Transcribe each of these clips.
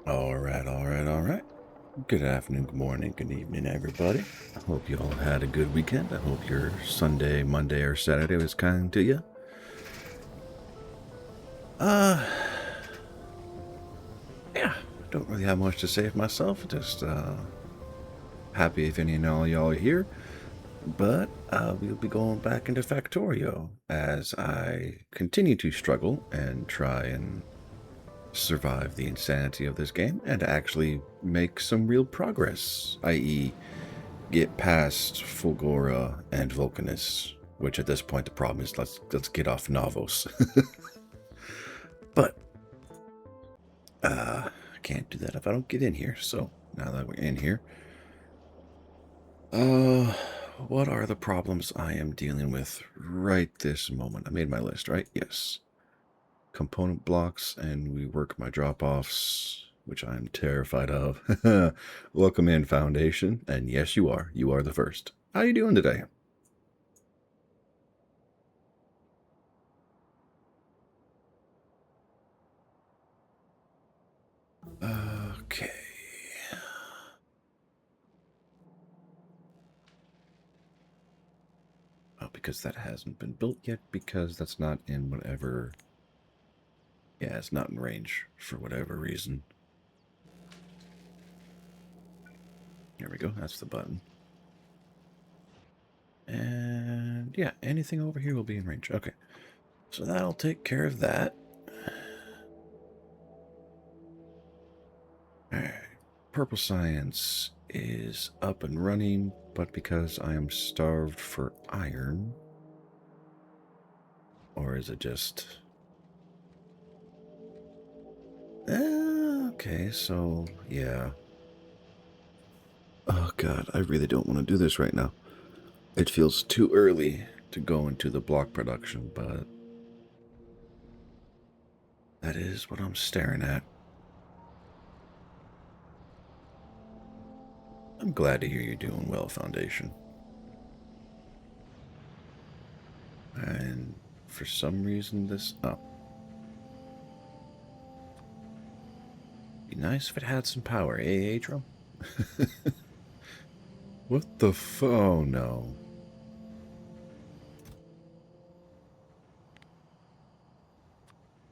All right. Good afternoon, good morning, good evening, everybody. I hope you all had a good weekend. I hope your Sunday, Monday, or Saturday was kind to you. Yeah, don't really have much to say for myself. Just happy if any and all y'all are here. But we'll be going back into Factorio as I continue to struggle and try and survive the insanity of this game and actually make some real progress, i.e., get past Fulgora and Vulcanus, which at this point the problem is let's get off Navos. But I can't do that if I don't get in here. So now that we're in here, what are the problems I am dealing with right this moment? I made my list, right? Yes. Component blocks, and we work my drop-offs, which I'm terrified of. Welcome in, Foundation. And yes, you are. You are the first. How you doing today? Okay. Oh, because that hasn't been built yet, because that's not in whatever... Yeah, it's not in range for whatever reason. There we go. That's the button. And yeah, anything over here will be in range. Okay. So that'll take care of that. Alright. Purple Science is up and running, but because I am starved for iron... Or is it just... okay, so yeah. Oh god, I really don't want to do this right now. It feels too early to go into the block production, but that is what I'm staring at. I'm glad to hear you're doing well, Foundation. And for some reason this... Oh. Be nice if it had some power, eh, Atrum? What the oh no.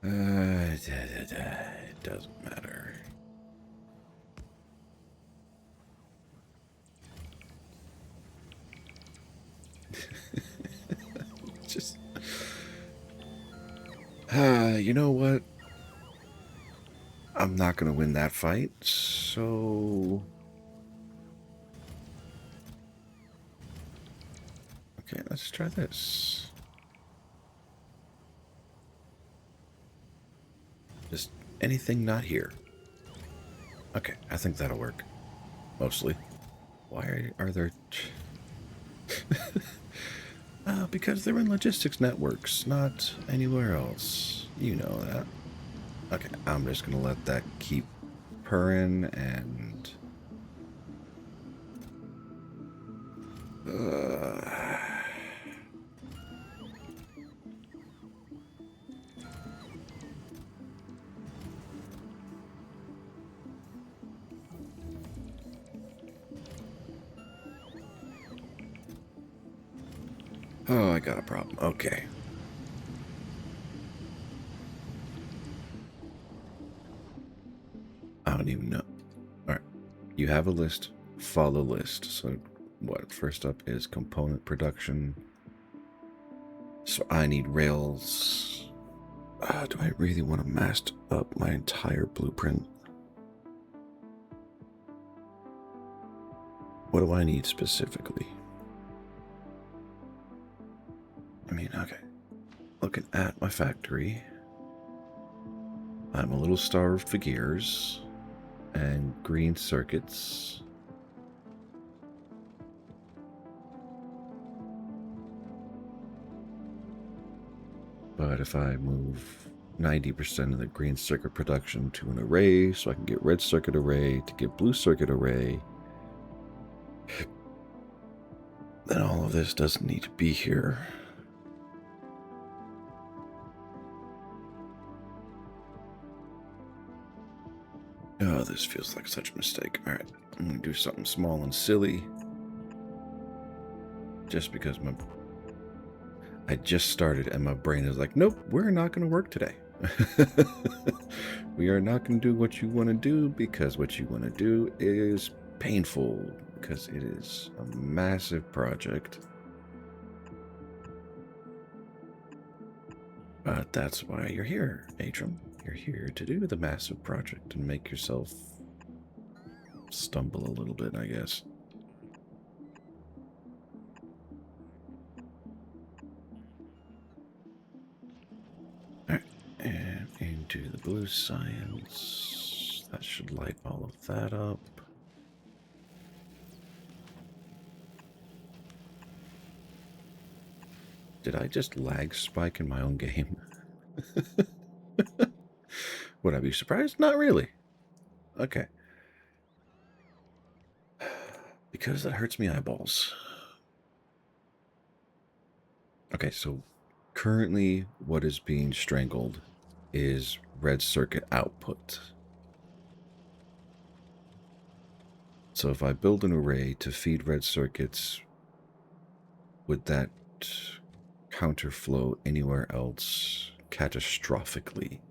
It doesn't matter. Just... you know what? I'm not going to win that fight, so... Okay, let's try this. Just anything not here. Okay, I think that'll work. Mostly. Why are there... because they're in logistics networks, not anywhere else. You know that. Okay, I'm just going to let that keep purring and... Oh, I got a problem. Okay. I don't even know. Alright. You have a list. Follow list. So, what? First up is component production. So, I need rails. Do I really want to mast up my entire blueprint? What do I need specifically? I mean, okay. Looking at my factory, I'm a little starved for gears and green circuits. But if I move 90% of the green circuit production to an array, so I can get red circuit array to get blue circuit array, then all of this doesn't need to be here. Oh, this feels like such a mistake. All right, I'm going to do something small and silly. Just because I just started and my brain is like, nope, we're not going to work today. We are not going to do what you want to do because what you want to do is painful because it is a massive project. But that's why you're here, Atrum. You're here to do the massive project and make yourself stumble a little bit, I guess. Alright, and into the blue science. That should light all of that up. Did I just lag spike in my own game? Would I be surprised? Not really. Okay. Because that hurts me eyeballs. Okay, so currently what is being strangled is red circuit output. So if I build an array to feed red circuits, would that counterflow anywhere else catastrophically?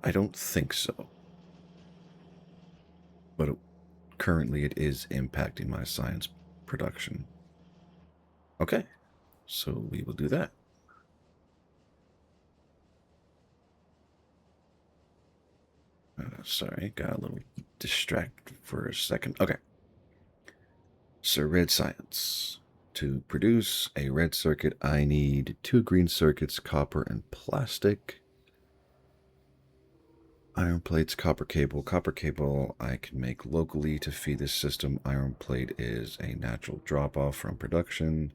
I don't think so. But currently it is impacting my science production. Okay, so we will do that. Sorry, got a little distracted for a second. Okay. So red science. To produce a red circuit, I need 2 green circuits, copper and plastic. Iron plates, copper cable. Copper cable I can make locally to feed this system. Iron plate is a natural drop-off from production.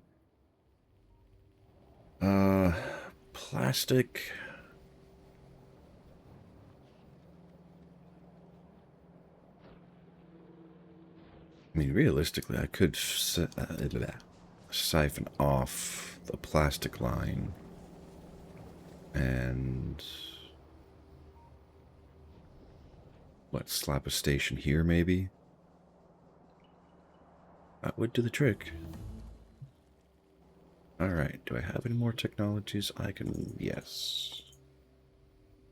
Plastic. I mean, realistically, I could siphon off the plastic line and what, slap a station here maybe? That would do the trick. Alright, do I have any more technologies I can... Yes.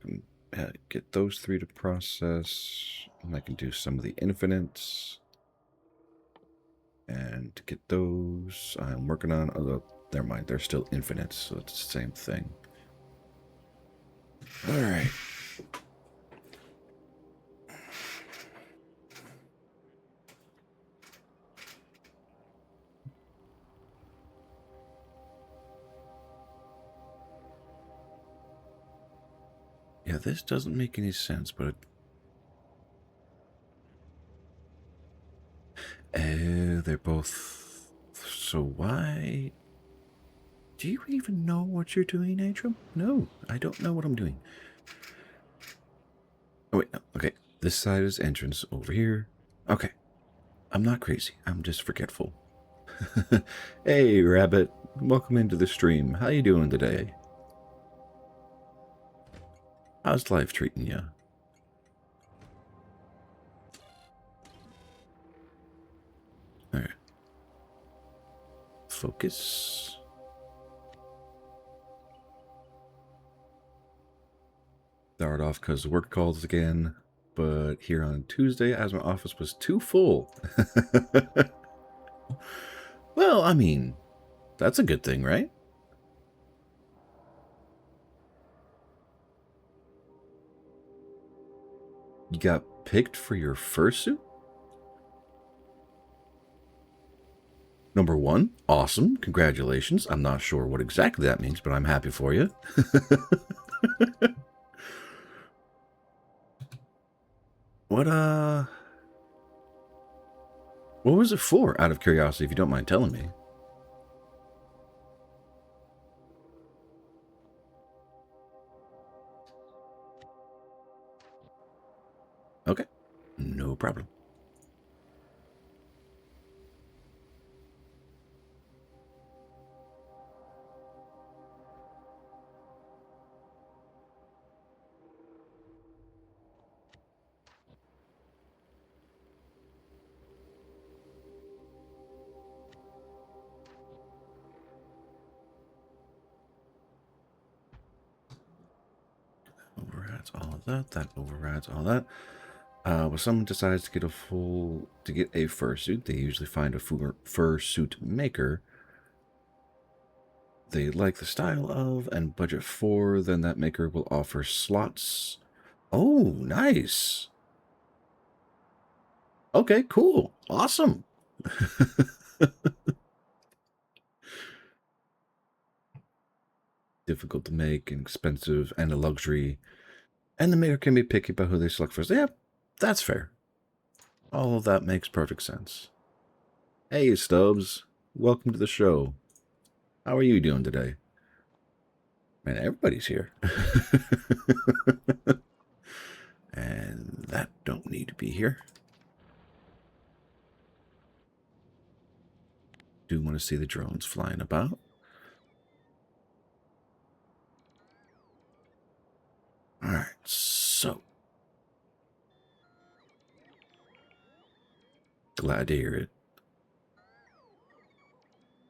I can get those 3 to process, and I can do some of the infinites. And to get those, I'm working on... Oh, never mind, they're still infinites, so it's the same thing. Alright. Yeah, this doesn't make any sense, but... they're both... So why... Do you even know what you're doing, Atrum? No, I don't know what I'm doing. Oh, wait, no. Okay. This side is entrance over here. Okay. I'm not crazy. I'm just forgetful. Hey, Rabbit. Welcome into the stream. How you doing today? How's life treating you? Alright. Focus. Start off because work calls again. But here on Tuesday, as my office was too full. Well, I mean, that's a good thing, right? You got picked for your fursuit? Number 1, awesome, congratulations. I'm not sure what exactly that means, but I'm happy for you. What was it for, out of curiosity, if you don't mind telling me? Okay, no problem. That overrides all that. When someone decides to get a fursuit, they usually find a fursuit maker they like the style of and budget for. Then that maker will offer slots. Oh, nice. Okay, cool. Awesome. Difficult to make and expensive and a luxury. And the maker can be picky about who they select first. Yeah, that's fair. All of that makes perfect sense. Hey, Stubbs. Welcome to the show. How are you doing today? Man, everybody's here. And that don't need to be here. Do want to see the drones flying about. Alright, so. Glad to hear it.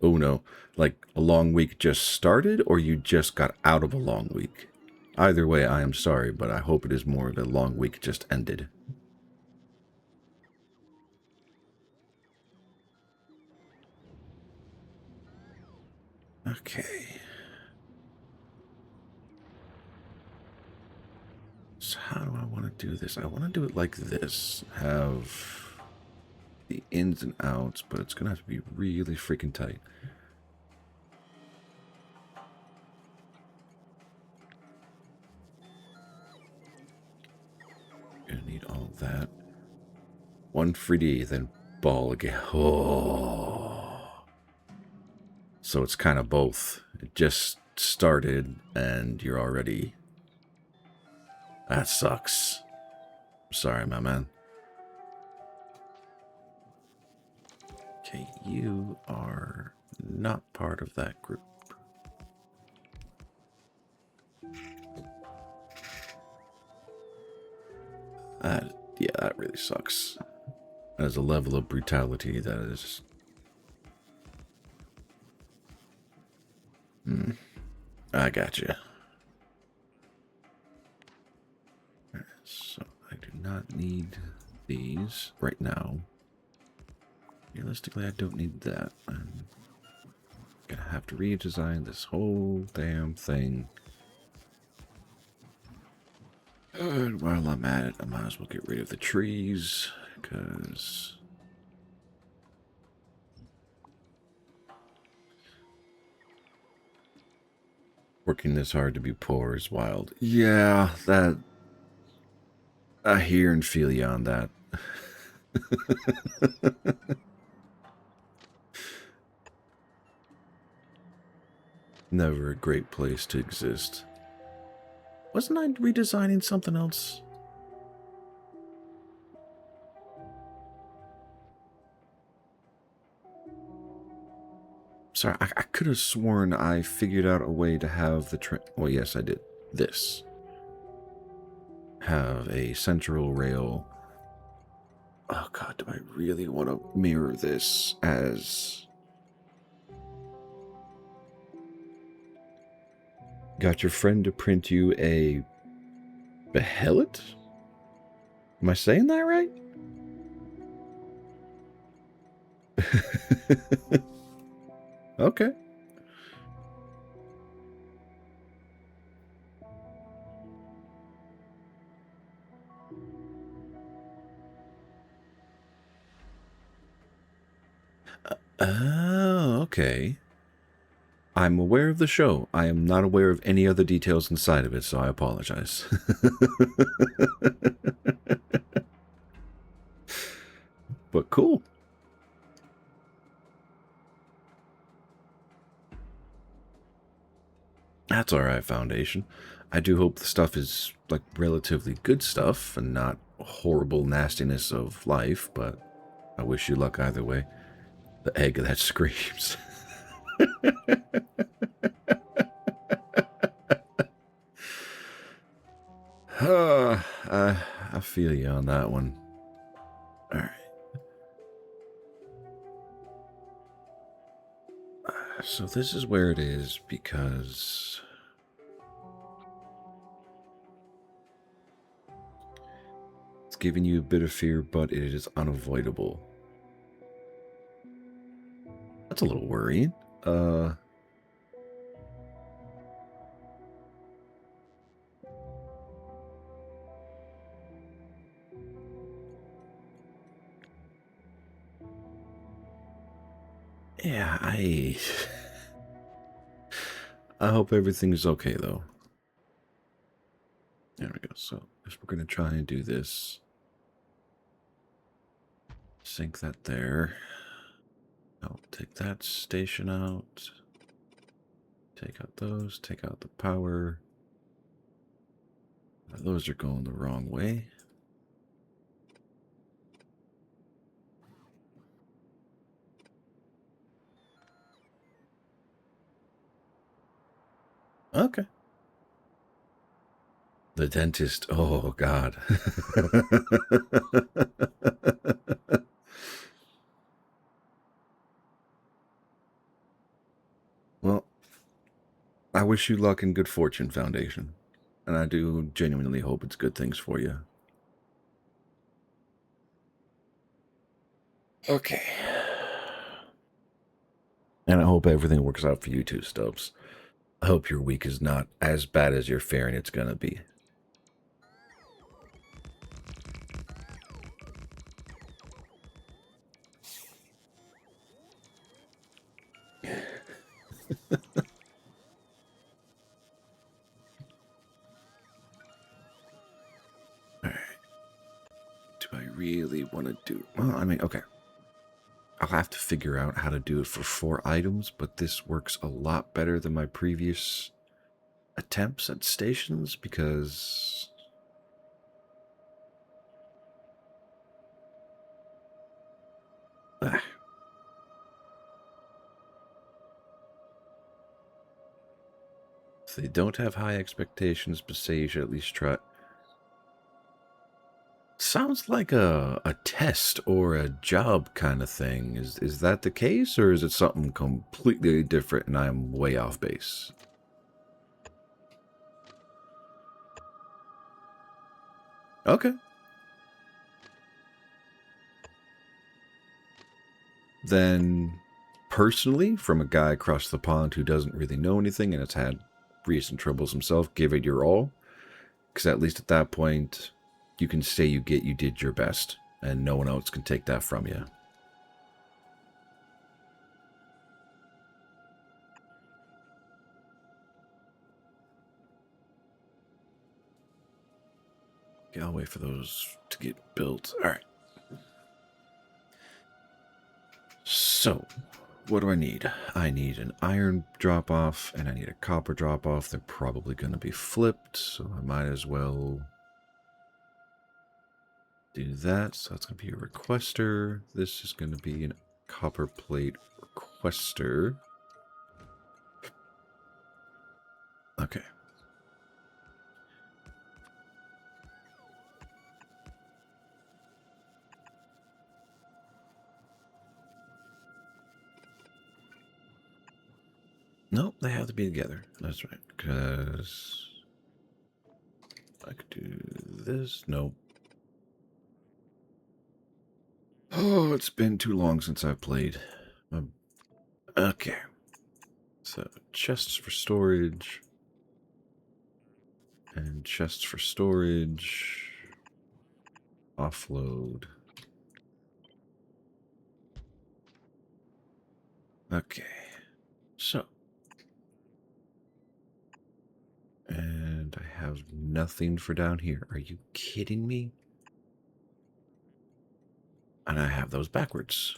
Oh no, like a long week just started or you just got out of a long week? Either way, I am sorry, but I hope it is more of a long week just ended. Okay. So how do I want to do this? I want to do it like this. Have the ins and outs, but it's going to have to be really freaking tight. Gonna need all of that. 1 3D, then ball again. Oh. So it's kind of both. It just started and you're already... That sucks. Sorry, my man. Okay, you are not part of that group. Yeah, that really sucks. That is a level of brutality that is... I gotcha. So, I do not need these right now. Realistically, I don't need that. I'm gonna have to redesign this whole damn thing. And while I'm at it, I might as well get rid of the trees, because... Working this hard to be poor is wild. Yeah, that... I hear and feel you on that. Never a great place to exist. Wasn't I redesigning something else? Sorry, I could have sworn I figured out a way to have the well, yes, I did. This. Have a central rail. Oh god, do I really want to mirror this as... Got your friend to print you a behelit? Am I saying that right? Okay. Oh, okay. I'm aware of the show. I am not aware of any other details inside of it, so I apologize. But cool. That's alright, Foundation. I do hope the stuff is, like, relatively good stuff and not horrible nastiness of life, but I wish you luck either way. The egg that screams. I feel you on that one. Alright. So this is where it is because... giving you a bit of fear, but it is unavoidable. That's a little worrying. Yeah, I hope everything's okay, though. There we go. So, if we're going to try and do this, sink that there. I'll take that station out. Take out those. Take out the power. Those are going the wrong way. Okay. The dentist. Oh, God. Well, I wish you luck and good fortune, Foundation. And I do genuinely hope it's good things for you. Okay. And I hope everything works out for you too, Stubbs. I hope your week is not as bad as you're fearing it's gonna be. Alright. Do I really want to do... Well, I mean, okay. I'll have to figure out how to do it for 4 items, but this works a lot better than my previous attempts at stations because... Ah. If they don't have high expectations, but say you should at least try... Sounds like a test or a job kind of thing. Is that the case, or is it something completely different and I'm way off base? Okay. Then, personally, from a guy across the pond who doesn't really know anything and has had recent troubles himself, give it your all. Because at least at that point, you can say you did your best, and no one else can take that from you. Okay, I'll wait for those to get built. All right. So, what do I need? I need an iron drop-off, and I need a copper drop-off. They're probably going to be flipped, so I might as well do that. So that's going to be a requester. This is going to be a copper plate requester. Okay. Nope, they have to be together. That's right. Because I could do this. Nope. Oh, it's been too long since I've played. Okay. So, chests for storage. And chests for storage. Offload. Okay. So. And I have nothing for down here. Are you kidding me? And I have those backwards.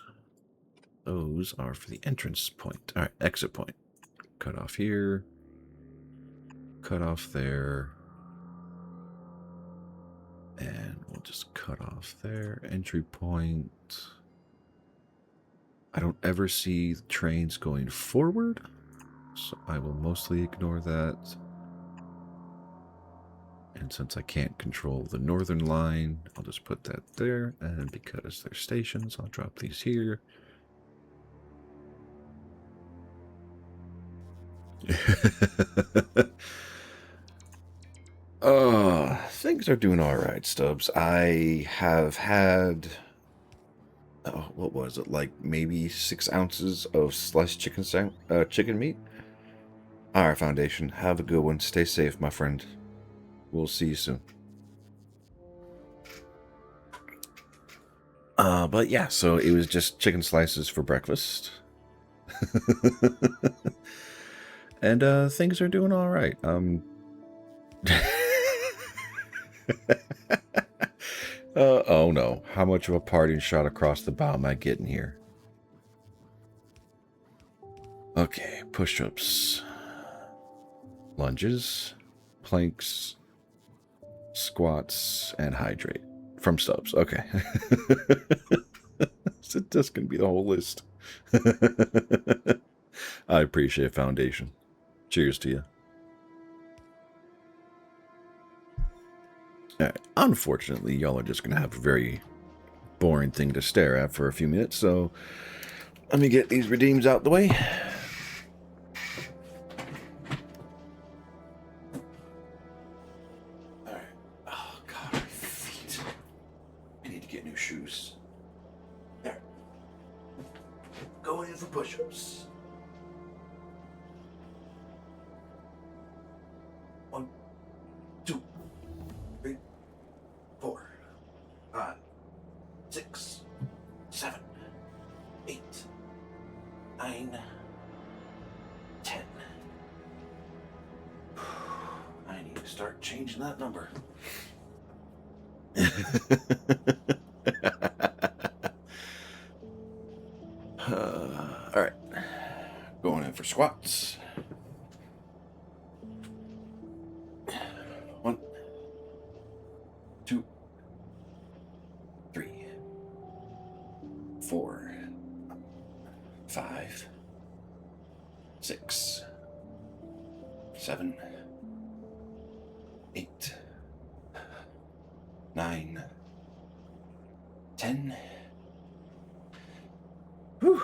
Those are for the entrance point. All right, exit point. Cut off here. Cut off there. And we'll just cut off there. Entry point. I don't ever see the trains going forward, so I will mostly ignore that. And since I can't control the northern line, I'll just put that there. And because they're stations, I'll drop these here. Oh, things are doing all right, Stubbs. I have had, oh, what was it, like maybe 6 ounces of sliced chicken meat. All right, Foundation. Have a good one. Stay safe, my friend. We'll see you soon. But yeah, so it was just chicken slices for breakfast. And things are doing all right. Oh no. How much of a parting shot across the bow am I getting here? Okay, push-ups, lunges, planks, squats, and hydrate. From Stubbs. Okay. So that's going to be the whole list. I appreciate Foundation. Cheers to you. Unfortunately, y'all are just going to have a very boring thing to stare at for a few minutes, so let me get these redeems out the way. Alright. Oh, God, my feet. I need to get new shoes. There. Going in for push-ups. 1, 2, 3, 4, 5, 6, 7, 8, 9, 10. I need to start changing that number. All right. Going in for squats. 1, 2, 3, 4, 5, 6, 7, 8, 9, 10. Whew.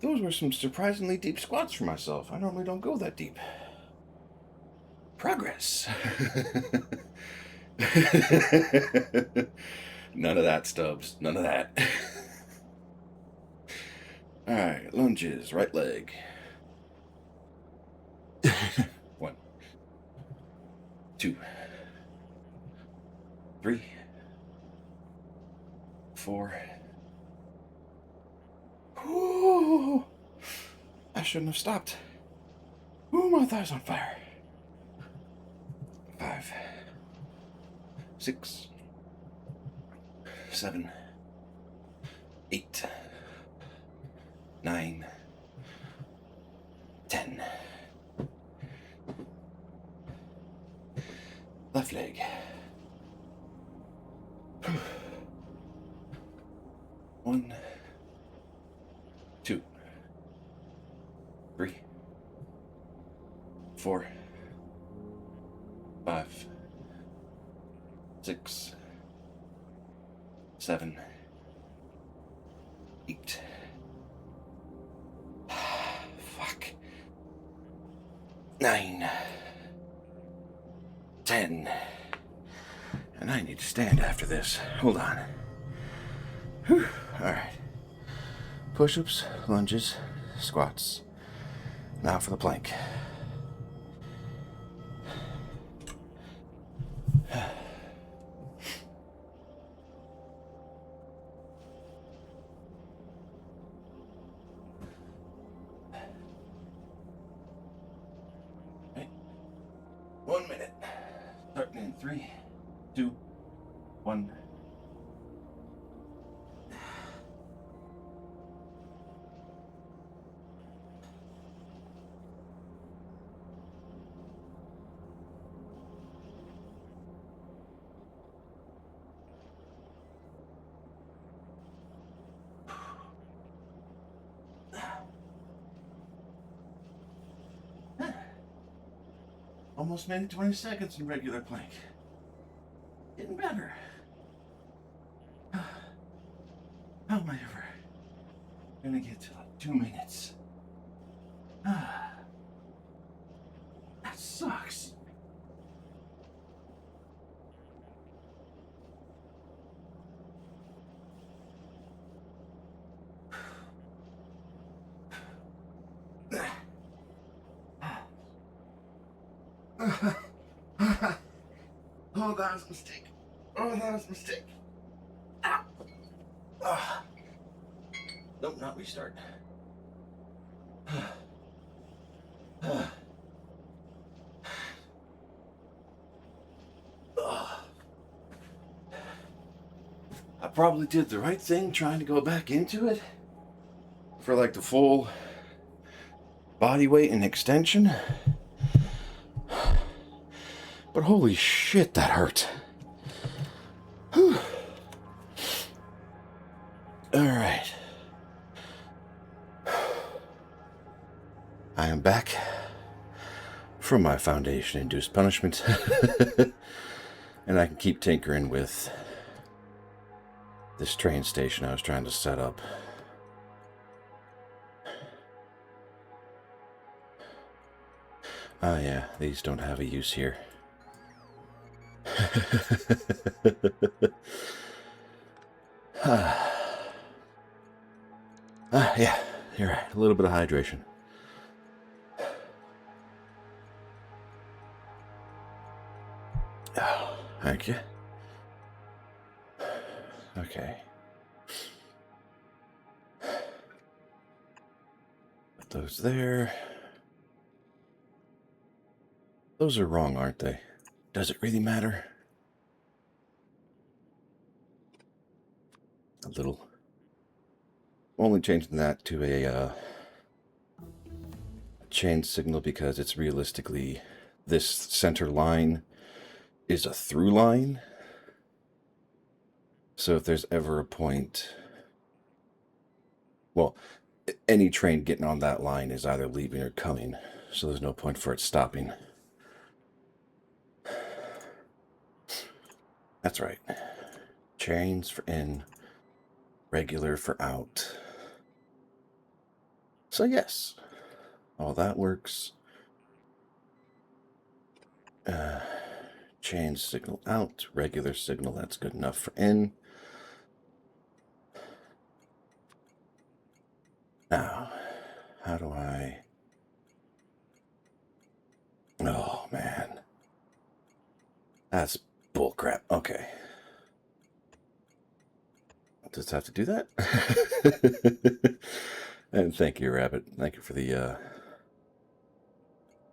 Those were some surprisingly deep squats for myself. I normally don't go that deep. Progress. None of that, Stubbs. None of that. All right, lunges, right leg. 1, 2, 3, 4. Ooh, I shouldn't have stopped. Ooh, my thigh's on fire. 5, 6, 7, 8, 9, 10. Left leg. 1, 2, 3, 4, 5, 6, 7, 8. Fuck. 9, 10. And I need to stand after this. Hold on. Whew. All right. Push-ups, lunges, squats. Now for the plank. Okay. 1 minute. Starting in 3, 2, 1. Almost made it 20 seconds in regular plank. Getting better. How am I ever gonna get to like 2 minutes? That sucks. Oh, that was a mistake. Oh, that was a mistake. Ow. Oh. Nope, not restart. I probably did the right thing trying to go back into it for like the full body weight and extension. But holy shit, that hurt. Whew. All right. I am back from my foundation-induced punishment. And I can keep tinkering with this train station I was trying to set up. Oh yeah, these don't have a use here. Yeah, you're right. A little bit of hydration. Oh, thank you. Okay. Put those there. Those are wrong, aren't they? Does it really matter? A little. Only changing that to a chain signal because it's realistically this center line is a through line. So if there's ever a point, well, any train getting on that line is either leaving or coming, so there's no point for it stopping. That's right. Chains for in, regular for out. So yes, all that works. Chain signal out, regular signal, that's good enough for in. Now, how do I... Oh, man. That's bullcrap. Okay. I'll just have to do that. And thank you, Rabbit. Thank you for the,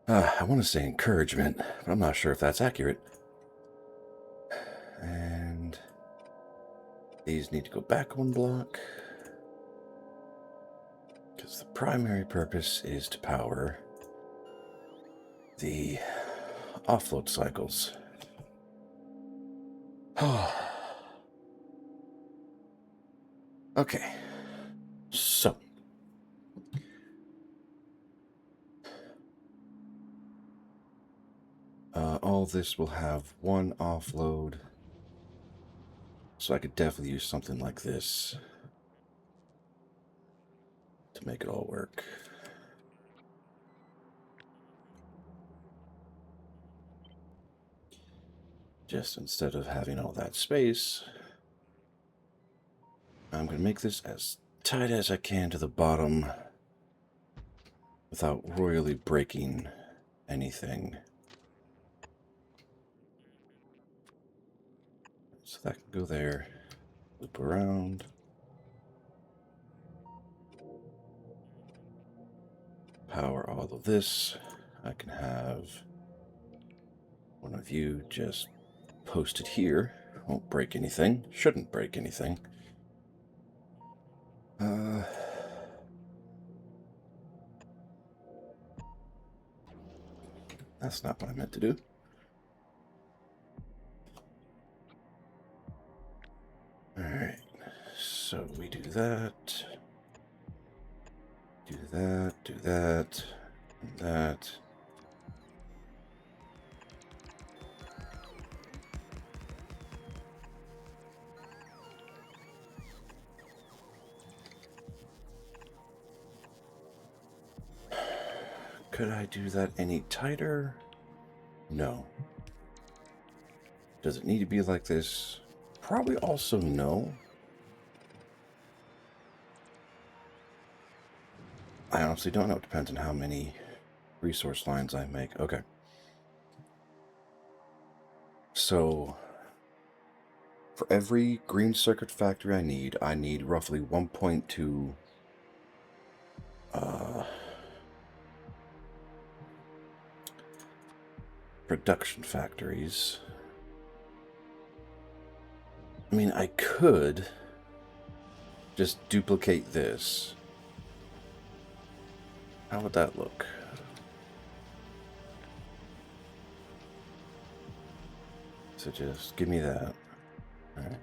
I want to say encouragement, but I'm not sure if that's accurate. And these need to go back one block. Because the primary purpose is to power the offload cycles. Okay. So. All this will have one offload. So I could definitely use something like this to make it all work. Just instead of having all that space, I'm going to make this as tight as I can to the bottom without royally breaking anything. So that can go there, loop around. Power all of this. I can have one of you just post it here. Won't break anything. Shouldn't break anything. That's not what I meant to do. Alright, so we do that, do that, do that, and that. Could I do that any tighter? No. Does it need to be like this? Probably also no. I honestly don't know. It depends on how many resource lines I make. Okay. So for every green circuit factory I need roughly 1.2 production factories. I mean, I could just duplicate this. How would that look? So just give me that. All right.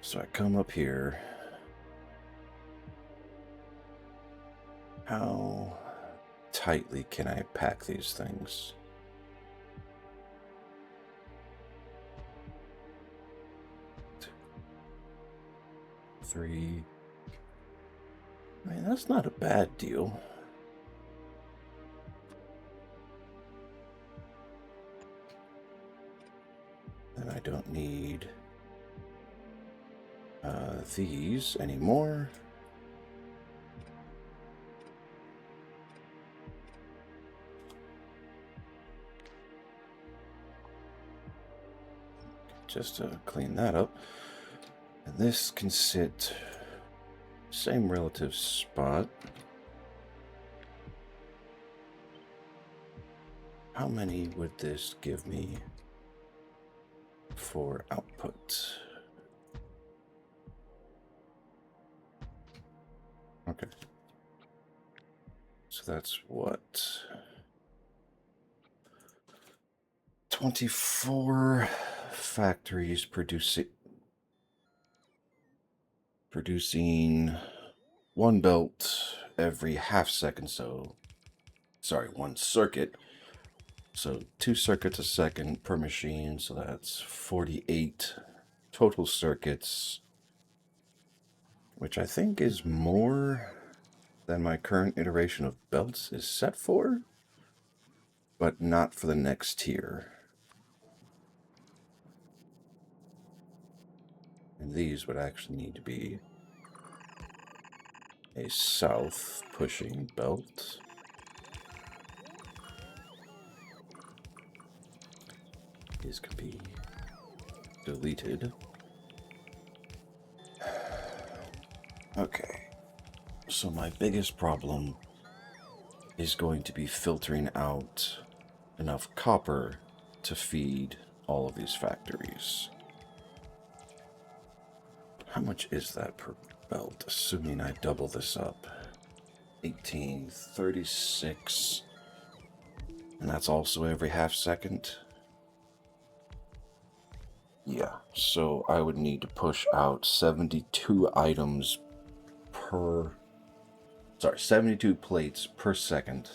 So I come up here. How tightly can I pack these things? Three. I mean, that's not a bad deal. And I don't need these anymore. Just to clean that up. And this can sit same relative spot. How many would this give me for output? Okay. So that's what? 24 factories producing one belt every half second. So, sorry, one circuit. So 2 circuits a second per machine. So that's 48 total circuits, which I think is more than my current iteration of belts is set for, but not for the next tier. And these would actually need to be a south pushing belt. These can be deleted. Okay, so my biggest problem is going to be filtering out enough copper to feed all of these factories. How much is that per belt, assuming I double this up? 18, 36. And that's also every half second? Yeah, so I would need to push out 72 items per... Sorry, 72 plates per second.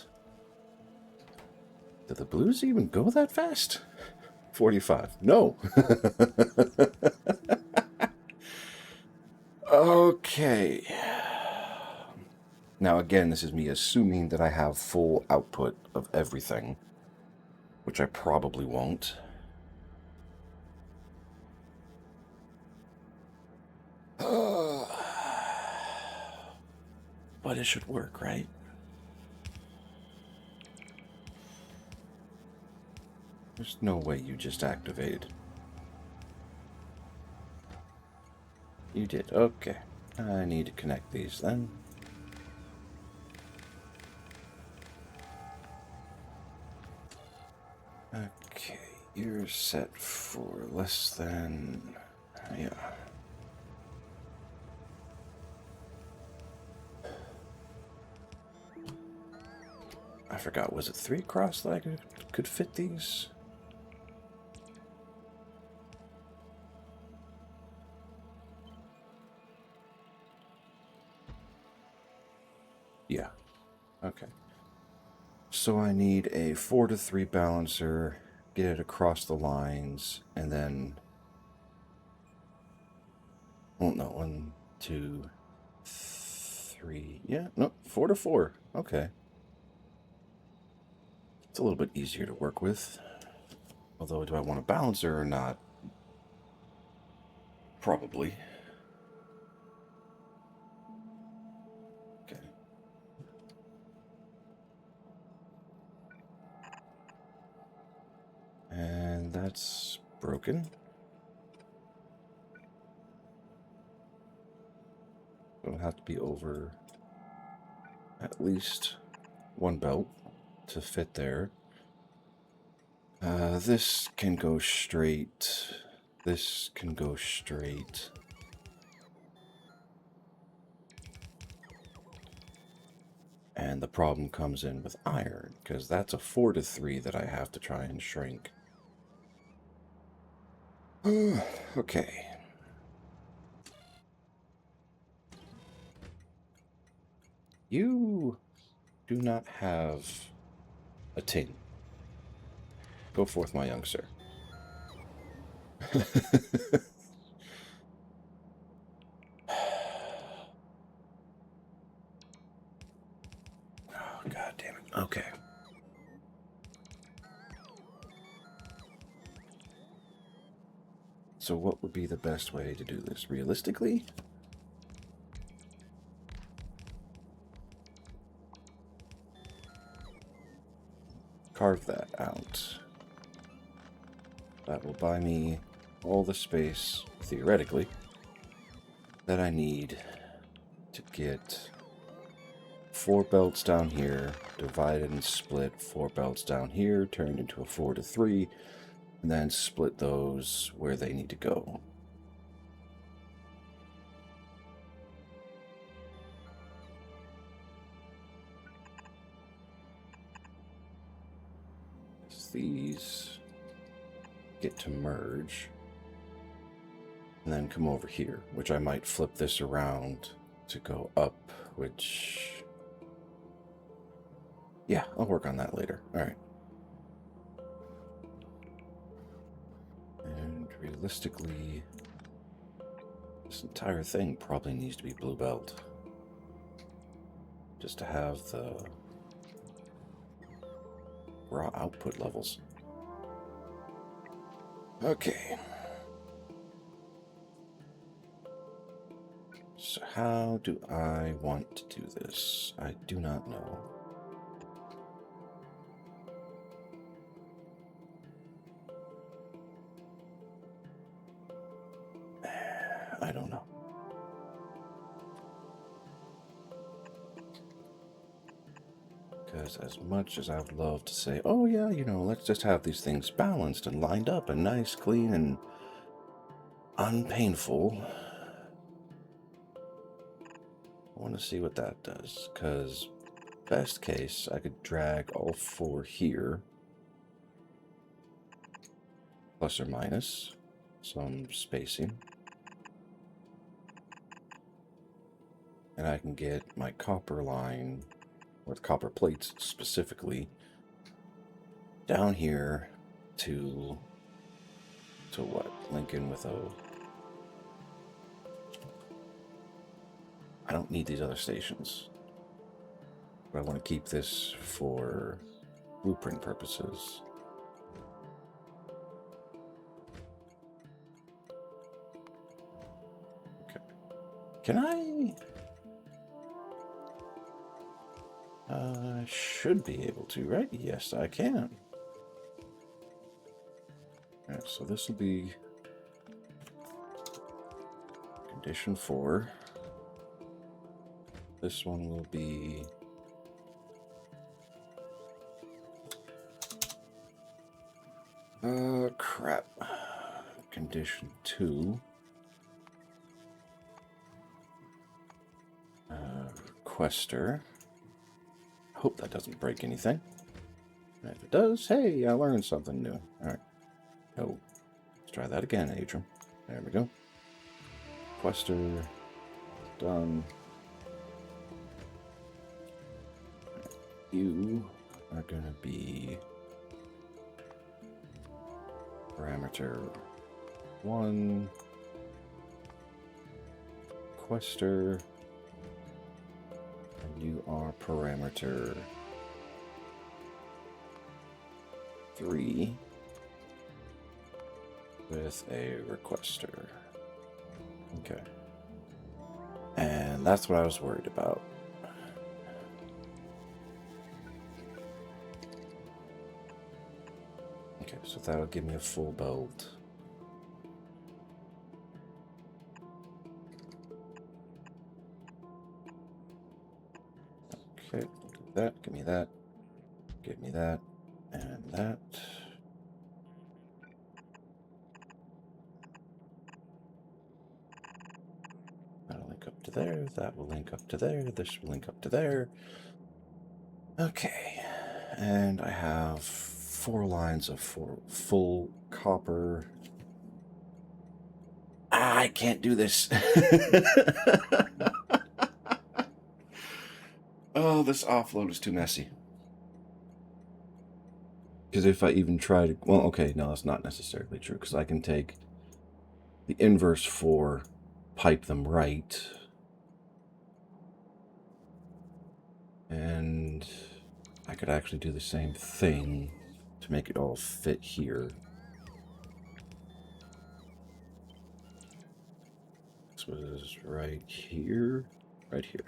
Did the Blues even go that fast? 45. No. Okay. Now, again, this is me assuming that I have full output of everything, which I probably won't. But it should work, right? There's no way you just activated. You did. Okay. I need to connect these then. Okay, you're set for less than... Yeah. I forgot, was it 3 across that I could fit these? Yeah. Okay. So I need a 4 to 3 balancer, get it across the lines, and then... Oh, no, 1, 2, 3... Yeah, no, 4 to 4. Okay. It's a little bit easier to work with. Although, do I want a balancer or not? Probably. Okay. And That's broken. It'll have to be over at least one belt to fit there. This can go straight. This can go straight. And the problem comes in with iron, because that's a 4 to 3 that I have to try and shrink. Okay. You do not have a tin. Go forth, my young sir. Oh, God damn it. Okay. So what would be the best way to do this? Realistically? Carve that out. That will buy me all the space, theoretically, that I need to get 4 belts down here, divided and split 4 belts down here, turned into a 4 to 3, and then split those where they need to go. These get to merge and then come over here, which I might flip this around to go up, which, yeah, I'll work on that later. All right. And realistically, this entire thing probably needs to be blue belt, just to have the raw output levels. Okay. So how do I want to do this? I do not know. I don't know. Because as much as I would love to say, oh yeah, you know, let's just have these things balanced and lined up and nice, clean, and unpainful, I want to see what that does. Because best case, I could drag all 4 here, plus or minus some spacing. And I can get my copper line, with copper plates specifically, down here to what? Link in with a... I don't need these other stations, but I want to keep this for blueprint purposes. Okay. Can I... should be able to, right? Yes, I can. Yeah, so this will be condition 4. This one will be crap. Condition 2. Quester. Hope that doesn't break anything. And if it does, hey, I learned something new. Alright. Oh. Let's try that again, Atrum. There we go. Quester. Done. You are going to be parameter 1. Quester. And you are parameter 3 with a requester. Okay. And that's what I was worried about. Okay, so that'll give me a full build. Okay, that, give me that, give me that, and that. That'll link up to there, that will link up to there, this will link up to there. Okay, and I have 4 lines of full copper. I can't do this. Oh, this offload is too messy. Because if I even try to... Well, okay, no, that's not necessarily true. Because I can take the inverse 4, pipe them right. And I could actually do the same thing to make it all fit here. This was right here. Right here.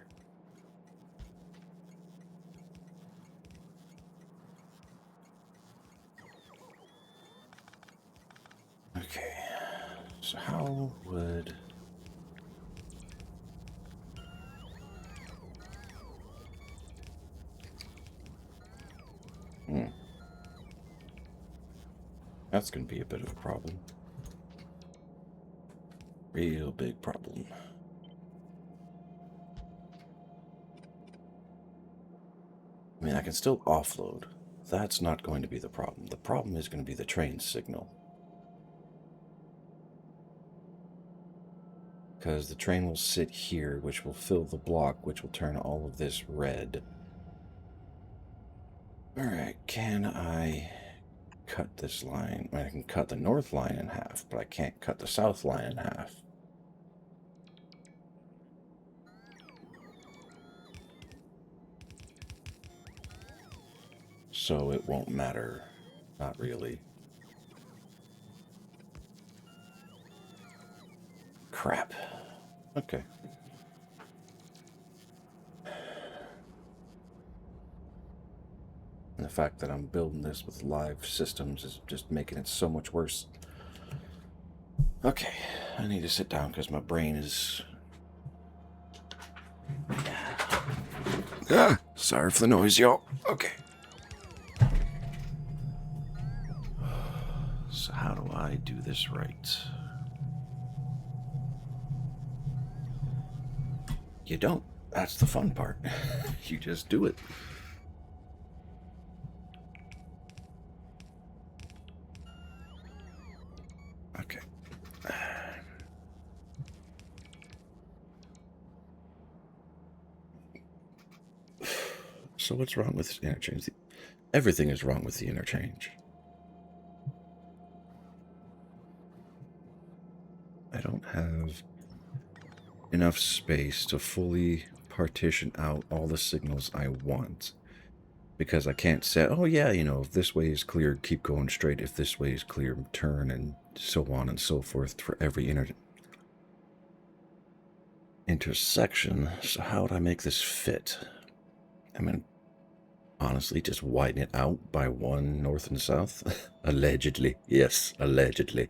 Okay, so how would... That's going to be a bit of a problem. Real big problem. I mean, I can still offload. That's not going to be the problem. The problem is going to be the train signal. Because the train will sit here, which will fill the block, which will turn all of this red. Alright, can I cut this line? I can cut the north line in half, but I can't cut the south line in half. So it won't matter. Not really. Crap. Okay. And the fact that I'm building this with live systems is just making it so much worse. Okay, I need to sit down because my brain is... Sorry for the noise, y'all. Okay. So how do I do this right? You don't. That's the fun part. You just do it. Okay. So what's wrong with the interchange? Everything is wrong with the interchange. I don't have enough space to fully partition out all the signals I want. Because I can't say, oh yeah, you know, if this way is clear, keep going straight. If this way is clear, turn, and so on and so forth for every intersection. So how would I make this fit? I mean, honestly, just widen it out by 1 north and south? Allegedly. Yes, allegedly.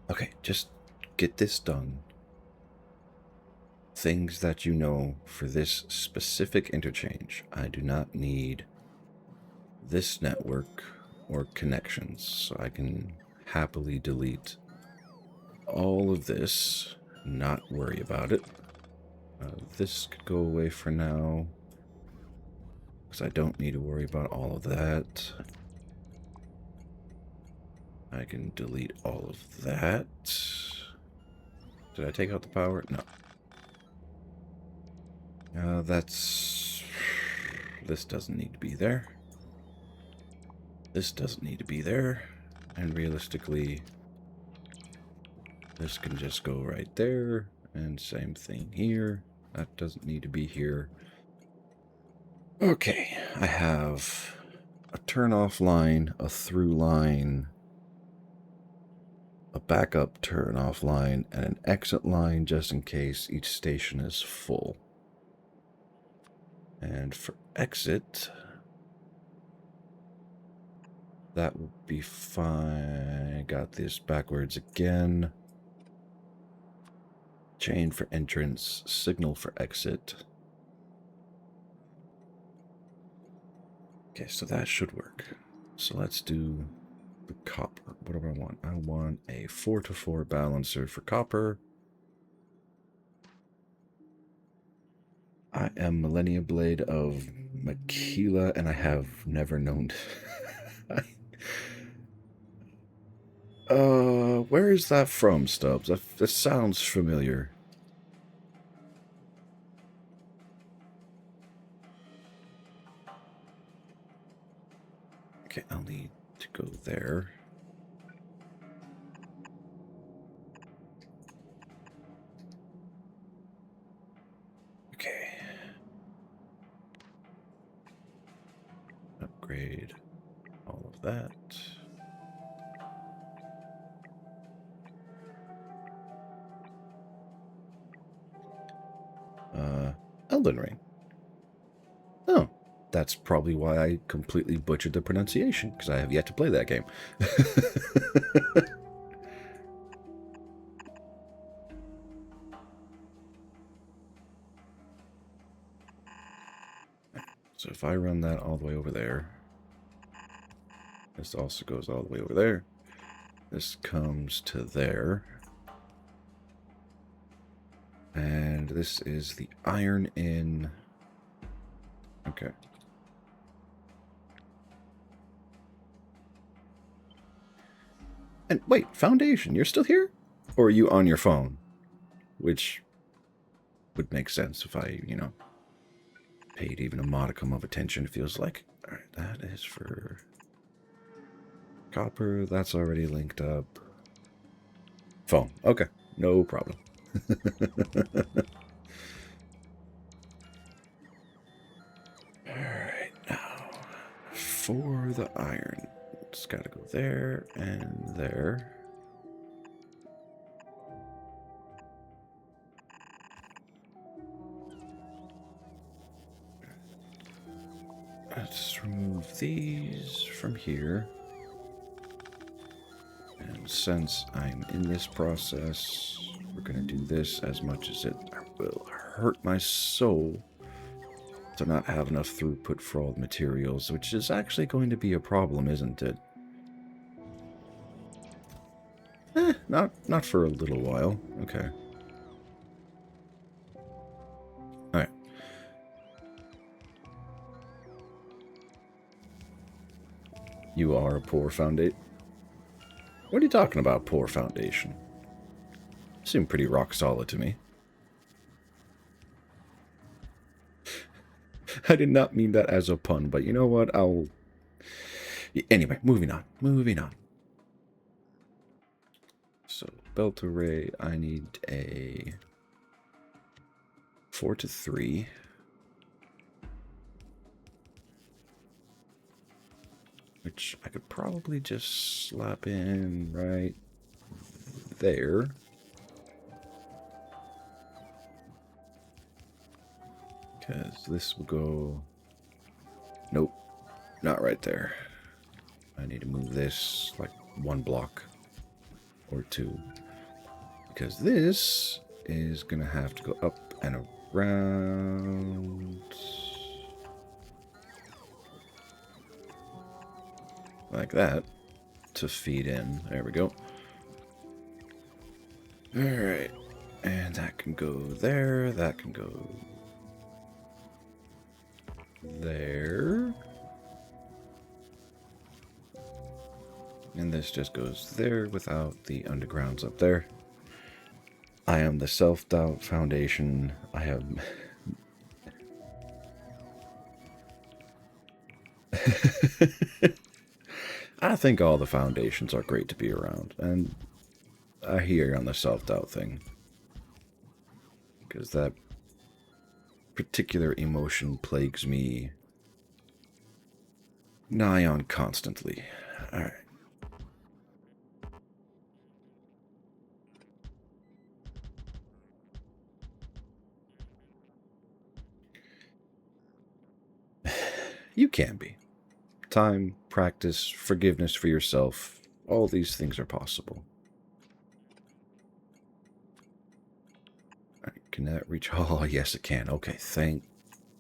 Okay, just get this done. Things that you know for this specific interchange. I do not need this network or connections, so I can happily delete all of this, not worry about it. This could go away for now, because I don't need to worry about all of that. I can delete all of that. Did I take out the power? No. This doesn't need to be there. This doesn't need to be there. And realistically, this can just go right there. And same thing here. That doesn't need to be here. Okay, I have a turn-off line, a through line, a backup turn off line, and an exit line just in case each station is full. And for exit, that will be fine. Got this backwards again. Chain for entrance, signal for exit. Okay, so that should work. So let's do the copper. What do I want? I want a 4-to-4 balancer for copper. I am Millennia Blade of Makila, and I have never known. Where is that from, Stubbs? That sounds familiar. Okay, I'll need to go there. Okay. Upgrade all of that. Elden Ring. Oh, that's probably why I completely butchered the pronunciation, because I have yet to play that game. So if I run that all the way over there, this also goes all the way over there. This comes to there. And this is the iron in. Okay. And wait, Foundation, you're still here? Or are you on your phone? Which would make sense if I, you know, paid even a modicum of attention, it feels like. Alright, that is for copper. That's already linked up. Phone. Okay, no problem. Alright, now for the iron. It's got to go there and there. Let's remove these from here. And since I'm in this process, we're going to do this as much as it will hurt my soul to not have enough throughput for all the materials, which is actually going to be a problem, isn't it? Not for a little while. Okay. Alright. You are a poor foundation. What are you talking about, poor foundation? Seem pretty rock solid to me. I did not mean that as a pun, but you know what? I'll... Anyway, moving on. Moving on. So, belt array, I need a 4-to-3. Which I could probably just slap in right there. Because this will go... Nope, not right there. I need to move this like 1 block or 2. Because this is going to have to go up and around... like that to feed in. There we go. Alright. And that can go there. That can go there. And this just goes there without the undergrounds up there. I am the self-doubt foundation. I have... I think all the foundations are great to be around, and I hear you on the self-doubt thing. Because that particular emotion plagues me nigh on constantly. Alright. You can be. Time, practice, forgiveness for yourself, all these things are possible. All right, can that reach? Oh, yes, it can. Okay, thank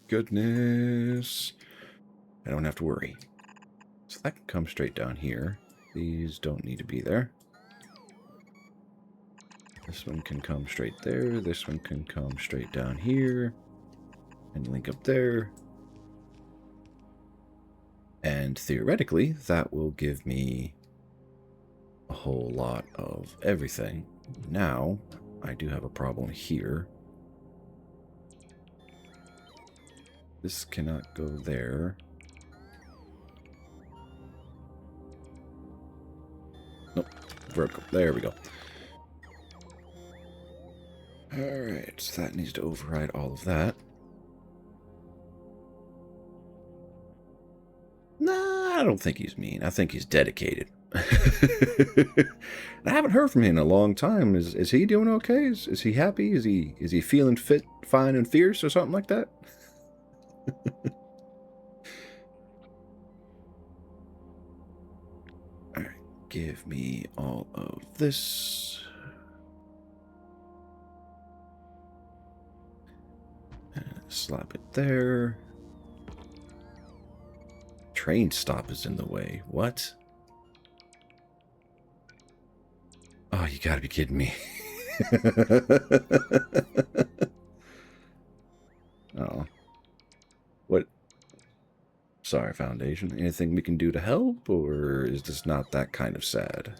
goodness. I don't have to worry. So that can come straight down here. These don't need to be there. This one can come straight there. This one can come straight down here. And link up there. And theoretically, that will give me a whole lot of everything. Now, I do have a problem here. This cannot go there. Nope. Vertical. There we go. Alright, so that needs to override all of that. Nah, I don't think he's mean. I think he's dedicated. I haven't heard from him in a long time. Is he doing okay? Is he happy? Is he feeling fit, fine, and fierce, or something like that? All right, give me all of this. And slap it there. Train stop is in the way. What? Oh, you gotta be kidding me. Oh. What? Sorry, Foundation. Anything we can do to help, or is this not that kind of sad?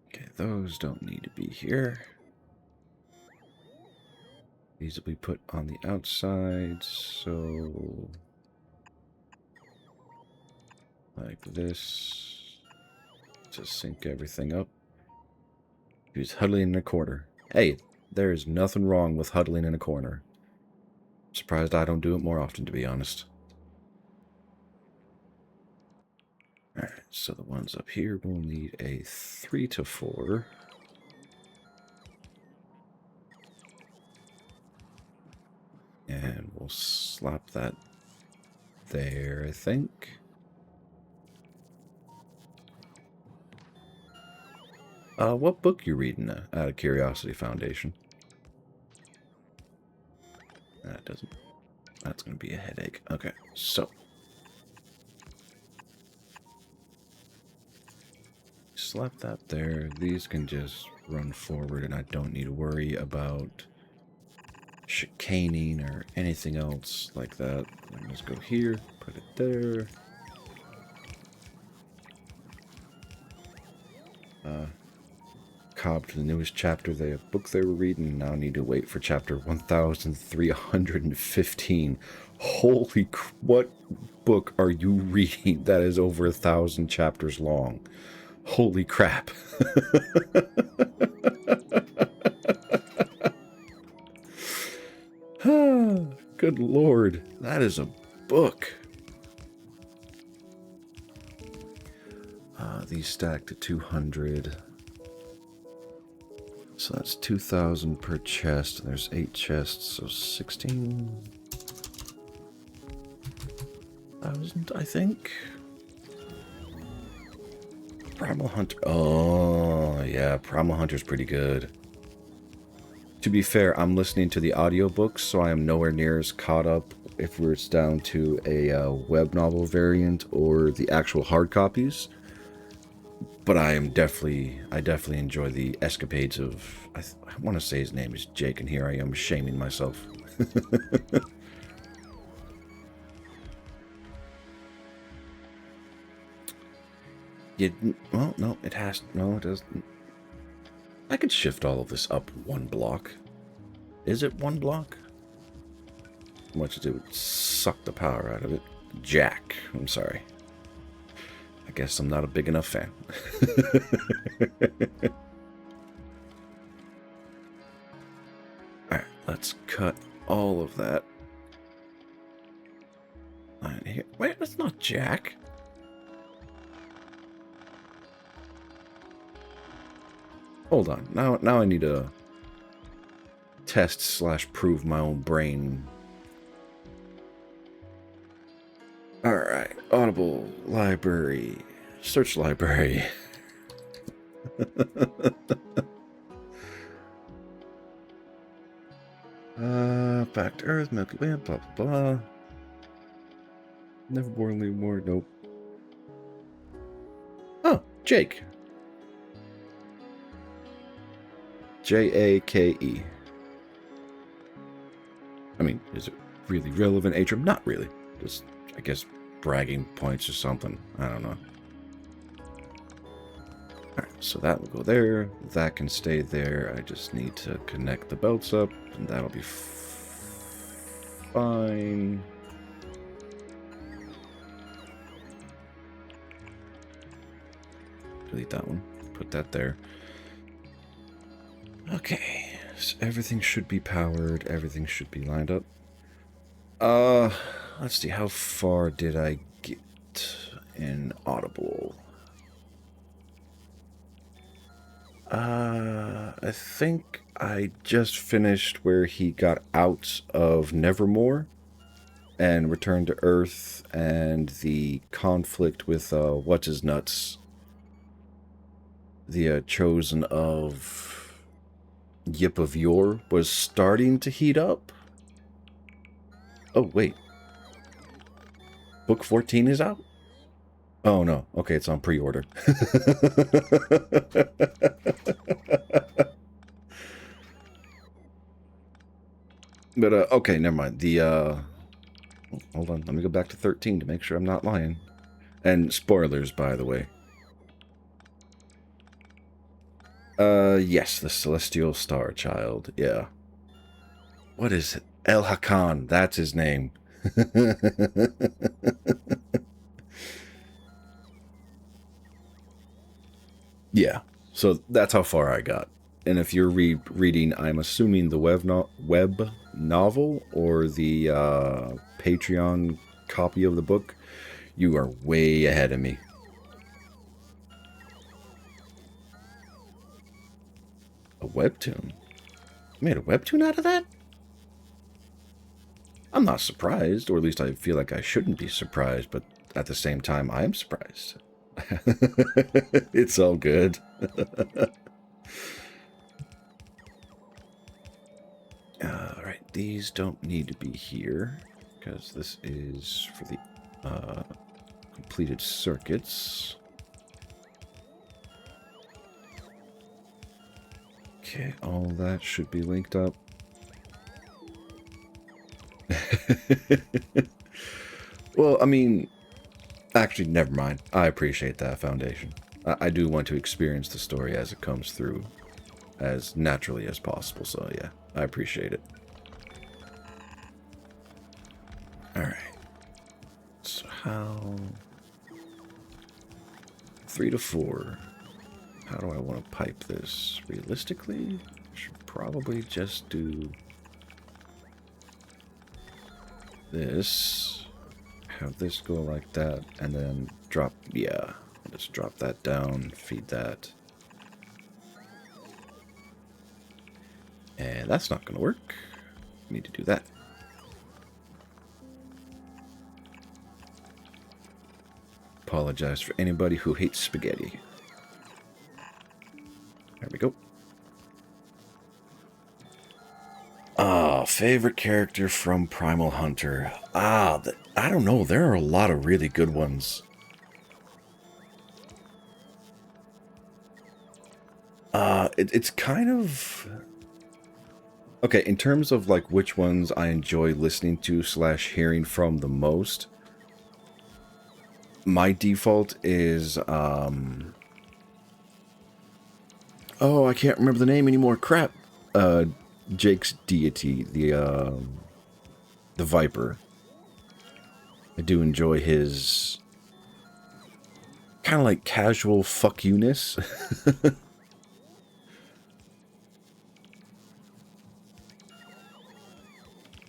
Okay, those don't need to be here. These will be put on the outside, so... like this. To sync everything up. He's huddling in a corner. Hey, there is nothing wrong with huddling in a corner. Surprised I don't do it more often, to be honest. Alright, so the ones up here will need a 3 to 4. And we'll slap that there, I think. What book you reading, out of curiosity, Foundation? That doesn't... that's going to be a headache. Okay, so... slap that there. These can just run forward, and I don't need to worry about chicaning or anything else like that. Let's go here, put it there. Cobb to the newest chapter. They have book they were reading, now need to wait for chapter 1315. Holy what book are you reading that is over 1,000 chapters long? Holy crap. Good lord, that is a book. These stack to 200. So that's 2,000 per chest, and there's 8 chests, so 16,000, I think. Primal Hunter. Oh, yeah, Primal Hunter's pretty good. To be fair, I'm listening to the audiobooks, so I am nowhere near as caught up if it's down to a web novel variant or the actual hard copies. But I definitely enjoy the escapades of, I want to say his name is Jake, and here I am shaming myself. Well, no, it has, no, it doesn't. I could shift all of this up 1 block. Is it 1 block? How much it would suck the power out of it? Jack, I'm sorry. I guess I'm not a big enough fan. Alright, let's cut all of that. Line here. Wait, that's not Jack. Hold on. Now I need to test / prove my own brain. Alright, Audible, library, search library. Back to Earth, Milky Way, blah, blah, blah. Neverborn, leave more, nope. Oh, Jake. Jake. I mean, is it really relevant, Atrum? Not really. Just, I guess, bragging points or something. I don't know. Alright, so that will go there. That can stay there. I just need to connect the belts up, and that'll be fine. Delete that one. Put that there. Okay, so everything should be powered. Everything should be lined up. Let's see. How far did I get in Audible? I think I just finished where he got out of Nevermore and returned to Earth, and the conflict with what's-his-nuts, the chosen of Yip of Yore, was starting to heat up. Oh, wait. Book 14 is out? Oh, no. Okay, it's on pre-order. But, okay, never mind. The, hold on. Let me go back to 13 to make sure I'm not lying. And spoilers, by the way. Yes, the Celestial Star Child. Yeah. What is it? El Hakan. That's his name. Yeah. So that's how far I got. And if you're reading, I'm assuming the web novel or the Patreon copy of the book, you are way ahead of me. A webtoon? You made a webtoon out of that? I'm not surprised, or at least I feel like I shouldn't be surprised, but at the same time, I am surprised. It's all good. Alright, these don't need to be here, because this is for the completed circuits. Okay, all that should be linked up. Well, I mean, actually, never mind. I appreciate that, Foundation. I do want to experience the story as it comes through as naturally as possible, so yeah, I appreciate it. Alright. So how... 3 to 4. How do I want to pipe this? Realistically, I should probably just do this. Have this go like that, and then drop, yeah. Let's drop that down, feed that. And that's not going to work. Need to do that. Apologize for anybody who hates spaghetti. There we go. Ah, favorite character from Primal Hunter. I don't know. There are a lot of really good ones. It's kind of... Okay, in terms of like which ones I enjoy listening to / hearing from the most, my default is oh, I can't remember the name anymore. Crap. Jake's deity, the Viper. I do enjoy his kind of like casual fuck you-ness.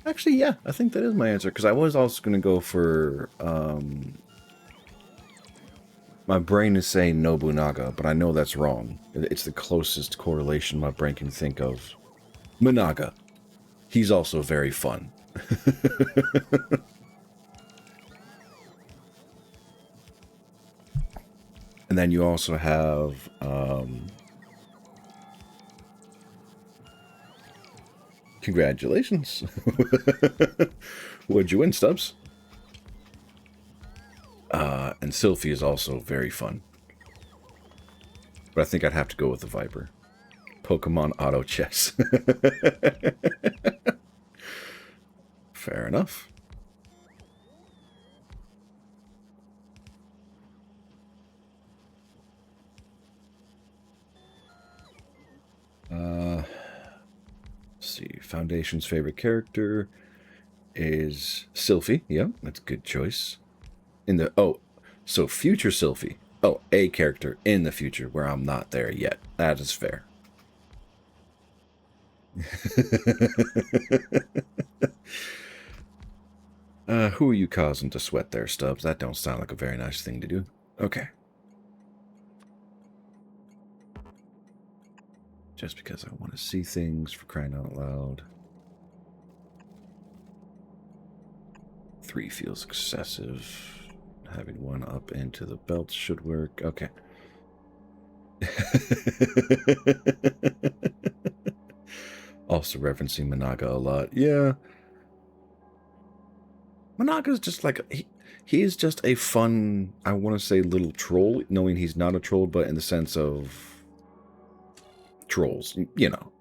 Actually, yeah, I think that is my answer, because I was also going to go for, my brain is saying Nobunaga, but I know that's wrong. It's the closest correlation my brain can think of. Minaga. he's also very fun. And then you also have congratulations. What'd you win, Stubbs? And Sylphie is also very fun. But I think I'd have to go with the Viper. Pokemon Auto Chess. Fair enough. Let's see. Foundation's favorite character is Sylphie. Yep, that's a good choice. So future Sylphie. Oh, a character in the future where I'm not there yet. That is fair. Who are you causing to sweat there, Stubbs? That don't sound like a very nice thing to do. Okay. Just because I want to see things, for crying out loud. 3 feels excessive. Having 1 up into the belt should work. Okay. Also referencing Managa a lot. Yeah. Managa's just like... He is just a fun, I want to say, little troll, knowing he's not a troll, but in the sense of trolls, you know.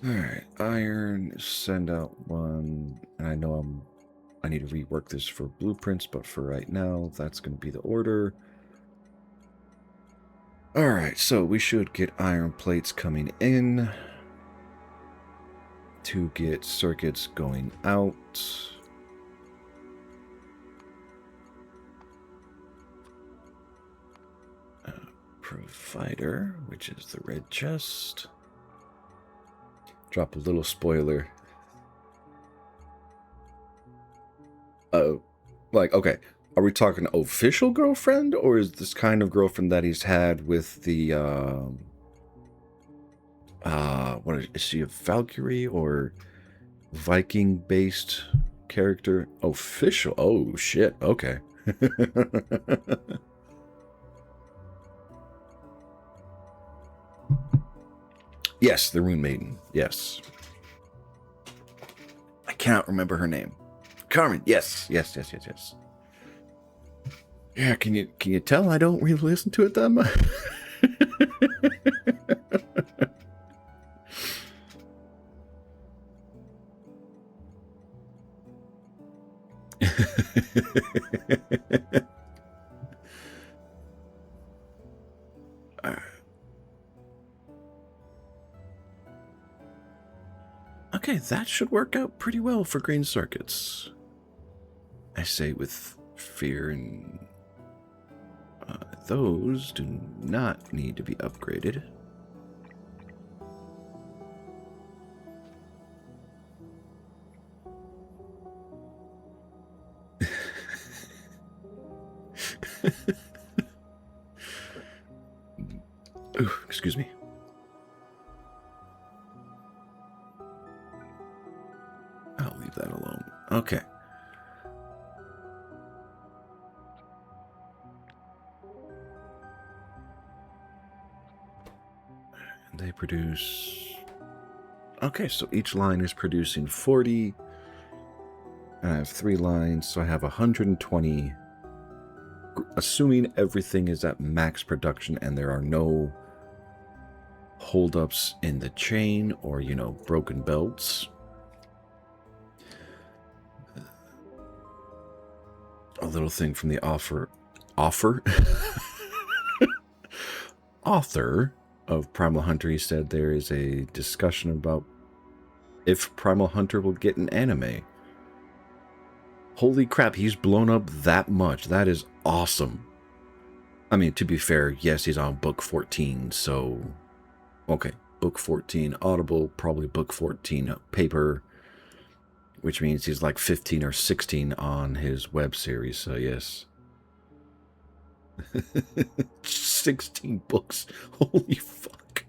Alright, iron, send out 1, and I know I need to rework this for blueprints, but for right now, that's going to be the order. Alright, so we should get iron plates coming in to get circuits going out. Provider, which is the red chest. Drop a little spoiler. Okay, are we talking official girlfriend, or is this kind of girlfriend that he's had with the, what is she, a Valkyrie or Viking-based character? Official? Oh, shit, okay. Yes, the Rune Maiden. Yes. I cannot remember her name. Carmen. Yes. Yes. Yeah, can you tell I don't really listen to it that much? Okay, that should work out pretty well for green circuits. I say with fear, and those do not need to be upgraded. Ooh, excuse me. I'll leave that alone. Okay. And they produce... Okay, so each line is producing 40. And I have 3 lines, so I have 120. Assuming everything is at max production and there are no holdups in the chain or, you know, broken belts. A little thing from the author of Primal Hunter. He said there is a discussion about if Primal Hunter will get an anime. Holy crap, he's blown up that much. That is awesome. I mean, to be fair, yes, he's on book 14, so... Okay, book 14 Audible, probably book 14 paper, which means he's like 15 or 16 on his web series, so yes. 16 books. Holy fuck.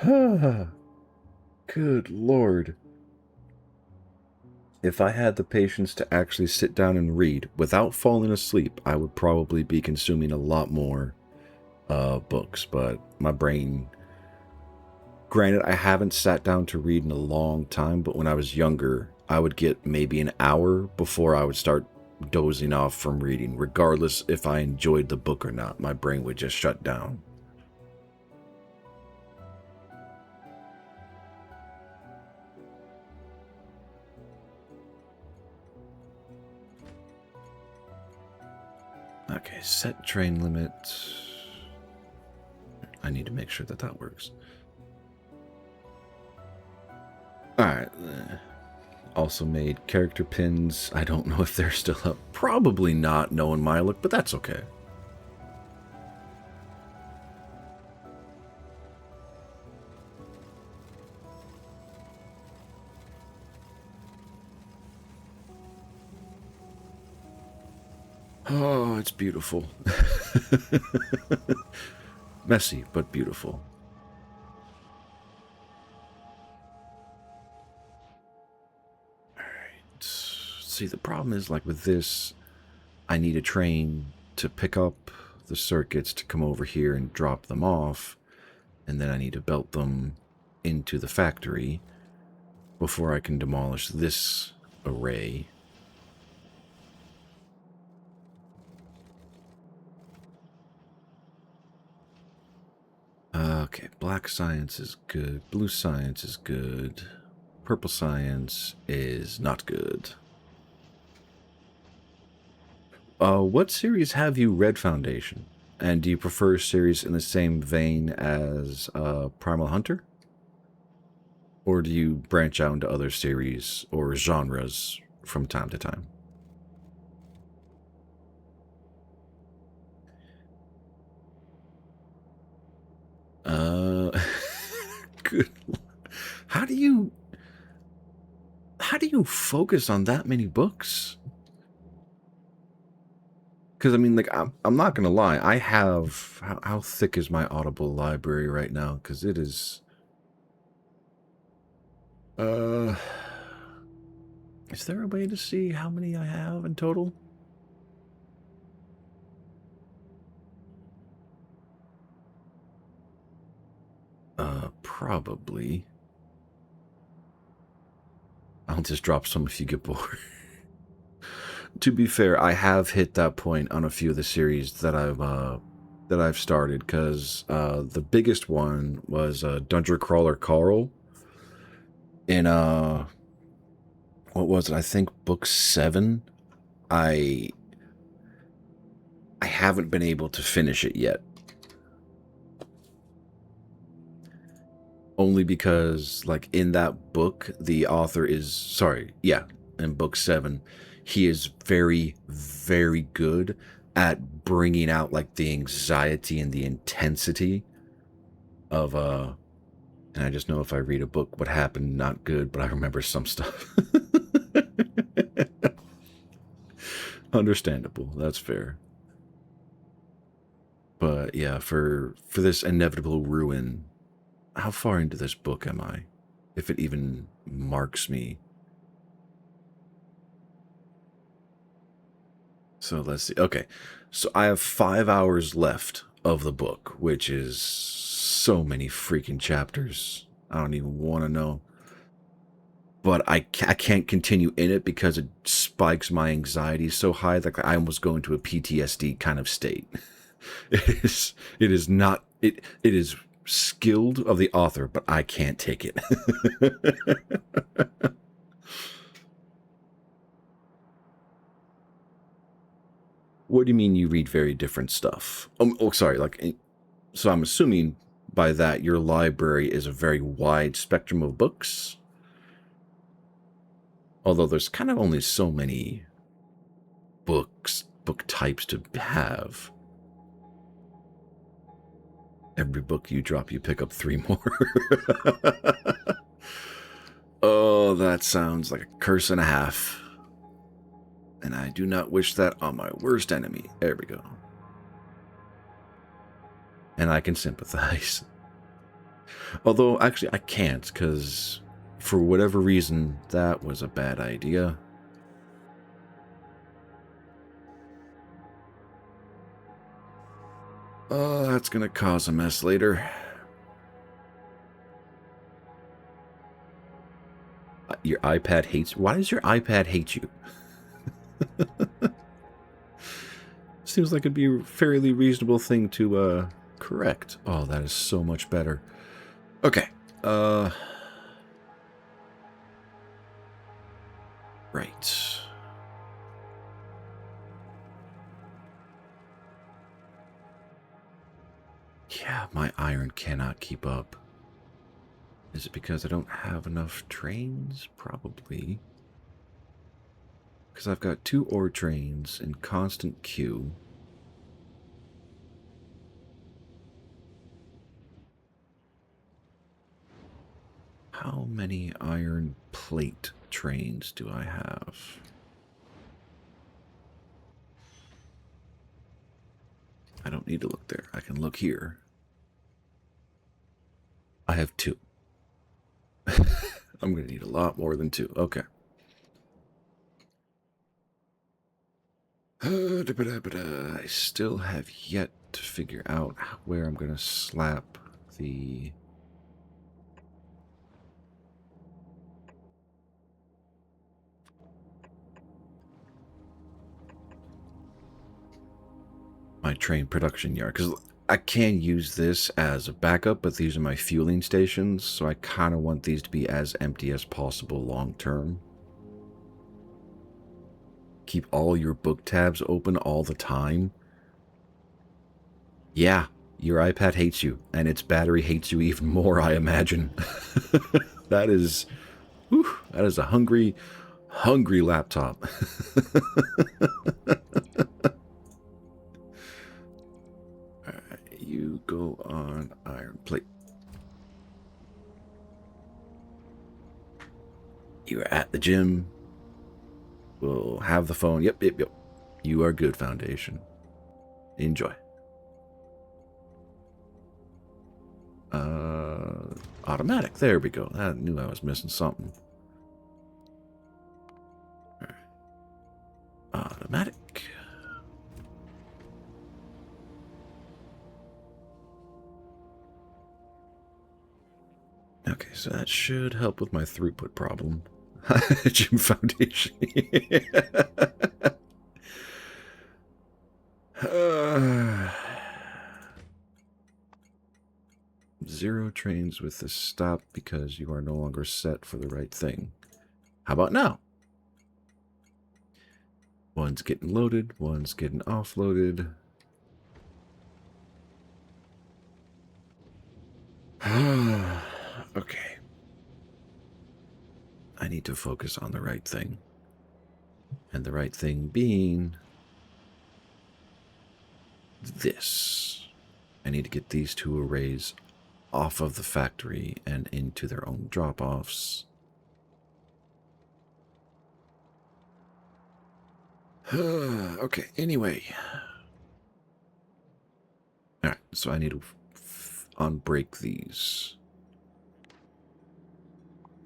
Good Lord. If I had the patience to actually sit down and read without falling asleep, I would probably be consuming a lot more books, but my brain... Granted, I haven't sat down to read in a long time, but when I was younger, I would get maybe an hour before I would start dozing off from reading. Regardless if I enjoyed the book or not, my brain would just shut down. Okay, set train limit. I need to make sure that that works. Alright. Also made character pins. I don't know if they're still up. Probably not, knowing my look, but that's okay. Oh, it's beautiful. Messy, but beautiful. Alright. See, the problem is, like, with this, I need a train to pick up the circuits to come over here and drop them off, and then I need to belt them into the factory before I can demolish this array. Okay, black science is good, blue science is good, purple science is not good. What series have you read Foundation? And do you prefer series in the same vein as Primal Hunter? Or do you branch out into other series or genres from time to time? Good. How do you focus on that many books? Because, I mean, like, I'm not going to lie. I have... How thick is my Audible library right now? Because it is... Is there a way to see how many I have in total? Probably. I'll just drop some if you get bored. To be fair, I have hit that point on a few of the series that I've started, because the biggest one was Dungeon Crawler Carl. In what was it? I think book 7. I haven't been able to finish it yet. Only because, like, in that book, the author is... Sorry, yeah, in book 7, he is very, very good at bringing out, like, the anxiety and the intensity of, and I just know if I read a book what happened, not good, but I remember some stuff. Understandable, that's fair. But yeah, for this inevitable ruin, how far into this book am I? If it even marks me. So let's see. Okay, so I have 5 hours left of the book, which is so many freaking chapters. I don't even want to know. But I can't continue in it because it spikes my anxiety so high that I almost go into a PTSD kind of state. It is not... It is skilled of the author, but I can't take it. What do you mean you read very different stuff? Oh, sorry, like, so I'm assuming by that your library is a very wide spectrum of books? Although there's kind of only so many book types to have. Every book you drop, you pick up 3 more. Oh, that sounds like a curse and a half. And I do not wish that on my worst enemy. There we go. And I can sympathize. Although, actually, I can't, because for whatever reason, that was a bad idea. Oh, that's going to cause a mess later. Your iPad hates... Why does your iPad hate you? Seems like it'd be a fairly reasonable thing to, correct. Oh, that is so much better. Okay. Right. Yeah, my iron cannot keep up. Is it because I don't have enough trains? Probably. Because I've got 2 ore trains in constant queue. How many iron plate trains do I have? I don't need to look there. I can look here. I have 2. I'm going to need a lot more than 2. Okay. I still have yet to figure out where I'm going to slap the... my train production yard, because I can use this as a backup, but these are my fueling stations, so I kind of want these to be as empty as possible long term. Keep all your book tabs open all the time. Yeah, your iPad hates you, and its battery hates you even more, I imagine. That is a hungry, hungry laptop. You go on iron plate. You're at the gym. We'll have the phone. Yep. You are good, Foundation. Enjoy. Automatic. There we go. I knew I was missing something. All right. Automatic. Okay, so that should help with my throughput problem. Gym Foundation. 0 trains with the stop because you are no longer set for the right thing. How about now? One's getting loaded, one's getting offloaded. Okay. I need to focus on the right thing. And the right thing being this. I need to get these 2 arrays off of the factory and into their own drop-offs. Okay, anyway. Alright, so I need to unbreak these.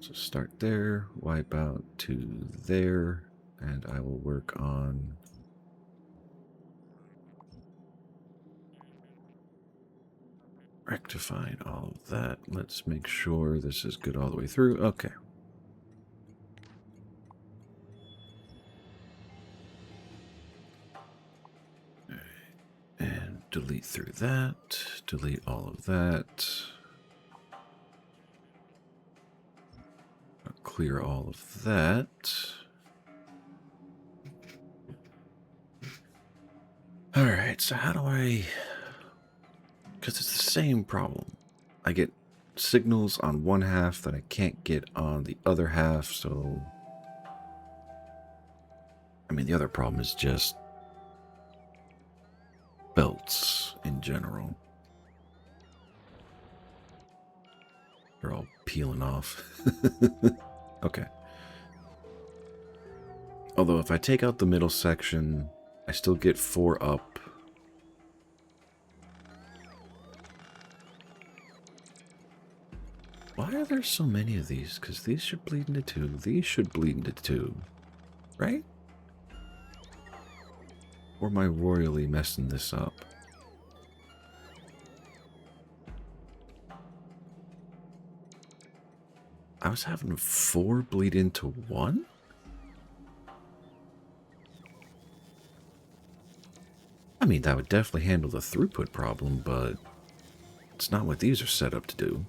So start there, wipe out to there, and I will work on rectifying all of that. Let's make sure this is good all the way through. Okay. And delete through that. Delete all of that. I'll clear all of that. Alright, so how do I... Because it's the same problem. I get signals on one half that I can't get on the other half, so... I mean, the other problem is just belts in general. They're all peeling off. Okay. Although if I take out the middle section, I still get 4 up. Why are there so many of these? Because these should bleed into 2. These should bleed into 2. Right? Or am I royally messing this up? I was having 4 bleed into 1? I mean, that would definitely handle the throughput problem, but it's not what these are set up to do.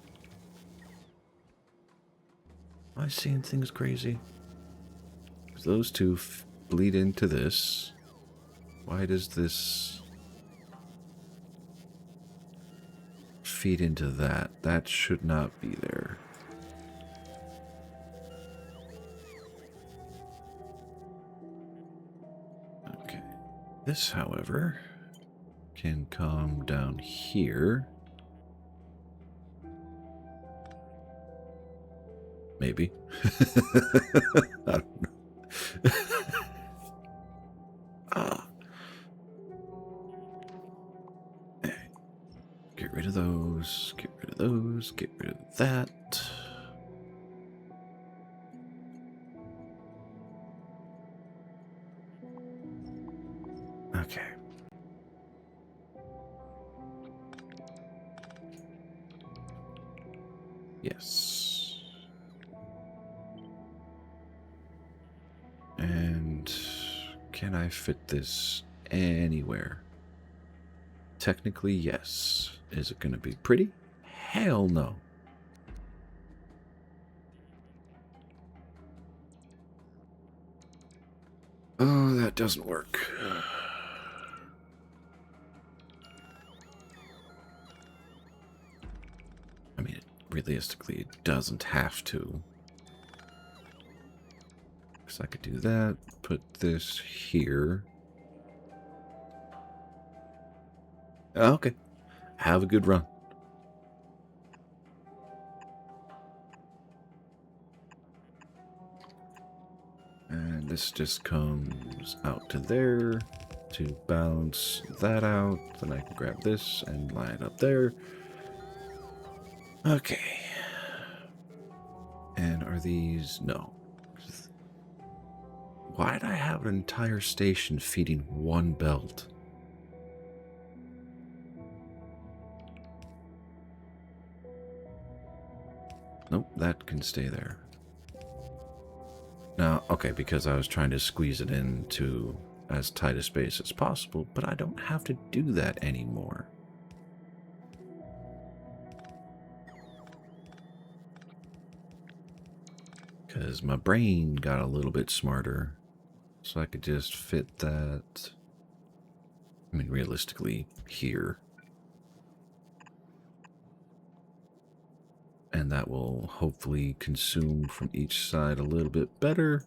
Am I seeing things crazy? Because those 2 bleed into this. Why does this feed into that? That should not be there. Okay. This, however, can come down here. Maybe. I don't know. Get rid of those. Get rid of those. Get rid of that. Okay. Yes. And can I fit this anywhere? Technically, yes. Is it going to be pretty? Hell no. Oh, that doesn't work. I mean, realistically, it doesn't have to. So I could do that, put this here. Okay. Have a good run. And this just comes out to there to balance that out. Then I can grab this and line it up there. Okay. And are these... No. Why'd I have an entire station feeding 1 belt? Nope, that can stay there. Now, okay, because I was trying to squeeze it into as tight a space as possible, but I don't have to do that anymore. Because my brain got a little bit smarter, so I could just fit that, I mean, realistically, here. And that will hopefully consume from each side a little bit better.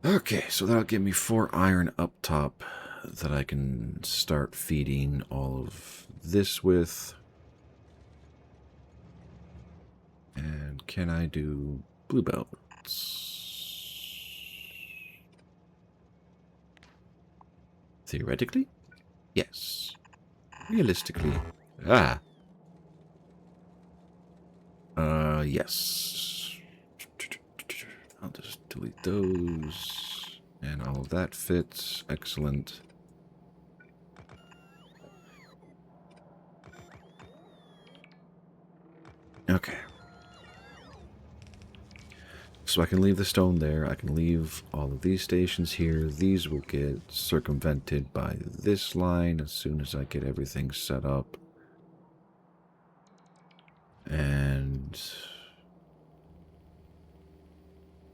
Okay, so that'll give me 4 iron up top that I can start feeding all of this with. And can I do blue belts? Theoretically, yes. Realistically, yes. I'll just delete those. And all of that fits. Excellent. Okay. So I can leave the stone there. I can leave all of these stations here. These will get circumvented by this line as soon as I get everything set up. And...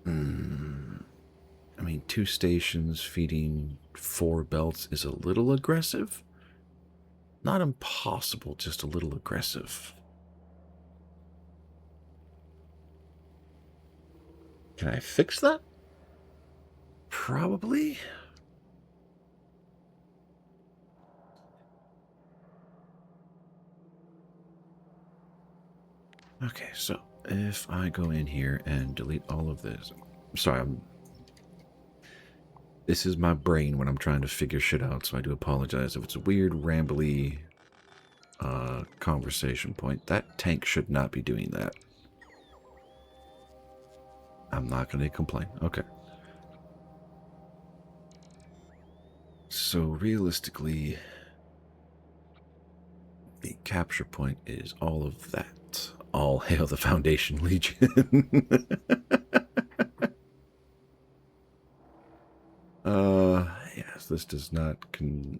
I mean, 2 stations feeding 4 belts is a little aggressive. Not impossible, just a little aggressive. Can I fix that? Probably. Okay, so if I go in here and delete all of this... Sorry, this is my brain when I'm trying to figure shit out, so I do apologize if it's weird, rambly, conversation point. That tank should not be doing that. I'm not going to complain. Okay. So realistically, the capture point is all of that. All hail the Foundation Legion. Yes, this does not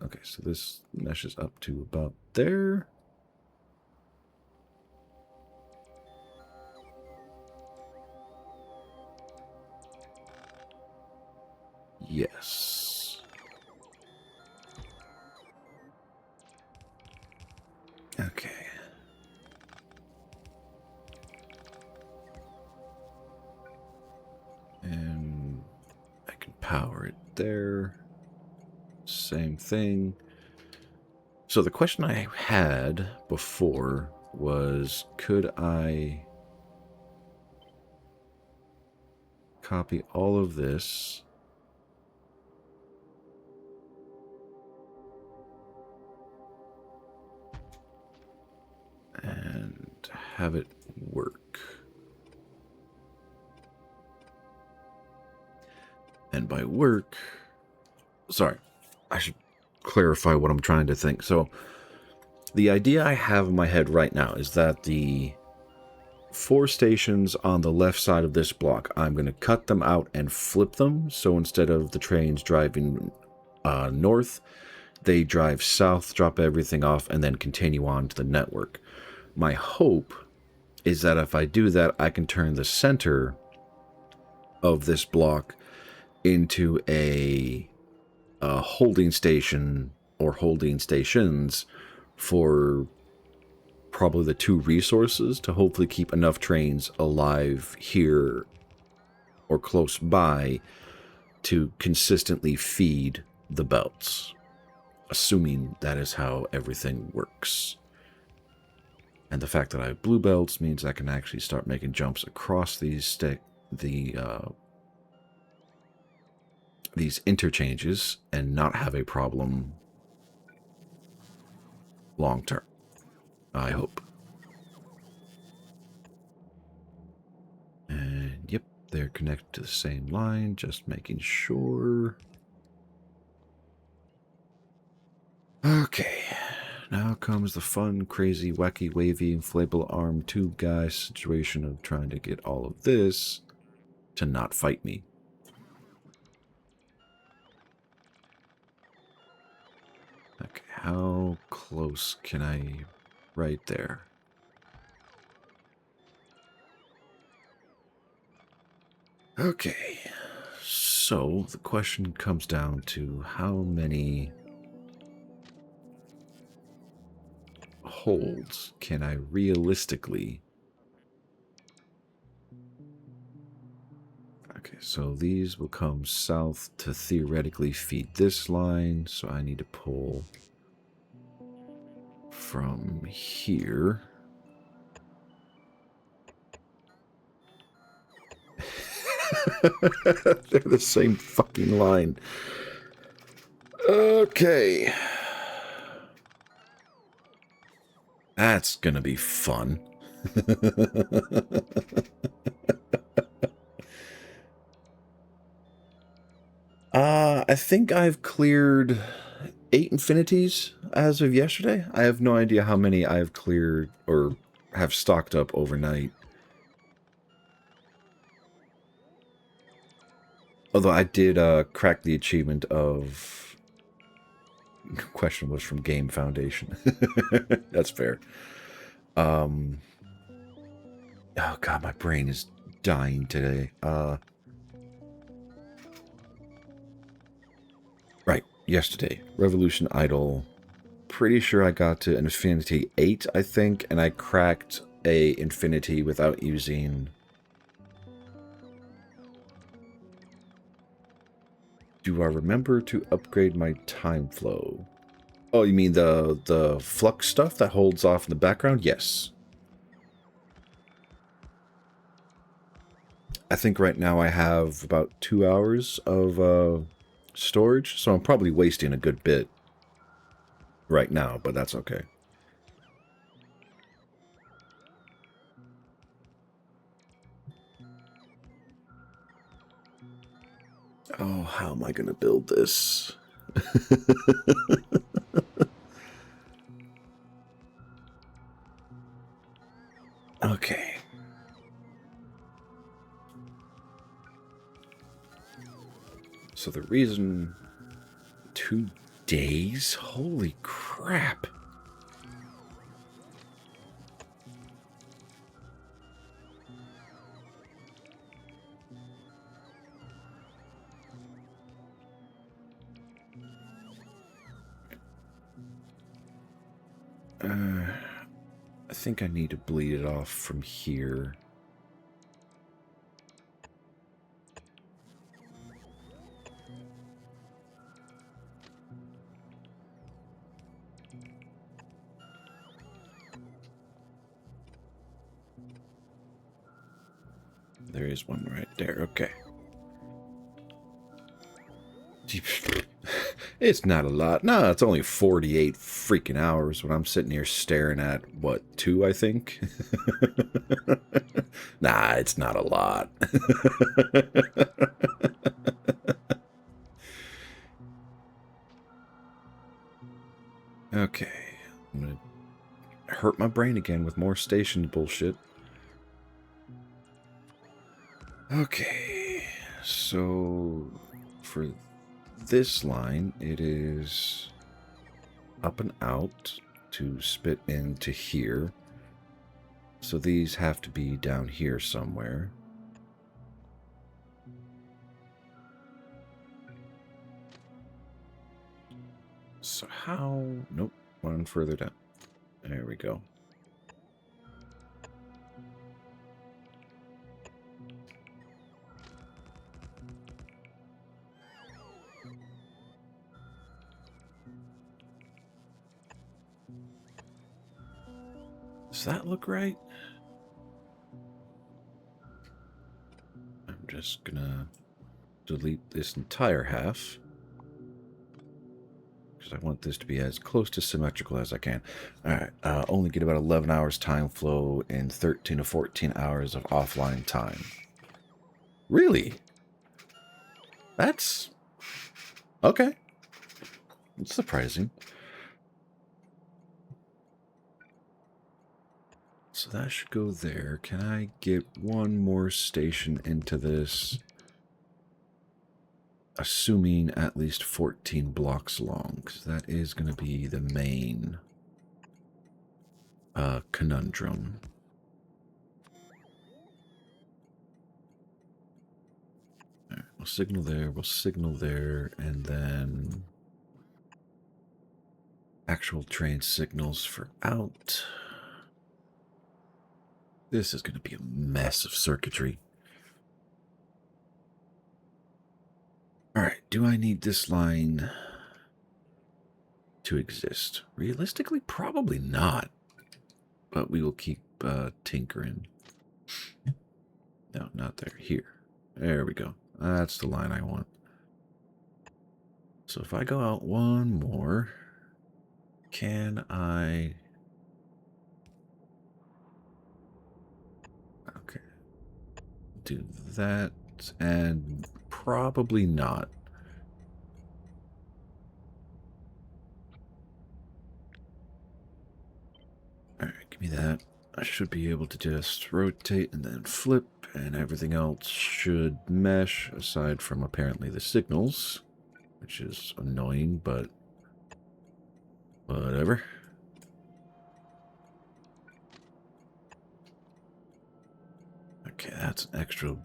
okay, so this meshes up to about there. Yes. Okay. And I can power it there. Same thing. So the question I had before was, could I copy all of this and have it work? And by work, sorry, I should clarify what I'm trying to think. So the idea I have in my head right now is that the 4 stations on the left side of this block, I'm going to cut them out and flip them. So instead of the trains driving north, they drive south, drop everything off, and then continue on to the network. My hope is that if I do that, I can turn the center of this block into a holding station or holding stations for probably the 2 resources to hopefully keep enough trains alive here or close by to consistently feed the belts, assuming that is how everything works. And the fact that I have blue belts means I can actually start making jumps across these interchanges and not have a problem long term, I hope. And yep, they're connected to the same line, just making sure. Okay, now comes the fun, crazy, wacky, wavy, inflatable arm tube guy situation of trying to get all of this to not fight me. Okay, how close can I... right there. Okay, so the question comes down to how many holds can I realistically... Okay, so these will come south to theoretically feed this line, so I need to pull from here. They're the same fucking line. Okay. That's gonna be fun. I think I've cleared 8 infinities as of yesterday. I have no idea how many I've cleared or have stocked up overnight. Although I did crack the achievement of... Question was from Game Foundation. That's fair. Oh god, my brain is dying today. Right, yesterday. Revolution Idol. Pretty sure I got to Infinity 8, I think, and I cracked a Infinity without using... Do I remember to upgrade my time flow? Oh, you mean the flux stuff that holds off in the background? Yes. I think right now I have about 2 hours of storage, so I'm probably wasting a good bit right now, but that's okay. Oh, how am I going to build this? Okay. So the reason 2 days? Holy crap. I think I need to bleed it off from here. There is one right there. Okay. It's not a lot. No, it's only 48 freaking hours when I'm sitting here staring at, what, 2, I think? Nah, it's not a lot. Okay. I'm going to hurt my brain again with more station bullshit. Okay. So, for this line, it is up and out to spit into here. So these have to be down here somewhere. So how? Nope, one further down. There we go. Does that look right? I'm just gonna delete this entire half, because I want this to be as close to symmetrical as I can. Alright, only get about 11 hours time flow and 13 to 14 hours of offline time. Really? That's... okay. It's surprising. So that should go there. Can I get one more station into this? Assuming at least 14 blocks long, because that is going to be the main conundrum. All right, we'll signal there, and then actual train signals for out. This is going to be a mess of circuitry. Alright, do I need this line to exist? Realistically, probably not. But we will keep tinkering. No, not there. Here. There we go. That's the line I want. So if I go out one more, can I... okay. Do that, and probably not. Alright, give me that. I should be able to just rotate and then flip, and everything else should mesh, aside from apparently the signals, which is annoying, but whatever. Okay, that's an extra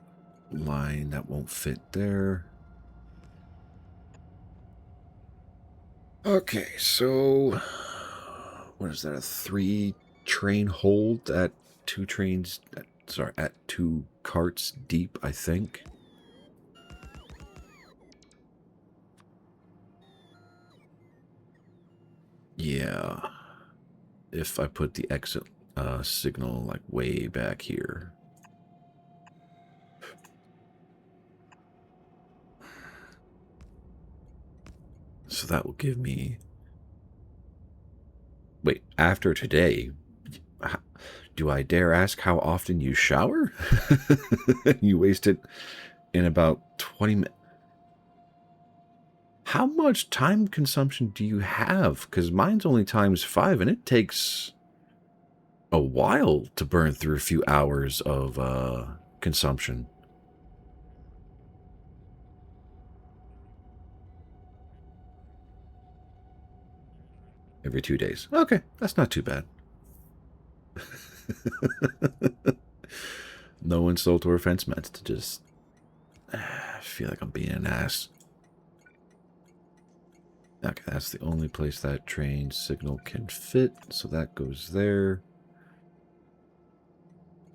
line that won't fit there. Okay, so what is that, a 3 train hold at 2 trains, sorry, at 2 carts deep, I think. Yeah, if I put the exit signal like way back here. So that will give me... wait, after today, do I dare ask how often you shower? You wasted in about 20 minutes. How much time consumption do you have? Because mine's only times 5, and it takes a while to burn through a few hours of consumption. Every 2 days. Okay, that's not too bad. No insult or offense meant to just feel like I'm being an ass. Okay, that's the only place that train signal can fit, so that goes there.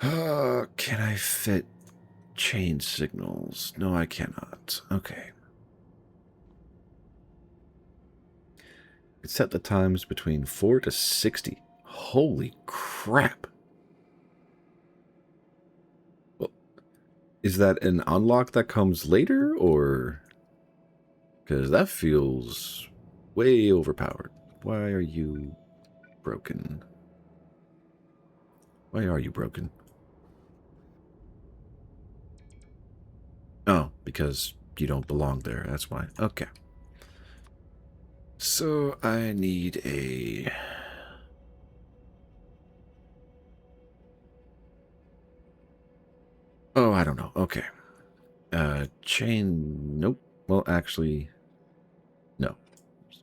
Can I fit chain signals? No, I cannot. Okay. It set the times between 4 to 60. Holy crap. Well, is that an unlock that comes later, or... Because that feels way overpowered. Why are you broken? Why are you broken? Oh, because you don't belong there. That's why. Okay. So I need a... Oh, I don't know. Okay. Chain... Nope. Well, actually... No.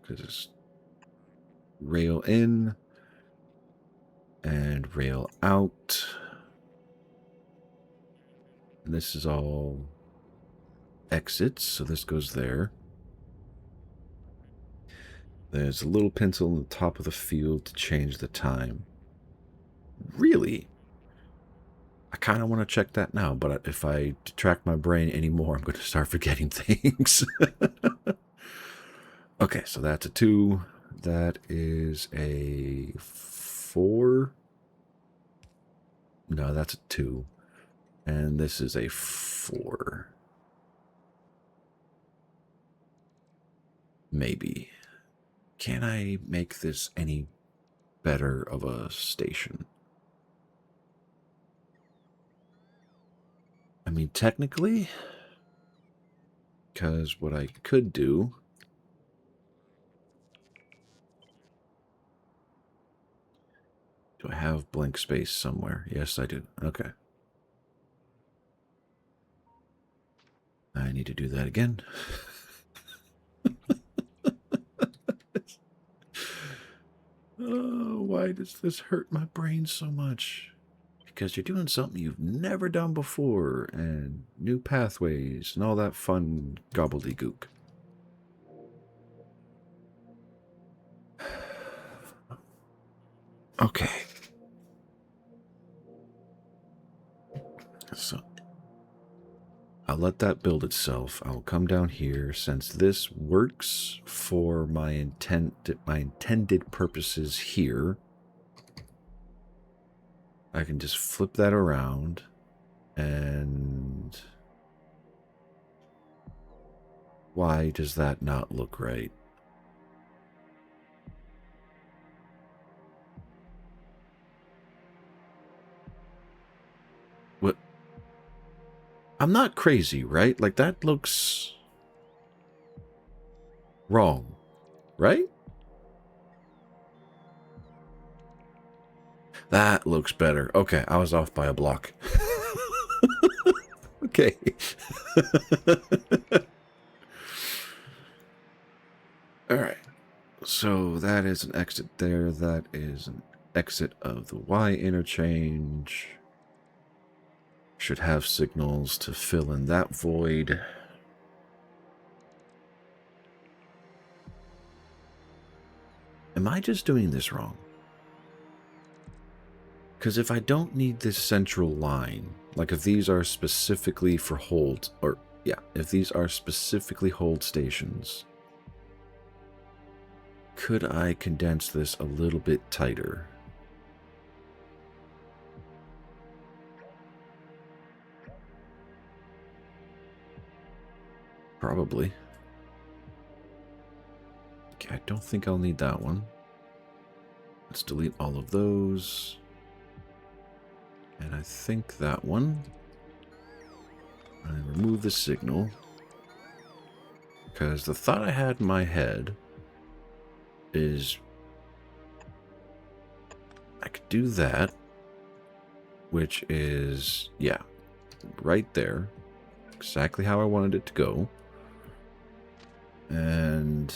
Because it's rail in and rail out. And this is all exits, so this goes there. There's a little pencil on the top of the field to change the time. Really? I kind of want to check that now, but if I detract my brain anymore, I'm going to start forgetting things. Okay, so that's a 2. That is a 4. No, that's a 2. And this is a 4. Maybe. Can I make this any better of a station? I mean, technically, because what I could do... Do I have blank space somewhere? Yes, I do. Okay. I need to do that again. Oh, why does this hurt my brain so much? Because you're doing something you've never done before, and new pathways, and all that fun gobbledygook. Okay. So I'll let that build itself. I'll come down here. Since this works for my intended purposes here, I can just flip that around, and why does that not look right? What? I'm not crazy, right? Like, that looks wrong, right? That looks better. Okay, I was off by a block. Okay. All right. So that is an exit there. That is an exit of the Y interchange. Should have signals to fill in that void. Am I just doing this wrong? Because if I don't need this central line, like if these are specifically for hold, or yeah, if these are specifically hold stations, could I condense this a little bit tighter? Probably. Okay, I don't think I'll need that one. Let's delete all of those. And I think that one. I remove the signal. Because the thought I had in my head is I could do that, which is, yeah, right there. Exactly how I wanted it to go. And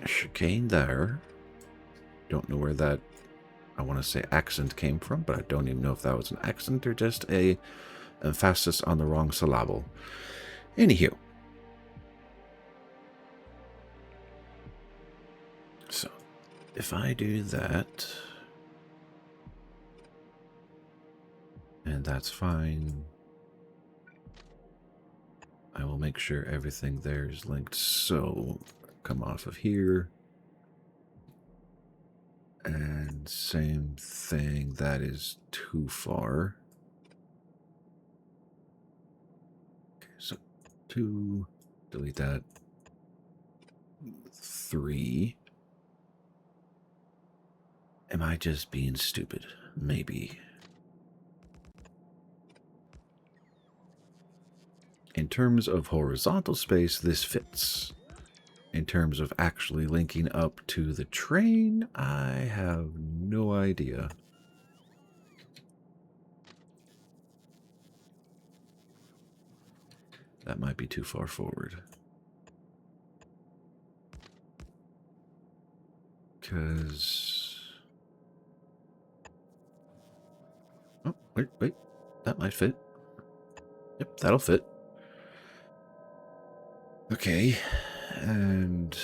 a chicane there. Don't know where that, I want to say accent came from, but I don't even know if that was an accent or just a emphasis on the wrong syllable. Anywho. So, if I do that, and that's fine, I will make sure everything there is linked. So, come off of here. And same thing, that is too far. Okay, so 2, delete that. 3. Am I just being stupid? Maybe. In terms of horizontal space, this fits. In terms of actually linking up to the train, I have no idea. That might be too far forward. Because... oh, wait. That might fit. Yep, that'll fit. Okay. And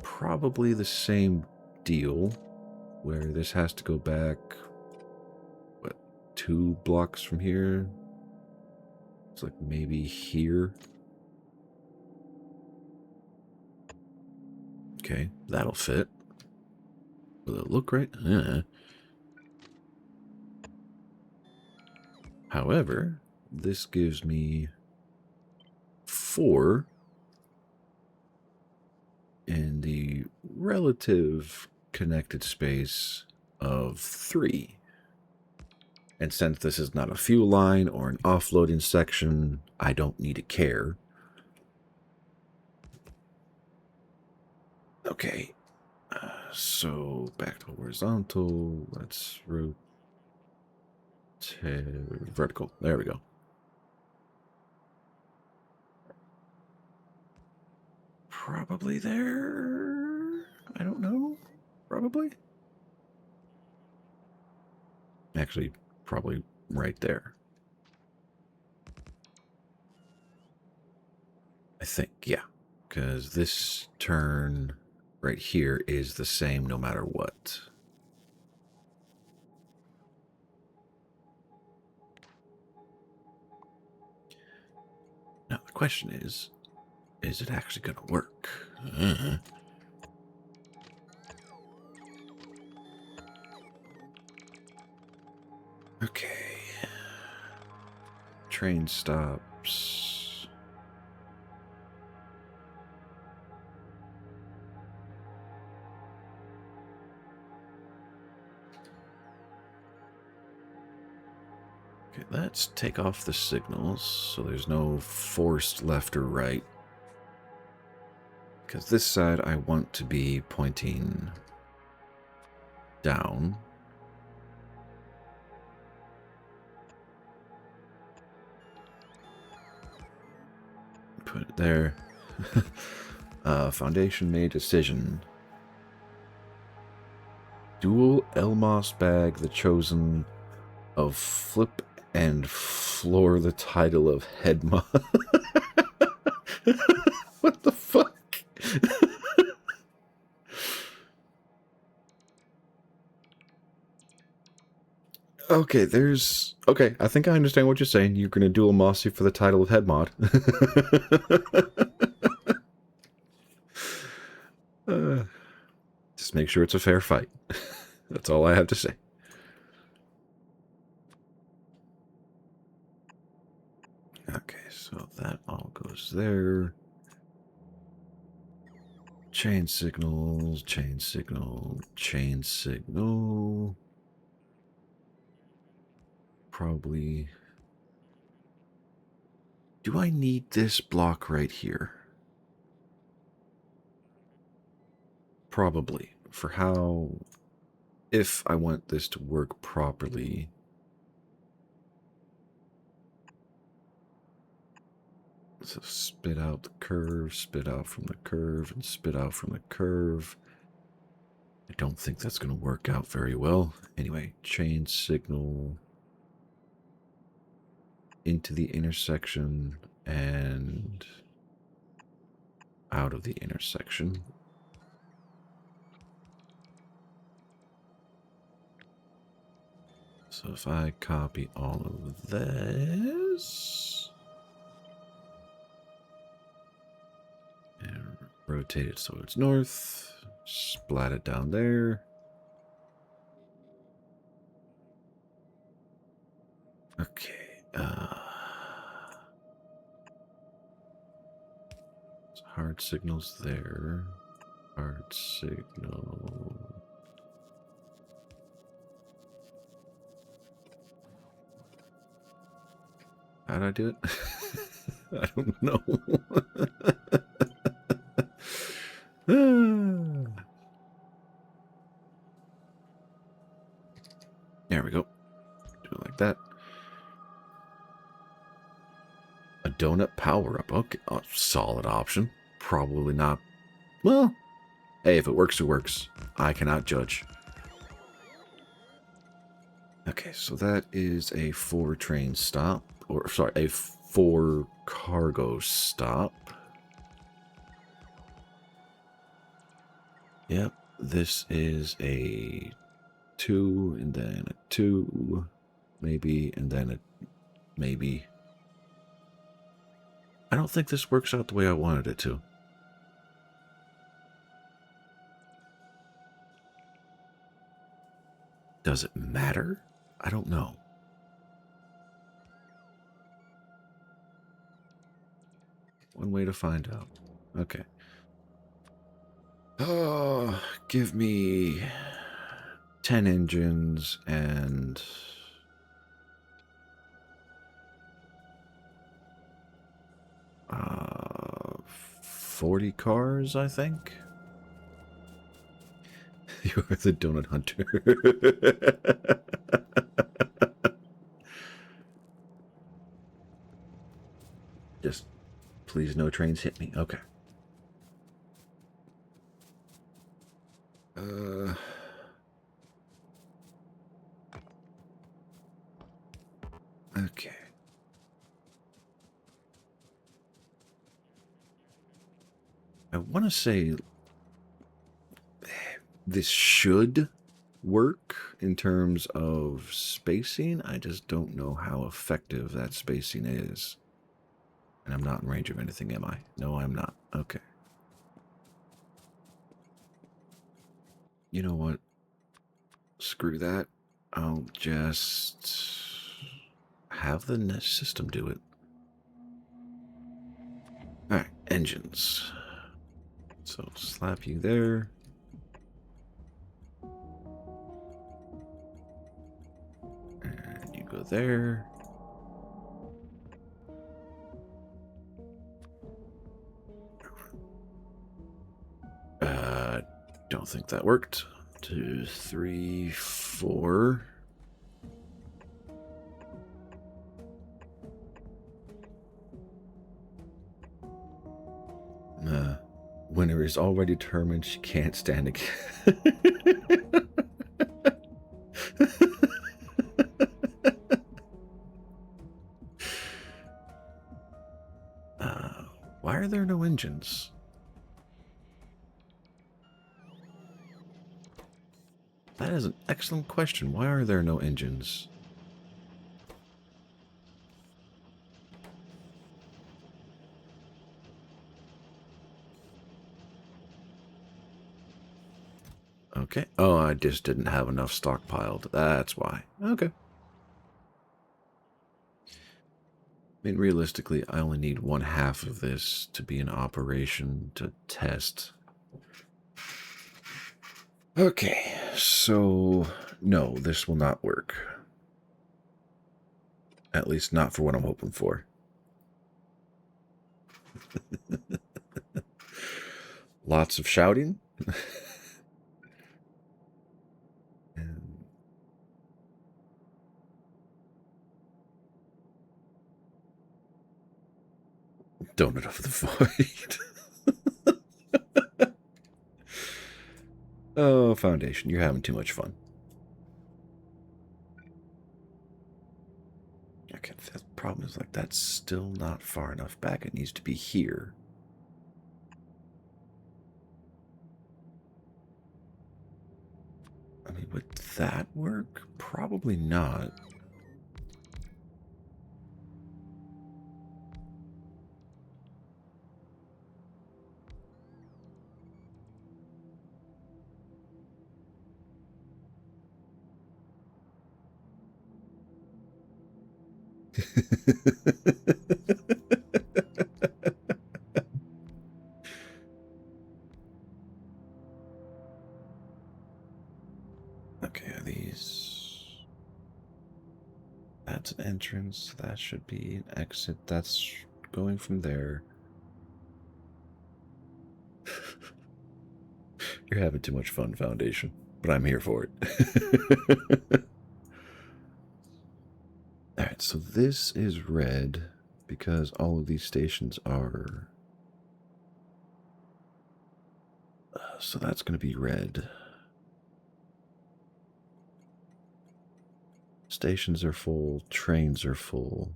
probably the same deal, where this has to go back, what, 2 blocks from here? It's like maybe here. Okay, that'll fit. Will it look right? However, this gives me 4 in the relative connected space of 3. And since this is not a fuel line or an offloading section, I don't need to care. Okay, so back to horizontal. Let's rotate vertical. There we go. Probably there. I don't know. Probably. Actually, probably right there. I think, yeah. Because this turn right here is the same no matter what. Now, the question is it actually going to work? Okay. Train stops. Okay, let's take off the signals so there's no forced left or right. Because this side I want to be pointing down. Put it there. Foundation made decision. Dual Elmos bag the chosen of flip and floor the title of head mod. What the fuck? Okay, there's... okay, I think I understand what you're saying. You're going to dual Mossy for the title of head mod. Just make sure it's a fair fight. That's all I have to say. Okay, so that all goes there. Chain signals, chain signal, chain signal. Probably Do I need this block right here? Probably. For how... If I want this to work properly... So spit out the curve, spit out from the curve, and spit out from the curve. I don't think that's going to work out very well. Anyway, chain signal into the intersection and out of the intersection. So if I copy all of this and rotate it so it's north, splat it down there. Okay. Hard signals there. Hard signal. How'd I do it? I don't know. There we go. Do it like that. A donut power-up. Okay. Oh, solid option. Probably not. Well, hey, if it works, it works. I cannot judge. Okay, so that is a 4-train stop. Or, sorry, a 4-cargo stop. Yep, this is a 2, and then a 2, maybe, and then a maybe. I don't think this works out the way I wanted it to. Does it matter? I don't know. One way to find out. Okay. Oh, give me 10 engines and 40 cars, I think. You are the donut hunter. Just please no trains hit me. Okay. Okay. I want to say this should work in terms of spacing. I just don't know how effective that spacing is. And I'm not in range of anything, am I? No, I'm not. Okay. You know what? Screw that. I'll just have the system do it. Alright, engines. So slap you there. And you go there. Don't think that worked. 2, 3, 4. Winner is already determined. She can't stand again. Why are there no engines? That is an excellent question. Why are there no engines? Okay. Oh, I just didn't have enough stockpiled. That's why. Okay. I mean, realistically, I only need 1/2 of this to be in operation to test. Okay, so no, this will not work. At least not for what I'm hoping for. Lots of shouting. And Donut of the Void. Oh, Foundation, you're having too much fun. Okay, the problem is, like, that's still not far enough back. It needs to be here. I mean, would that work? Probably not. Okay, these... That's an entrance. That should be an exit. That's going from there. You're having too much fun, Foundation. But I'm here for it. Alright, so this is red because all of these stations are... so that's going to be red. Stations are full, trains are full.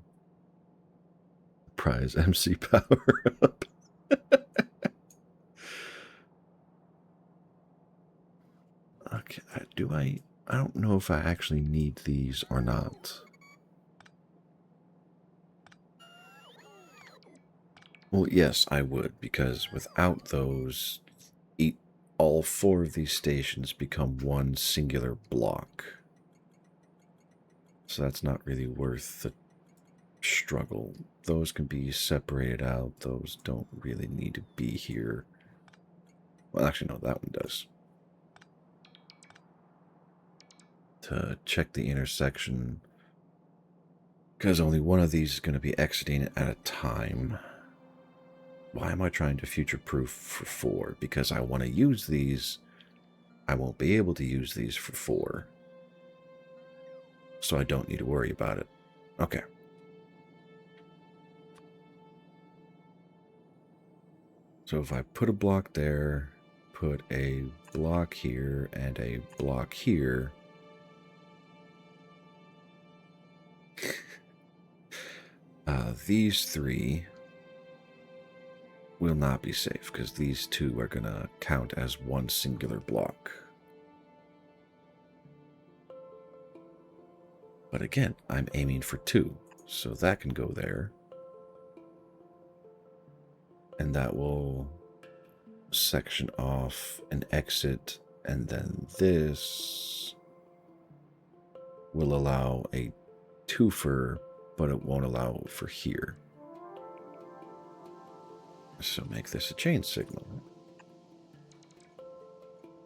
Prize MC power up. Okay, I don't know if I actually need these or not. Well, yes, I would, because without those, all 4 of these stations become one singular block. So that's not really worth the struggle. Those can be separated out. Those don't really need to be here. Well, actually, no, that one does. To check the intersection, because only one of these is going to be exiting at a time. Why am I trying to future-proof for 4? Because I want to use these. I won't be able to use these for 4. So I don't need to worry about it. Okay. So if I put a block there, put a block here, and a block here... these 3 will not be safe, because these 2 are going to count as one singular block. But again, I'm aiming for 2, so that can go there. And that will section off an exit, and then this will allow a twofer, but it won't allow for here. So make this a chain signal.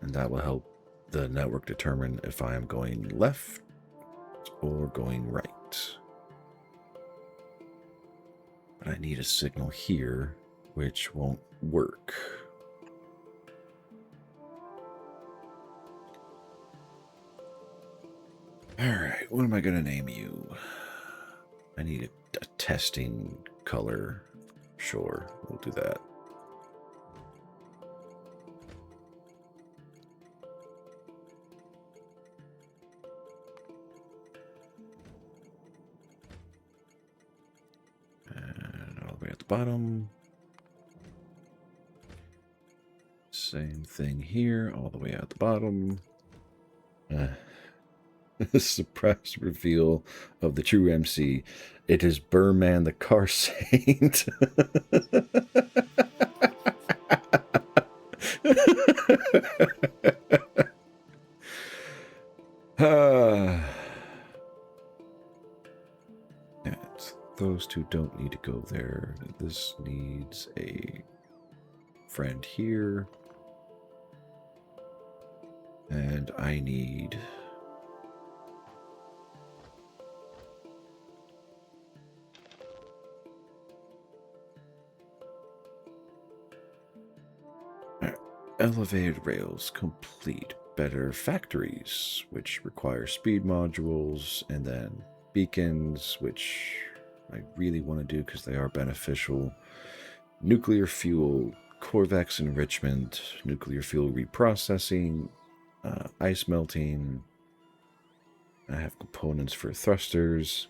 And that will help the network determine if I am going left or going right. But I need a signal here, which won't work. Alright, what am I going to name you? I need a testing color. Sure, we'll do that. And all the way at the bottom. Same thing here, all the way at the bottom. Surprise reveal of the true MC. It is Burman the Car Saint. Those 2 don't need to go there. This needs a friend here. And I need... Elevated rails complete better factories, which require speed modules, and then beacons, which I really want to do because they are beneficial. Nuclear fuel, Corvex enrichment, nuclear fuel reprocessing, ice melting. I have components for thrusters.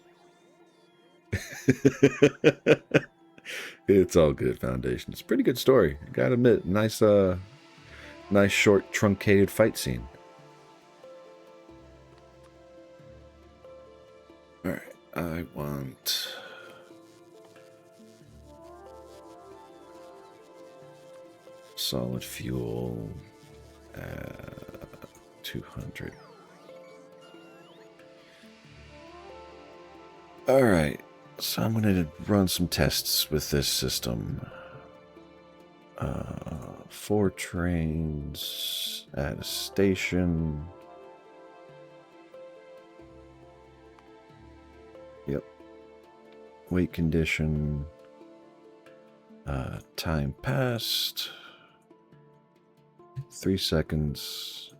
It's all good, Foundation. It's a pretty good story. I gotta admit, nice short truncated fight scene. Alright, I want solid fuel 200. Alright, so I'm going to run some tests with this system. 4 trains at a station. Yep. Weight condition. Time passed. 3 seconds.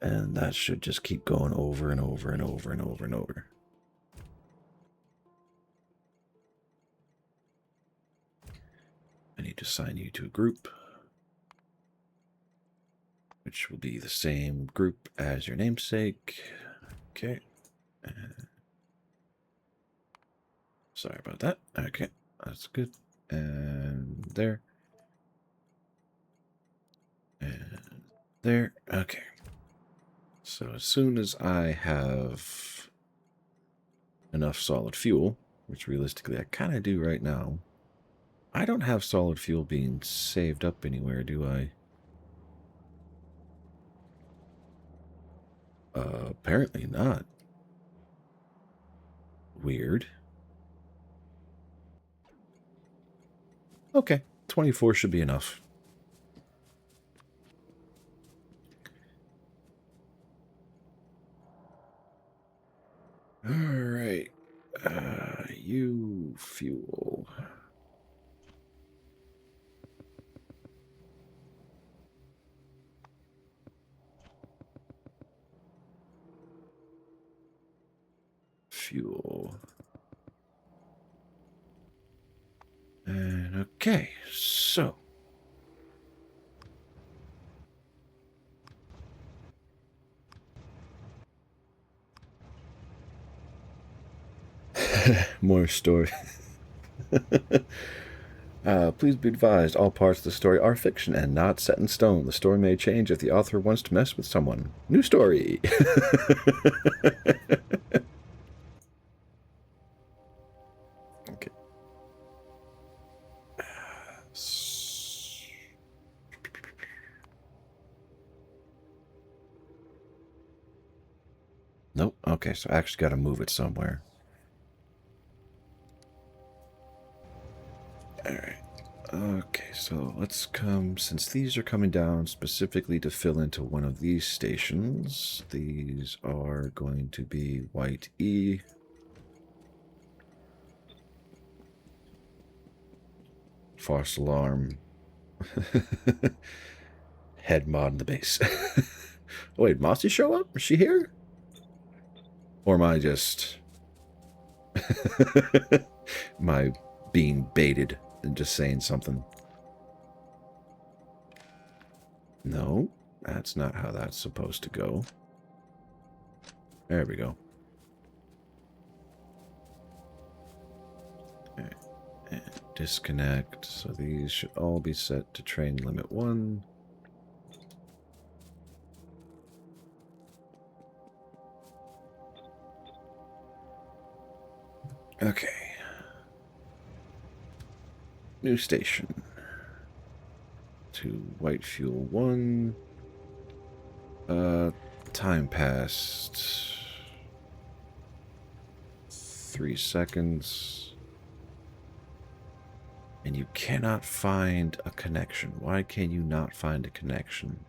And that should just keep going over and over and over and over and over. I need to assign you to a group, which will be the same group as your namesake. Okay. Sorry about that. Okay, that's good. And there. And there. Okay. So as soon as I have enough solid fuel, which realistically I kind of do right now, I don't have solid fuel being saved up anywhere, do I? Apparently not. Weird. Okay, 24 should be enough. All right. You fuel. Fuel. And okay, so. More story. Please be advised, all parts of the story are fiction and not set in stone. The story may change if the author wants to mess with someone. New story. Okay. Nope. Okay, so I actually got to move it somewhere. Alright. Okay, so let's come, since these are coming down specifically to fill into one of these stations, these are going to be white E. False alarm. Head mod in the base. Oh, wait, Mossy show up? Is she here? Or am I just... am I being baited and just saying something? No, that's not how that's supposed to go. There we go. All right. And disconnect. So these should all be set to train limit 1. Okay. New station. To white fuel 1. Time passed. 3 seconds. And you cannot find a connection. Why can you not find a connection?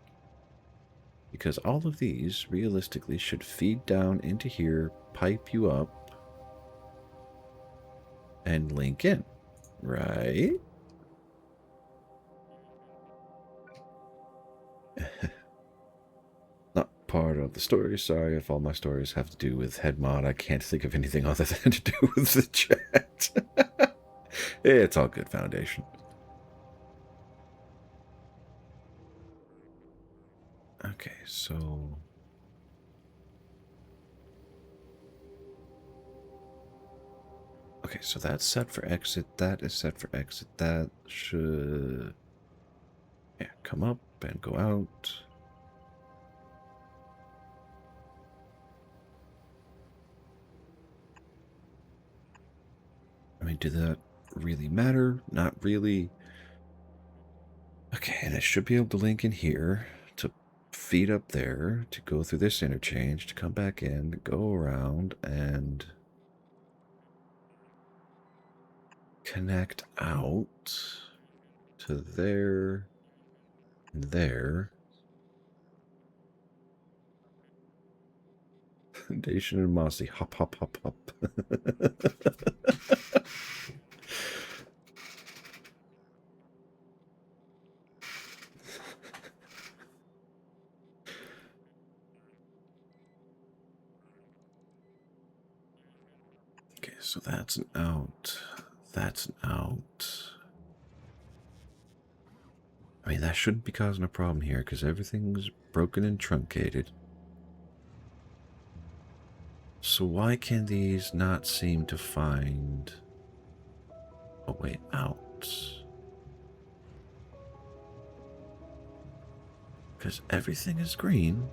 Because all of these, realistically, should feed down into here, pipe you up, and link in, right? part of the story. Sorry if all my stories have to do with head mod. I can't think of anything other than to do with the chat. It's all good, Foundation. Okay, so... Okay, so that's set for exit. That is set for exit. That should... Yeah, come up and go out. I mean, did that really matter? Not really. Okay, and I should be able to link in here to feed up there, to go through this interchange, to come back in, go around, and connect out to there, and there. Foundation and Mossy, hop, hop, hop, hop. Okay, so that's an out. That's an out. I mean, that shouldn't be causing a problem here because everything's broken and truncated. So why can these not seem to find a way out? Because everything is green.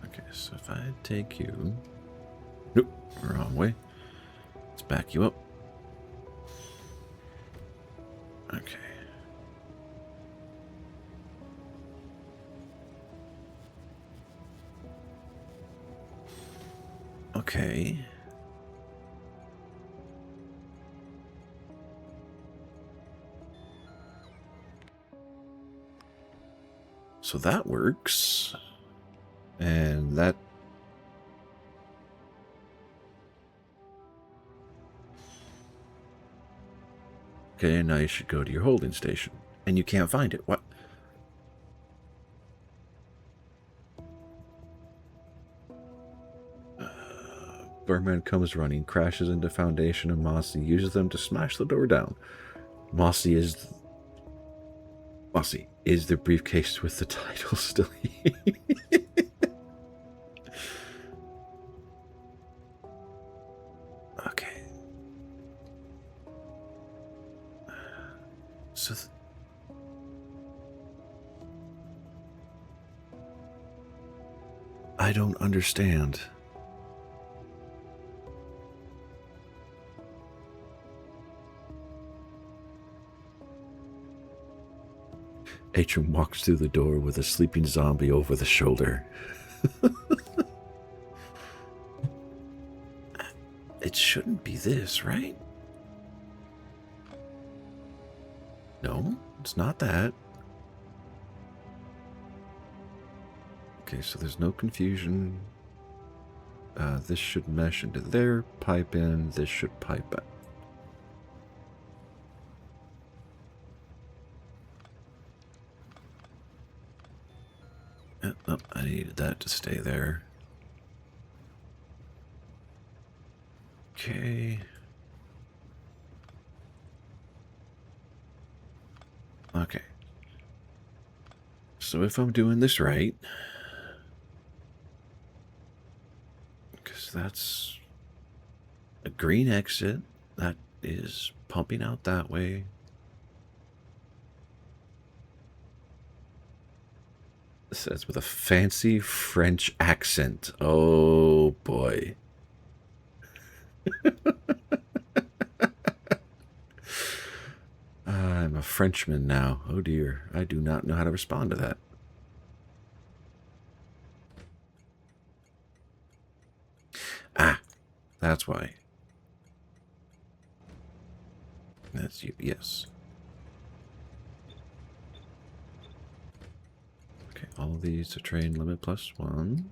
Okay, so if I take you... Nope, wrong way. Let's back you up. Okay. Okay. So that works. And that... Okay, now you should go to your holding station. And you can't find it. What? Birdman comes running, crashes into Foundation and Mossy, uses them to smash the door down. Mossy, is the briefcase with the title still here? Okay. So... I don't understand. Atrum walks through the door with a sleeping zombie over the shoulder. It shouldn't be this, right? No, it's not that. Okay, so there's no confusion. This should mesh into there, pipe in, this should pipe out. Oh, I needed that to stay there. Okay. Okay. So if I'm doing this right, because that's a green exit, that is pumping out that way. It says with a fancy French accent. Oh boy. I'm a Frenchman now. Oh dear. I do not know how to respond to that. Ah, that's why. That's you, yes. Okay, all of these to train limit +1.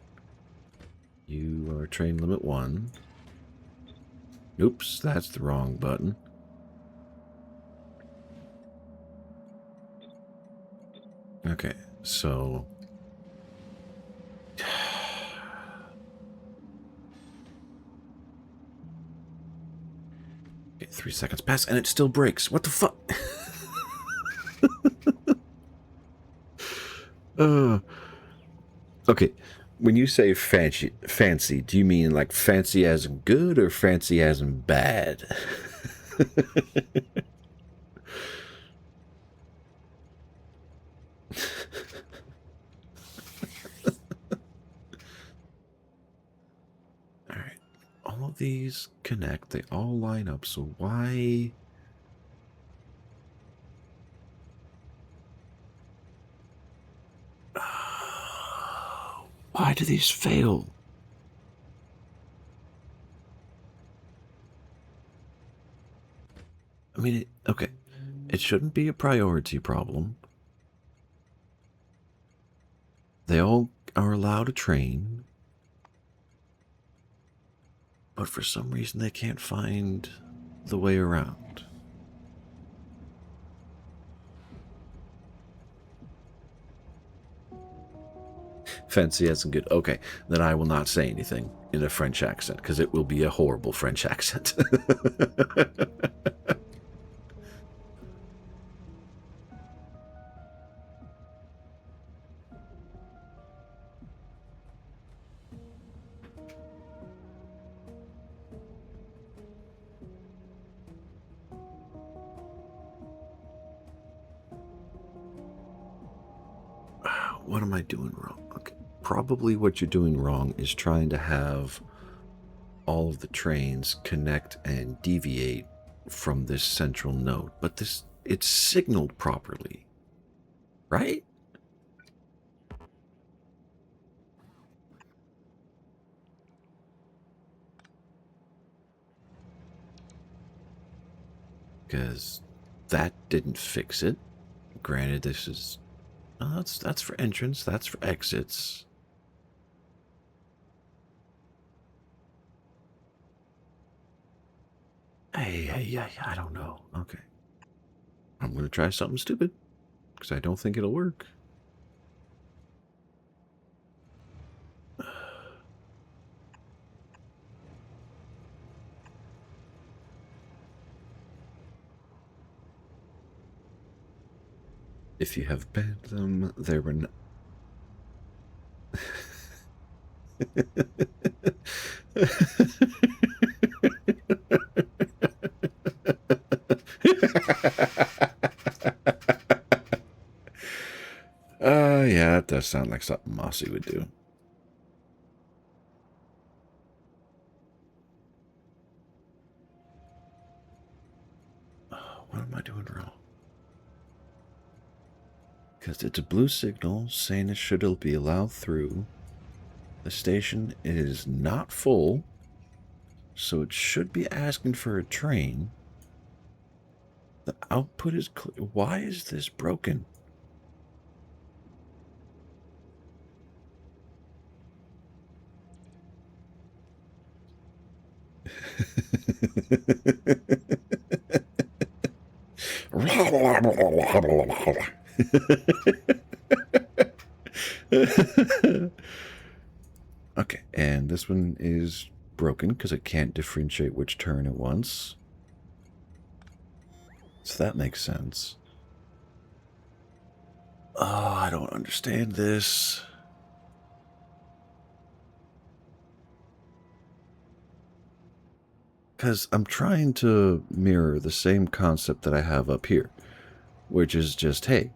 You are train limit 1. Oops, that's the wrong button. Okay, so... Okay, 3 seconds pass and it still breaks. What the fuck? Okay, when you say fancy, do you mean like fancy as in good or fancy as in bad? All right, all of these connect. They all line up. So why? Why do these fail? I mean, okay, it shouldn't be a priority problem. They all are allowed to train, but for some reason they can't find the way around. Fancy as in good. Okay, then I will not say anything in a French accent because it will be a horrible French accent. What am I doing wrong? Okay. Probably what you're doing wrong is trying to have all of the trains connect and deviate from this central node, but it's signaled properly, right? Because that didn't fix it. Granted, this is that's for entrance, that's for exits. Hey, I don't know. Okay. I'm going to try something stupid because I don't think it'll work. If you have banned them, there were no... Yeah, that does sound like something Mossy would do. What am I doing wrong? Because it's a blue signal saying it should be allowed through. The station is not full, so it should be asking for a train. The output is clear. Why is this broken? Okay, and this one is broken because it can't differentiate which turn it wants. So that makes sense. Oh, I don't understand this. Because I'm trying to mirror the same concept that I have up here, which is just, hey,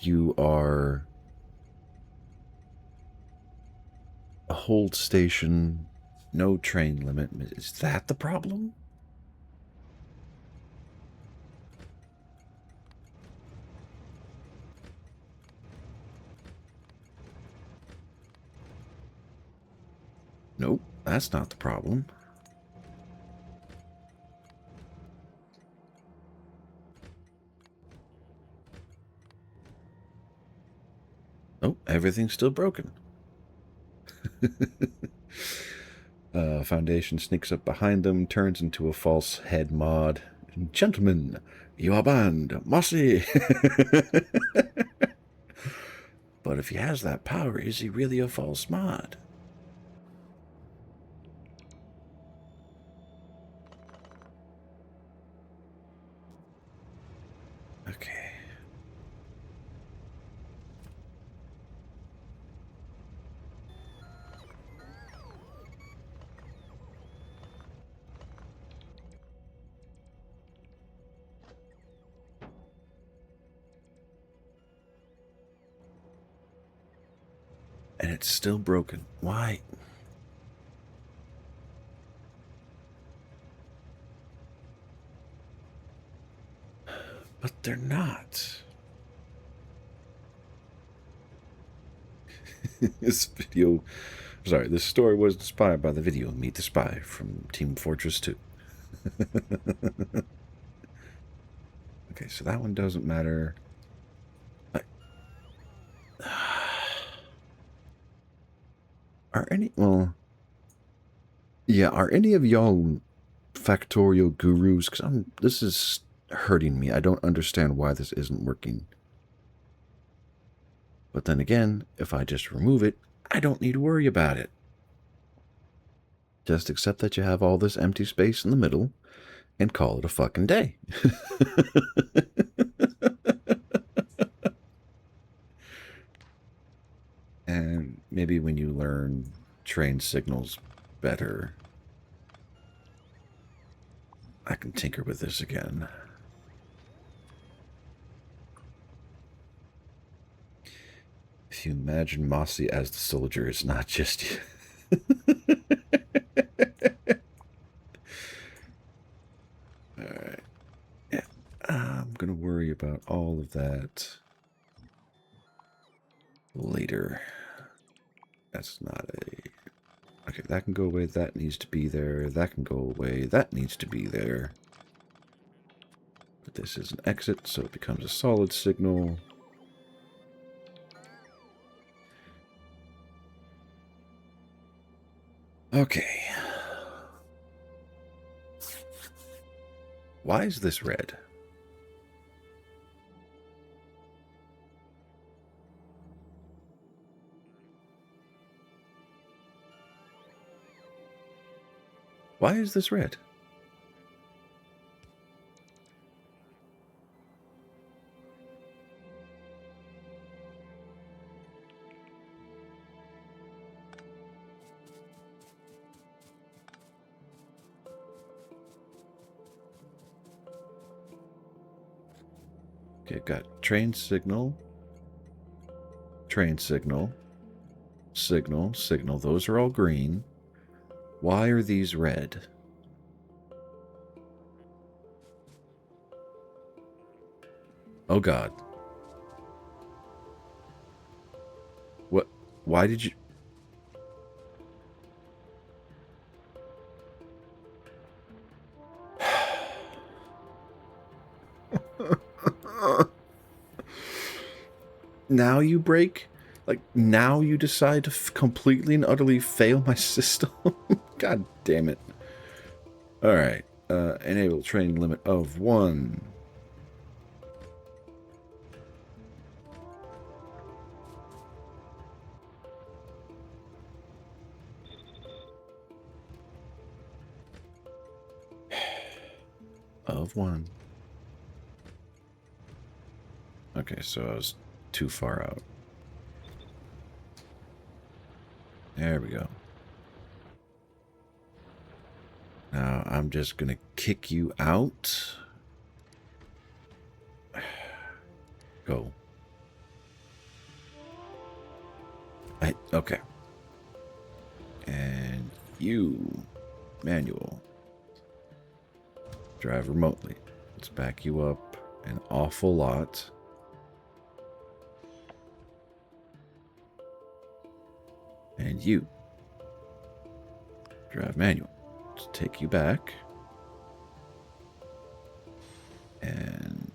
you are a hold station, no train limit. Is that the problem? Nope, that's not the problem. Oh, everything's still broken. Foundation sneaks up behind them, turns into a false head mod. Gentlemen, you are banned. Mossy! But if he has that power, is he really a false mod? Okay. And it's still broken. Why? But they're not. This story was inspired by the video Meet the Spy from Team Fortress 2. Okay, so that one doesn't matter. Are any of y'all Factorio gurus? Because this is hurting me. I don't understand why this isn't working. But then again, if I just remove it, I don't need to worry about it. Just accept that you have all this empty space in the middle and call it a fucking day. And maybe when you learn train signals better, I can tinker with this again. If you imagine Mossy as the soldier, it's not just you. Alright. Yeah, I'm gonna worry about all of that later. That's not a... Okay, that can go away. That needs to be there. That can go away. That needs to be there. But this is an exit, so it becomes a solid signal. Okay. Why is this red? Why is this red? Okay, got train signal, signal. Those are all green. Why are these red? Oh God. What? Why did you... Now you break? Like, now you decide to completely and utterly fail my system? God damn it. Alright. Enable training limit of 1. Of 1. Okay, so I was too far out. There we go. Now I'm just gonna kick you out. Go. Okay. And you, manual. Drive remotely. Let's back you up an awful lot. And you, drive manual. Let's take you back. And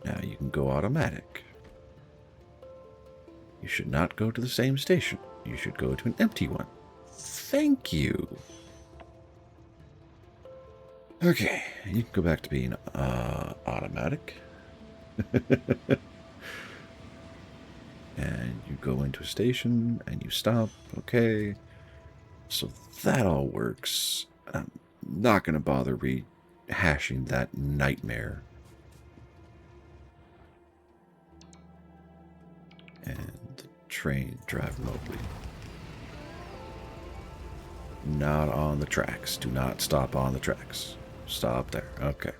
now you can go automatic. You should not go to the same station. You should go to an empty one. Thank you. Okay, you can go back to being automatic. And you go into a station and you stop. Okay. So that all works. I'm not going to bother rehashing that nightmare. And the train drive remotely. Not on the tracks. Do not stop on the tracks. Stop there. Okay.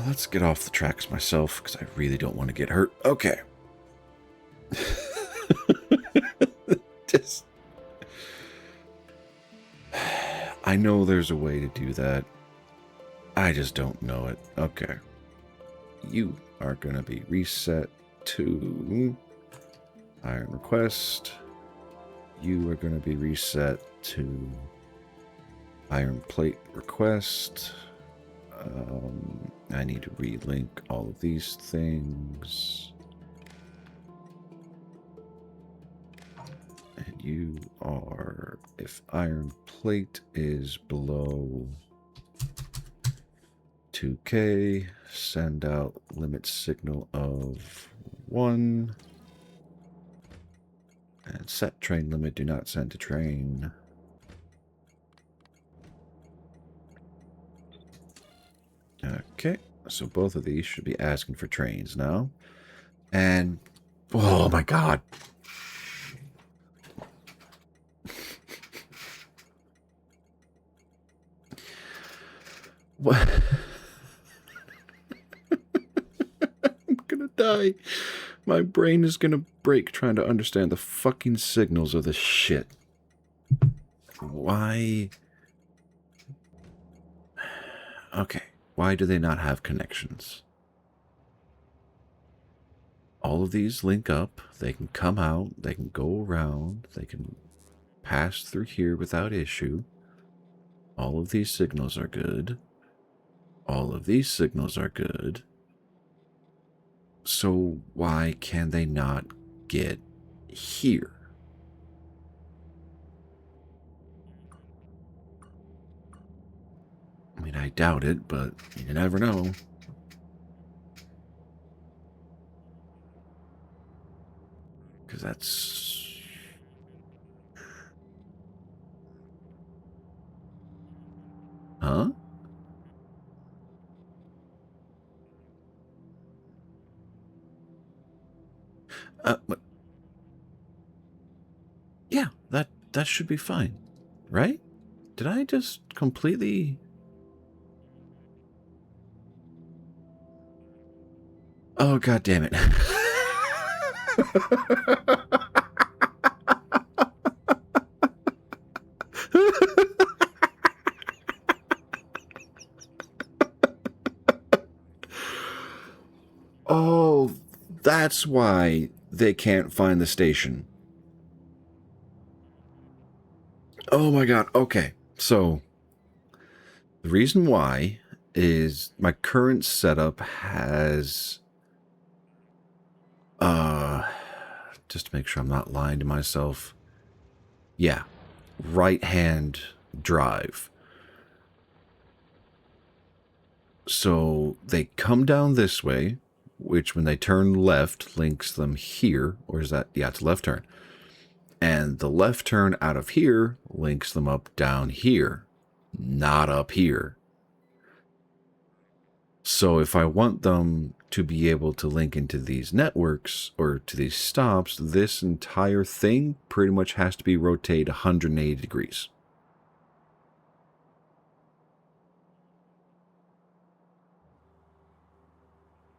Let's get off the tracks myself because I really don't want to get hurt. Okay. Just... I know there's a way to do that. I just don't know it. Okay. You are going to be reset to iron request. You are going to be reset to iron plate request. I need to relink all of these things. And you are, if iron plate is below 2K, send out limit signal of 1. And set train limit, do not send to train. Okay, so both of these should be asking for trains now. And, oh my god. What? I'm gonna die. My brain is gonna break trying to understand the fucking signals of this shit. Why? Okay. Why do they not have connections? All of these link up. They can come out. They can go around. They can pass through here without issue. All of these signals are good. All of these signals are good. So why can they not get here? I mean, I doubt it, but you never know. Because that's... Huh? But... Yeah, that should be fine, right? Did I just completely... Oh, god damn it. Oh, that's why they can't find the station. Oh my god, okay. So, the reason why is my current setup has... just to make sure I'm not lying to myself. Yeah, right-hand drive. So they come down this way, which when they turn left links them here, or is that, yeah, it's left turn. And the left turn out of here links them up down here, not up here. So if I want them to be able to link into these networks or to these stops, this entire thing pretty much has to be rotated 180 degrees.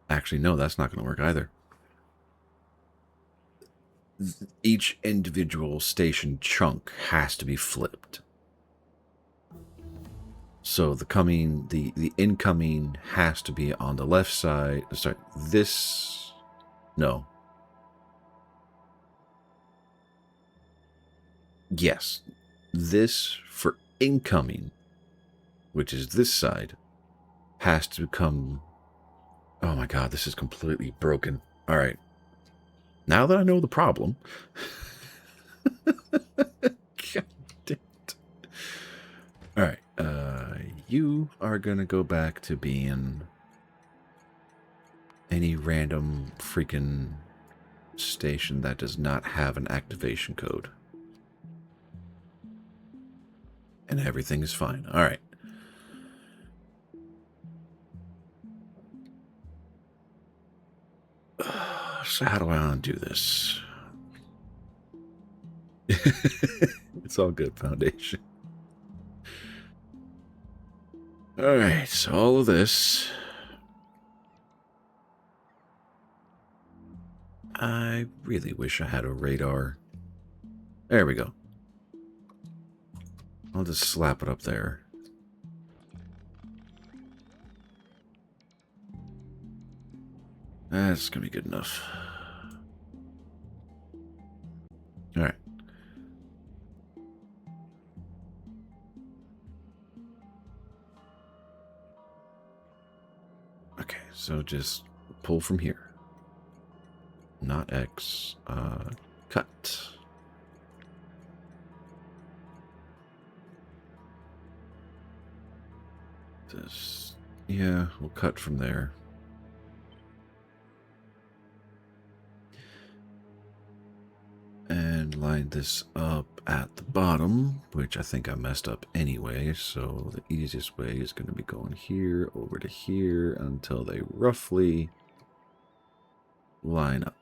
Actually, no, that's not going to work either. Each individual station chunk has to be flipped. So the incoming has to be on the left side. Sorry, this, no. Yes, this for incoming, which is this side, has to come. Oh my god, this is completely broken. All right. Now that I know the problem. God damn it. you are going to go back to being any random freaking station that does not have an activation code. And everything is fine. All right. So how do I undo this? It's all good, Foundation. All right, so all of this. I really wish I had a radar. There we go. I'll just slap it up there. That's gonna be good enough. All right. Okay, so just pull from here. Not X. Cut. This. Yeah, we'll cut from there. And line this up at the bottom, which I think I messed up anyway. So the easiest way is going to be going here over to here until they roughly line up.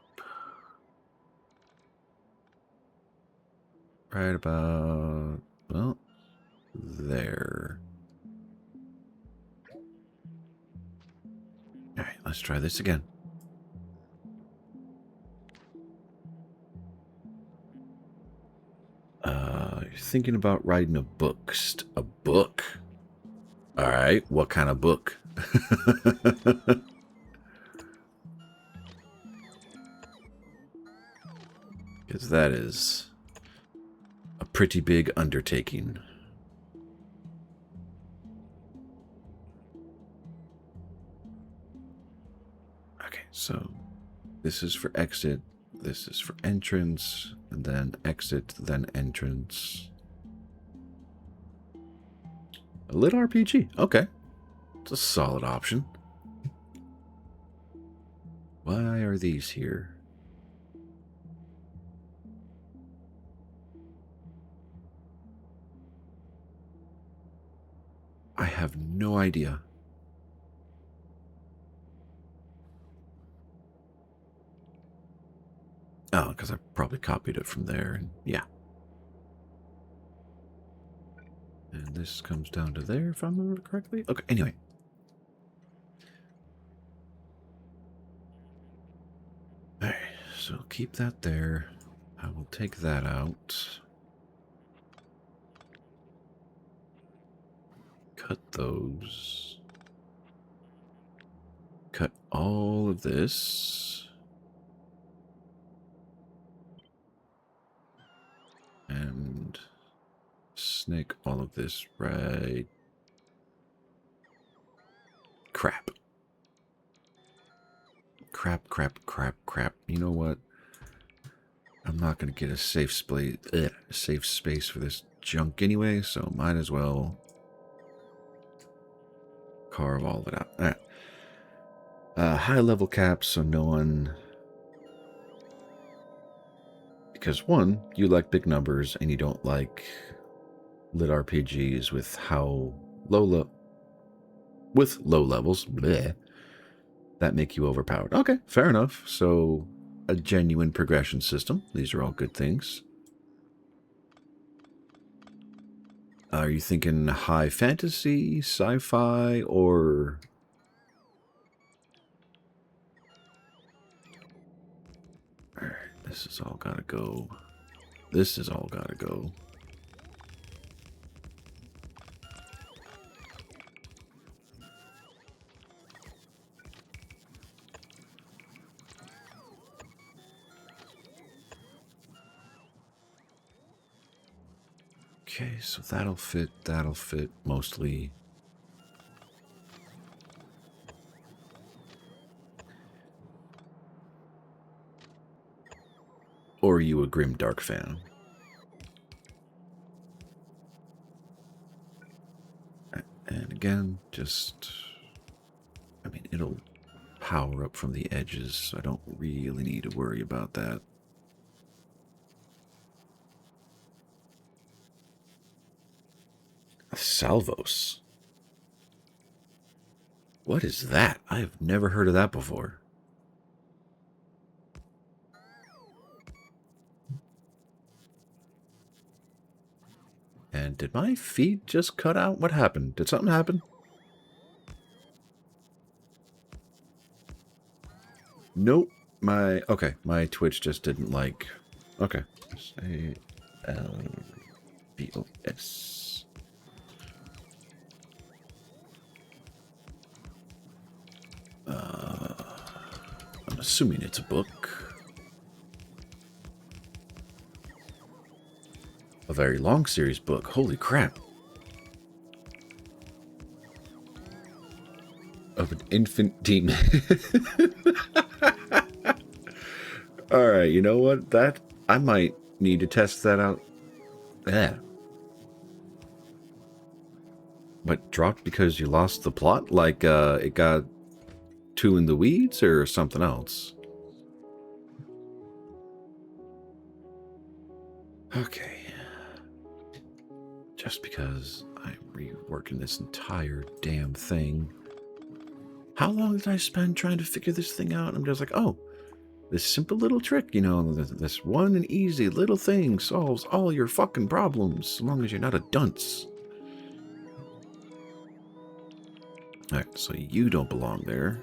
Right about, well, there. All right, let's try this again. You're thinking about writing a book. A book? All right, what kind of book? Because that is a pretty big undertaking. Okay, so this is for exit, this is for entrance, and then exit, then entrance. A lit RPG, okay. It's a solid option. Why are these here? I have no idea. Oh, because I probably copied it from there, and yeah. And this comes down to there, if I remember correctly. Okay, anyway. Alright, so keep that there. I will take that out. Cut those. Cut all of this. And snake all of this right. Crap. Crap. You know what? I'm not going to get a safe space for this junk anyway, so might as well carve all of it out. All right. High level caps, so no one... Because one, you like big numbers, and you don't like lit RPGs with how low levels bleh, that make you overpowered. Okay, fair enough. So a genuine progression system. These are all good things. Are you thinking high fantasy, sci-fi, or... Alright, this is all gotta go. This is all gotta go. Okay, so that'll fit mostly. Or are you a grim dark fan? And again. Just, I mean, it'll power up from the edges, so I don't really need to worry about that. Salvos. What is that? I've never heard of that before. And did my feed just cut out? What happened? Did something happen? Nope. Okay, my Twitch just didn't like. Okay. L-V-O-S. I'm assuming it's a book. A very long series book. Holy crap. Of an infant demon. Alright, you know what? I might need to test that out. Yeah. But dropped because you lost the plot? Like, it got too in the weeds or something else? Okay. Just because I'm reworking this entire damn thing. How long did I spend trying to figure this thing out? I'm just like, oh, this simple little trick, you know, this one and easy little thing solves all your fucking problems, as long as you're not a dunce. Alright, so you don't belong there.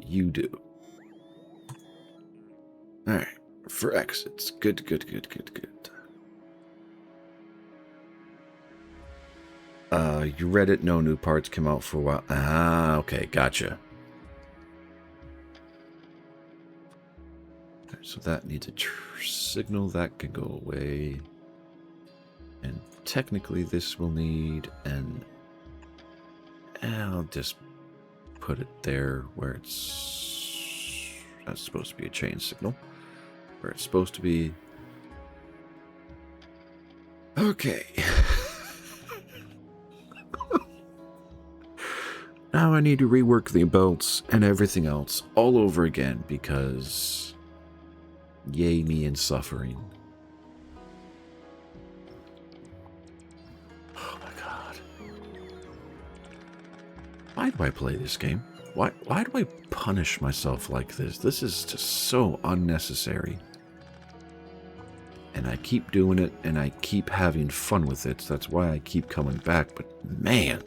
You do. Alright, for exits. Good, good, good, good, good. You read it, no new parts came out for a while. Ah, okay, gotcha. So that needs a signal that can go away. And technically this will need an... I'll just put it there where it's... That's supposed to be a chain signal. Where it's supposed to be... Okay. Now I need to rework the belts and everything else all over again because... Yay me in suffering. Oh my god. Why do I play this game? Why do I punish myself like this? This is just so unnecessary. And I keep doing it, and I keep having fun with it. So that's why I keep coming back, but man...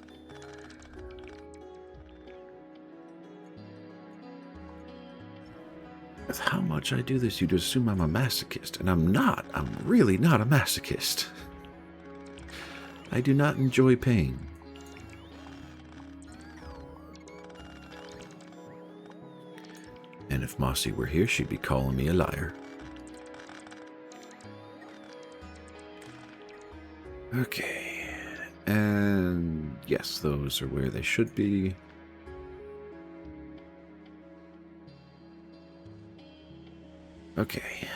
With how much I do this, you'd assume I'm a masochist, and I'm not. I'm really not a masochist. I do not enjoy pain. And if Mossy were here, she'd be calling me a liar. Okay. And yes, those are where they should be. Okay.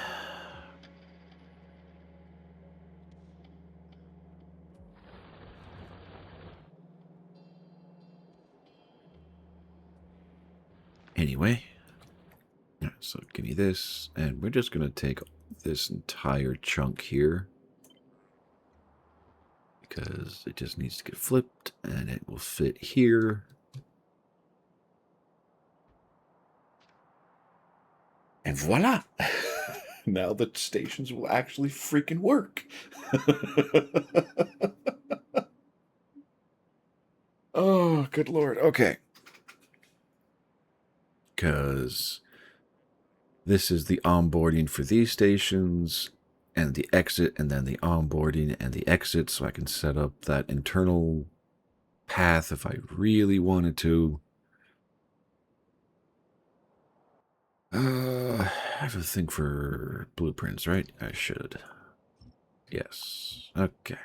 Anyway, so give me this, and we're just going to take this entire chunk here because it just needs to get flipped, and it will fit here. And voila! Now the stations will actually freaking work. Oh, good lord. Okay. Because this is the onboarding for these stations, and the exit, and then the onboarding and the exit, so I can set up that internal path if I really wanted to. I have a thing for blueprints, right? I should. Yes. Okay.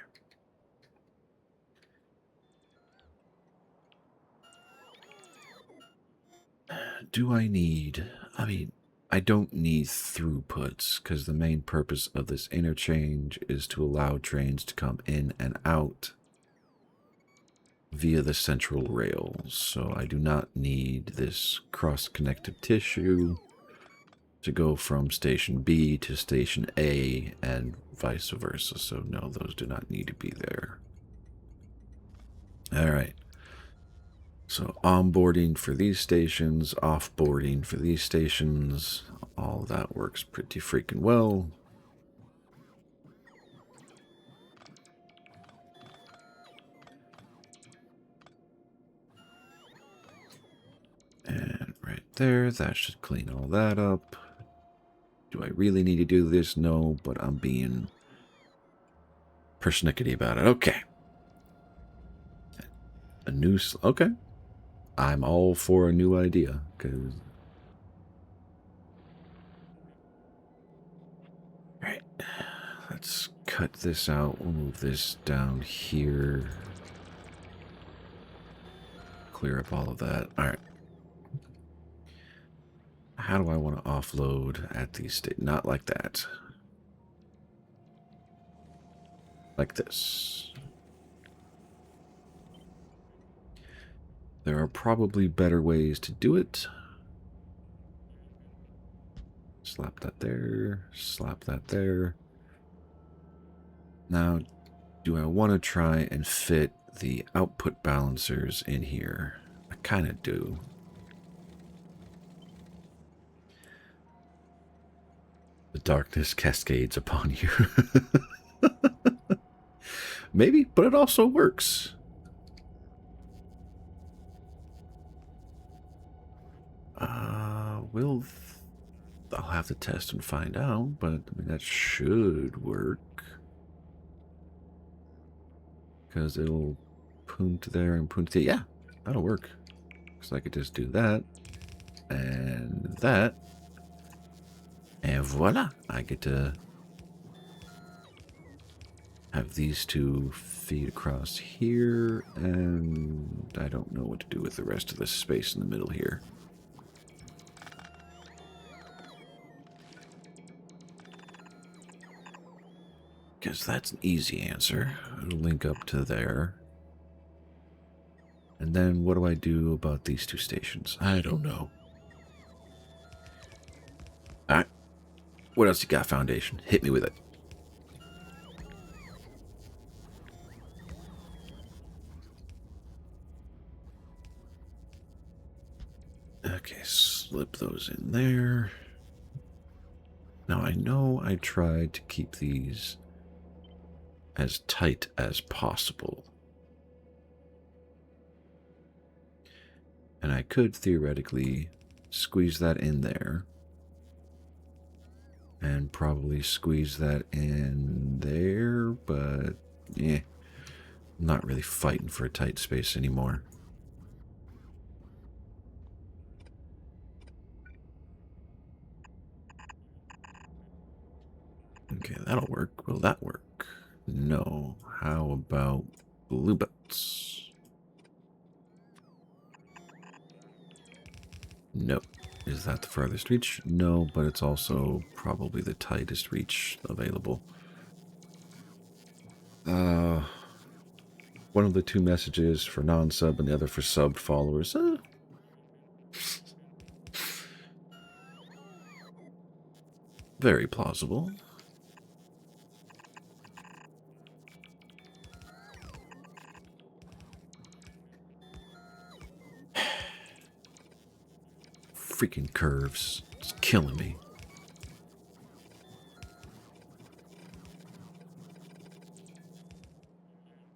Do I need... I mean, I don't need throughputs, because the main purpose of this interchange is to allow trains to come in and out. via the central rails, so I do not need this cross-connective tissue to go from station B to station A and vice versa. So no, those do not need to be there. All right. So onboarding for these stations, offboarding for these stations, all that works pretty freaking well. And right there, that should clean all that up. Do I really need to do this? No, but I'm being persnickety about it. Okay. A new... Okay. I'm all for a new idea, because... Alright. Let's cut this out. We'll move this down here. Clear up all of that. Alright. How do I want to offload at these states? Not like that. Like this. There are probably better ways to do it. Slap that there. Slap that there. Now, do I want to try and fit the output balancers in here? I kind of do. The darkness cascades upon you. Maybe, but it also works. I'll have to test and find out, but I mean, that should work. Because it'll punt there and punt there. Yeah, that'll work. So I could just do that and that. And voila, I get to have these two feed across here, and I don't know what to do with the rest of the space in the middle here. Because that's an easy answer. It'll link up to there. And then what do I do about these two stations? I don't know. Alright. What else you got, Foundation? Hit me with it. Okay, slip those in there. Now I know I tried to keep these as tight as possible. And I could theoretically squeeze that in there. And probably squeeze that in there, but yeah, I'm not really fighting for a tight space anymore. Okay, that'll work. Will that work? No. How about blue belts? No. Is that the farthest reach? No, but it's also probably the tightest reach available. One of the two messages for non-sub and the other for subbed followers. Very plausible. Freaking curves. It's killing me.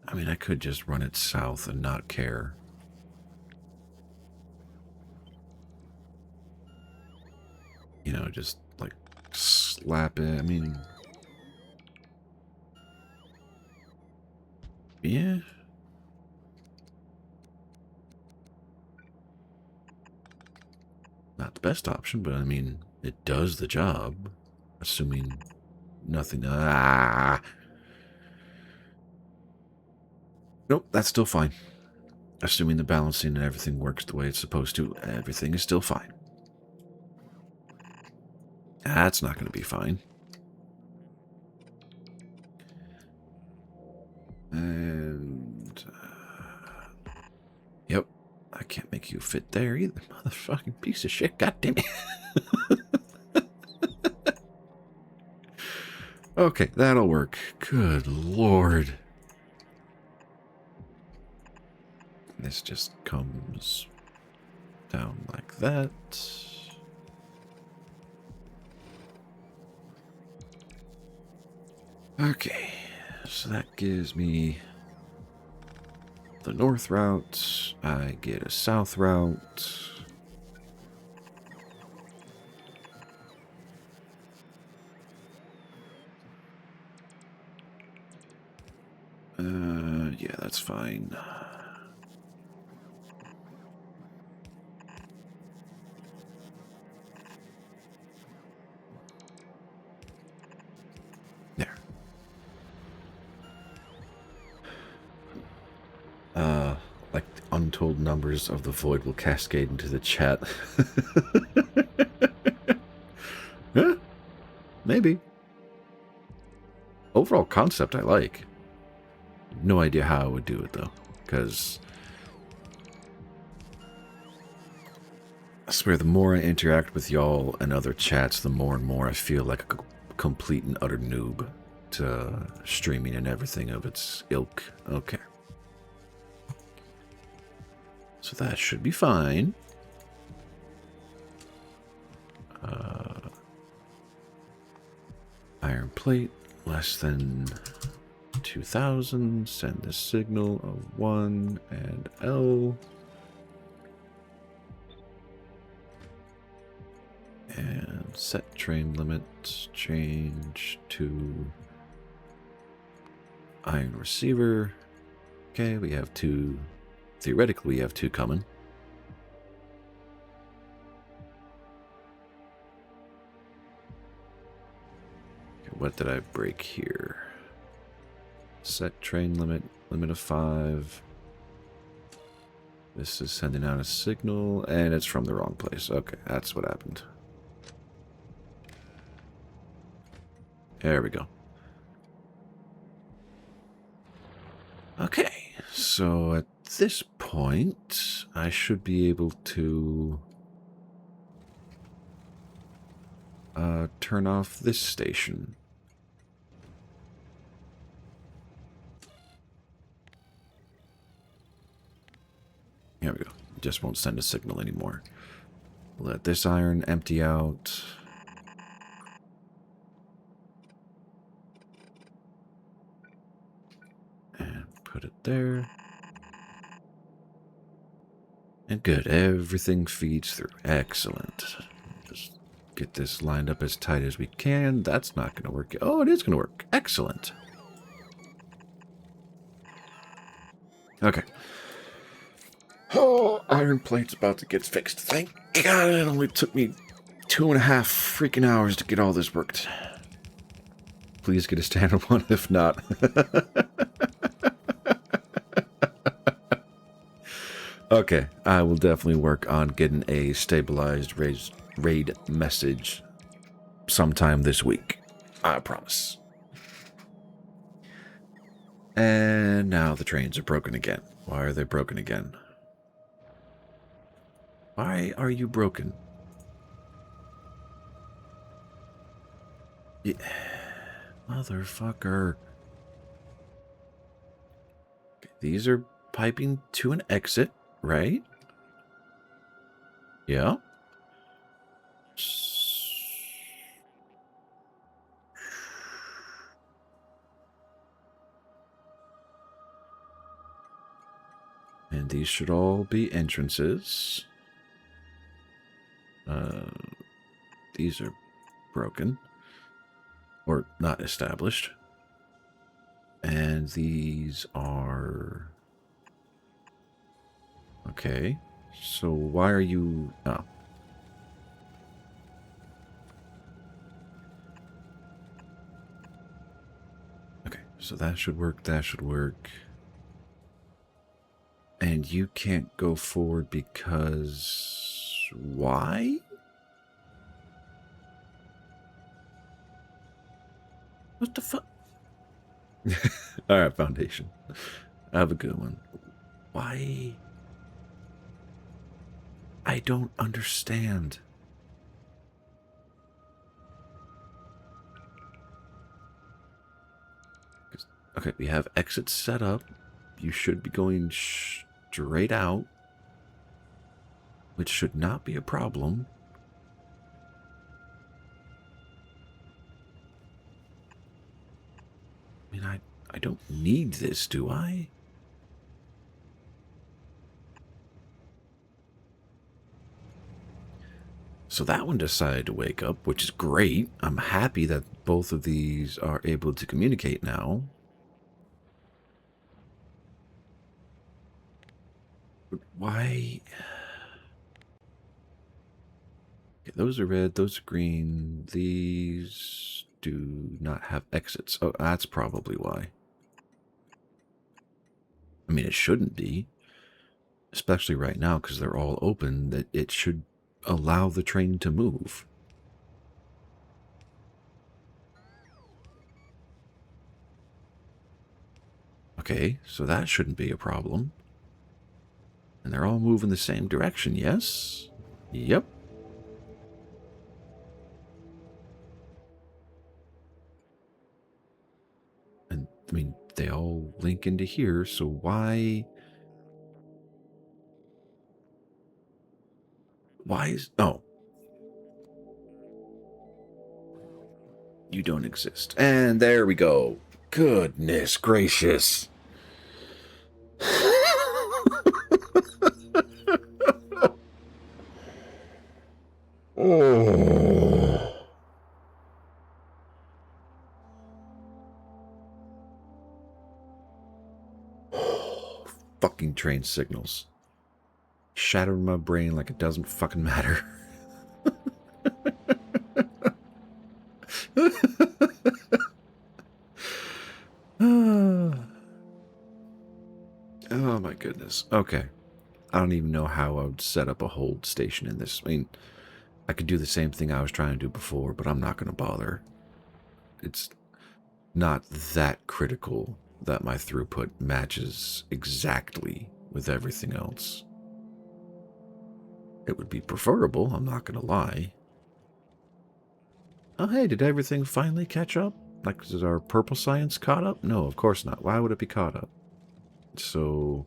I mean, I could just run it south and not care. You know, just like slap it. I mean, yeah. Not the best option, but I mean, it does the job. Assuming nothing. Nope, that's still fine. Assuming the balancing and everything works the way it's supposed to, everything is still fine. That's not going to be fine. And can't make you fit there either. Motherfucking piece of shit. God damn it. Okay, that'll work. Good lord. This just comes down like that. Okay, so that gives me the north route. I get a south route. Yeah, that's fine. There. Like the untold numbers of the void will cascade into the chat. Huh? Maybe. Overall concept I like. No idea how I would do it though, because I swear the more I interact with y'all and other chats, the more and more I feel like a complete and utter noob to streaming and everything of its ilk. Okay. So that should be fine. Iron plate, less than 2,000. Send the signal of 1 and L. And set train limit. Change to iron receiver. Okay, we have 2. Theoretically, we have 2 coming. Okay, what did I break here? Set train limit, limit of 5. This is sending out a signal, and it's from the wrong place. Okay, that's what happened. There we go. Okay, so at this point, I should be able to turn off this station. Here we go. It just won't send a signal anymore. Let this iron empty out. And put it there. And good. Everything feeds through. Excellent. Just get this lined up as tight as we can. That's not going to work. Oh, it is going to work. Excellent. Okay. Oh, iron plate's about to get fixed. Thank God it only took me 2.5 freaking hours to get all this worked. Please get a standard one, if not. Okay, I will definitely work on getting a stabilized raid message sometime this week. I promise. And now the trains are broken again. Why are they broken again? Why are you broken? Yeah. Motherfucker. Okay, these are piping to an exit, right? Yeah. And these should all be entrances. These are broken. Or not established. And these are... Okay. So why are you... Oh. Okay, so that should work, that should work. And you can't go forward because... Why? What the fuck? Alright, Foundation. Have a good one. Why? I don't understand. Okay, we have exits set up. You should be going straight out, which should not be a problem. I mean, I don't need this, do I? So that one decided to wake up, which is great. I'm happy that both of these are able to communicate now. But why? Okay, those are red, those are green. These do not have exits. Oh, that's probably why. I mean, it shouldn't be, especially right now because they're all open, that it should allow the train to move. Okay, so that shouldn't be a problem. And they're all moving the same direction, yes? Yep. And, I mean, they all link into here, so why... Why is... Oh. You don't exist. And there we go. Goodness gracious. Oh. Fucking train signals. Shattering my brain like it doesn't fucking matter. Oh my goodness. Okay. I don't even know how I would set up a hold station in this. I mean, I could do the same thing I was trying to do before, but I'm not going to bother. It's not that critical that my throughput matches exactly with everything else. It would be preferable, I'm not going to lie. Oh, hey, did everything finally catch up? Like, is our purple science caught up? No, of course not. Why would it be caught up? So...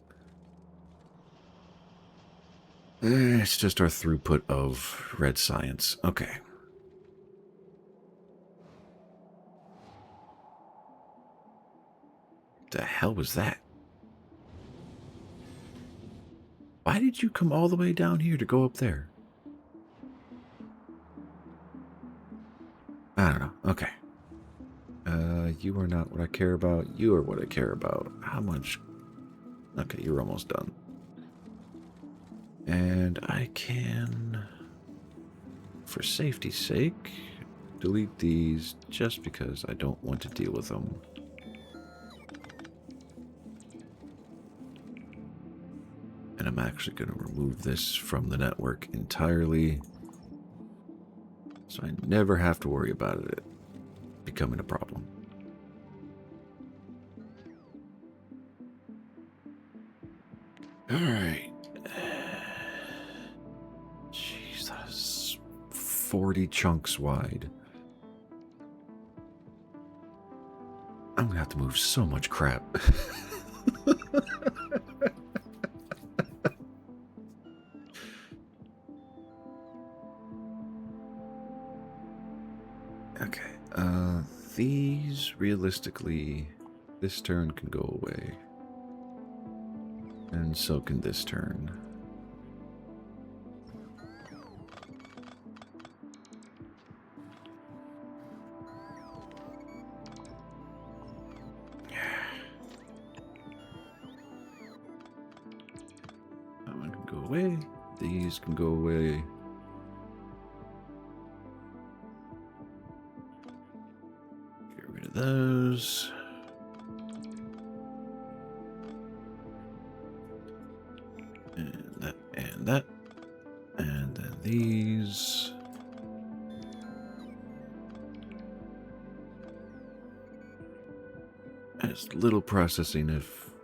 it's just our throughput of red science. Okay. The hell was that? Why did you come all the way down here to go up there? I don't know. Okay. You are not what I care about. You are what I care about. How much? Okay, you're almost done. And I can, for safety's sake, delete these just because I don't want to deal with them. And I'm actually going to remove this from the network entirely, so I never have to worry about it becoming a problem. All right. Jeez, that is 40 chunks wide. I'm going to have to move so much crap. Okay. These, realistically, this turn can go away. And so can this turn. That one can go away. These can go away. Get rid of those. And that, and that. And then these. As little processing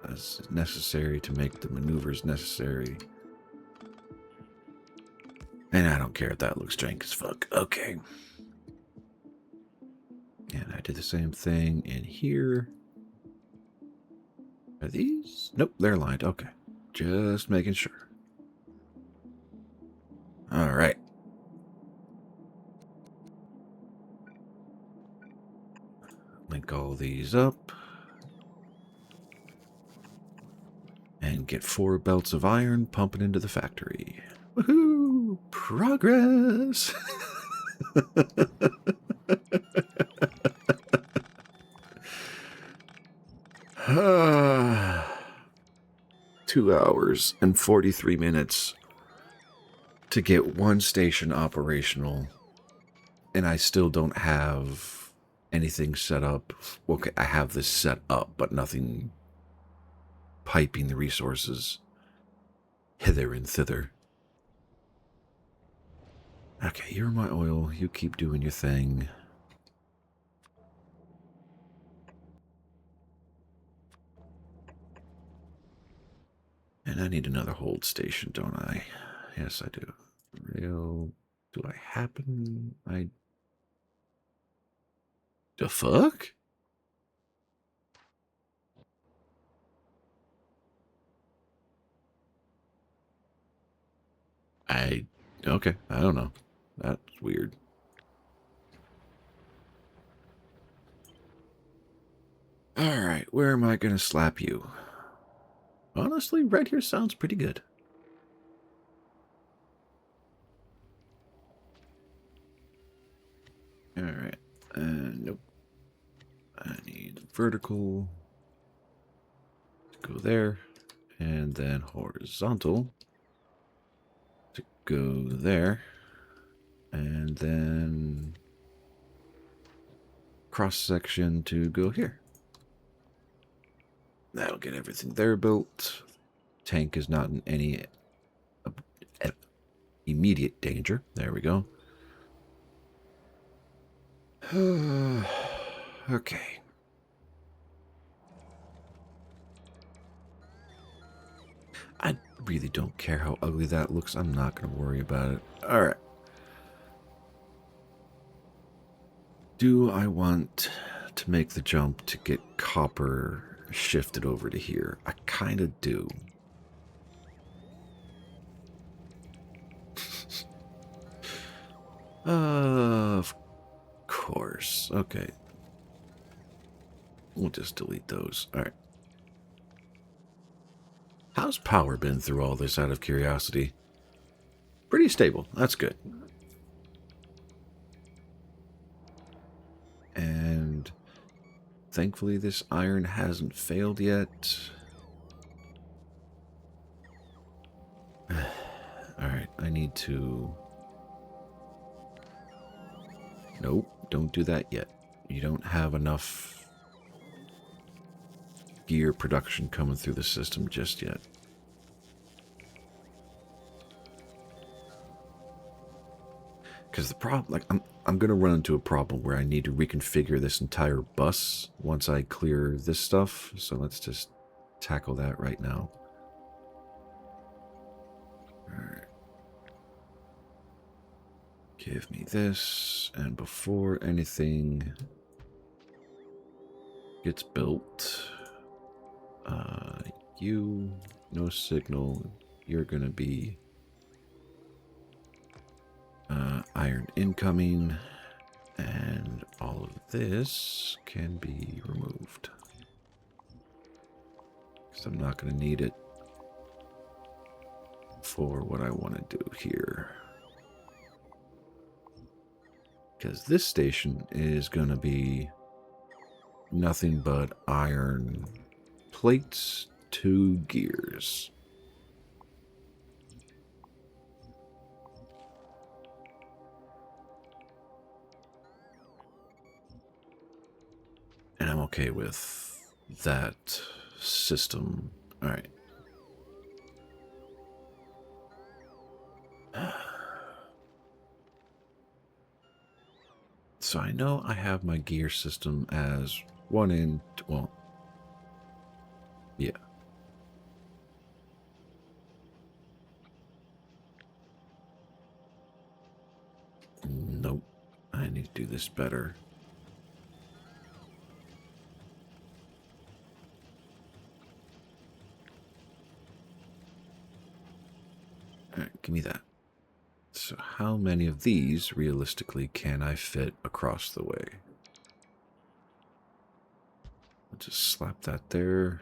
as necessary to make the maneuvers necessary. don't care if that looks jank as fuck. Okay. And I did the same thing in here. Are these? Nope, they're aligned. Okay. Just making sure. All right. Link all these up. And get 4 belts of iron pumping into the factory. Woohoo! Progress! 2 hours and 43 minutes to get 1 station operational, and I still don't have anything set up. Okay, I have this set up, but nothing piping the resources hither and thither. Okay, you're my oil. You keep doing your thing. And I need another hold station, don't I? Yes, I do. Real... Do I happen... The fuck? Okay, I don't know. That's weird. Alright, where am I gonna slap you? Honestly, right here sounds pretty good. Alright, nope. I need vertical to go there, and then horizontal to go there, and then cross section to go here. That'll get everything there built. Tank is not in any immediate danger. There we go. Okay. I really don't care how ugly that looks. I'm not going to worry about it. All right. Do I want to make the jump to get copper shifted over to here? I kind of do. Of course. Okay. We'll just delete those. All right. How's power been through all this, out of curiosity? Pretty stable. That's good. And thankfully this iron hasn't failed yet. Alright, I need to... Nope, don't do that yet. You don't have enough gear production coming through the system just yet. Because the problem, like, I'm going to run into a problem where I need to reconfigure this entire bus once I clear this stuff. So let's just tackle that right now. Alright. Give me this, and before anything gets built, you, no signal, you're going to be iron incoming, and all of this can be removed. Because I'm not going to need it for what I want to do here. Because this station is going to be nothing but iron plates, 2 gears. And I'm okay with that system. All right. So I know I have my gear system as 1 in, well, yeah. Nope. I need to do this better. Alright, give me that. So how many of these, realistically, can I fit across the way? I'll just slap that there.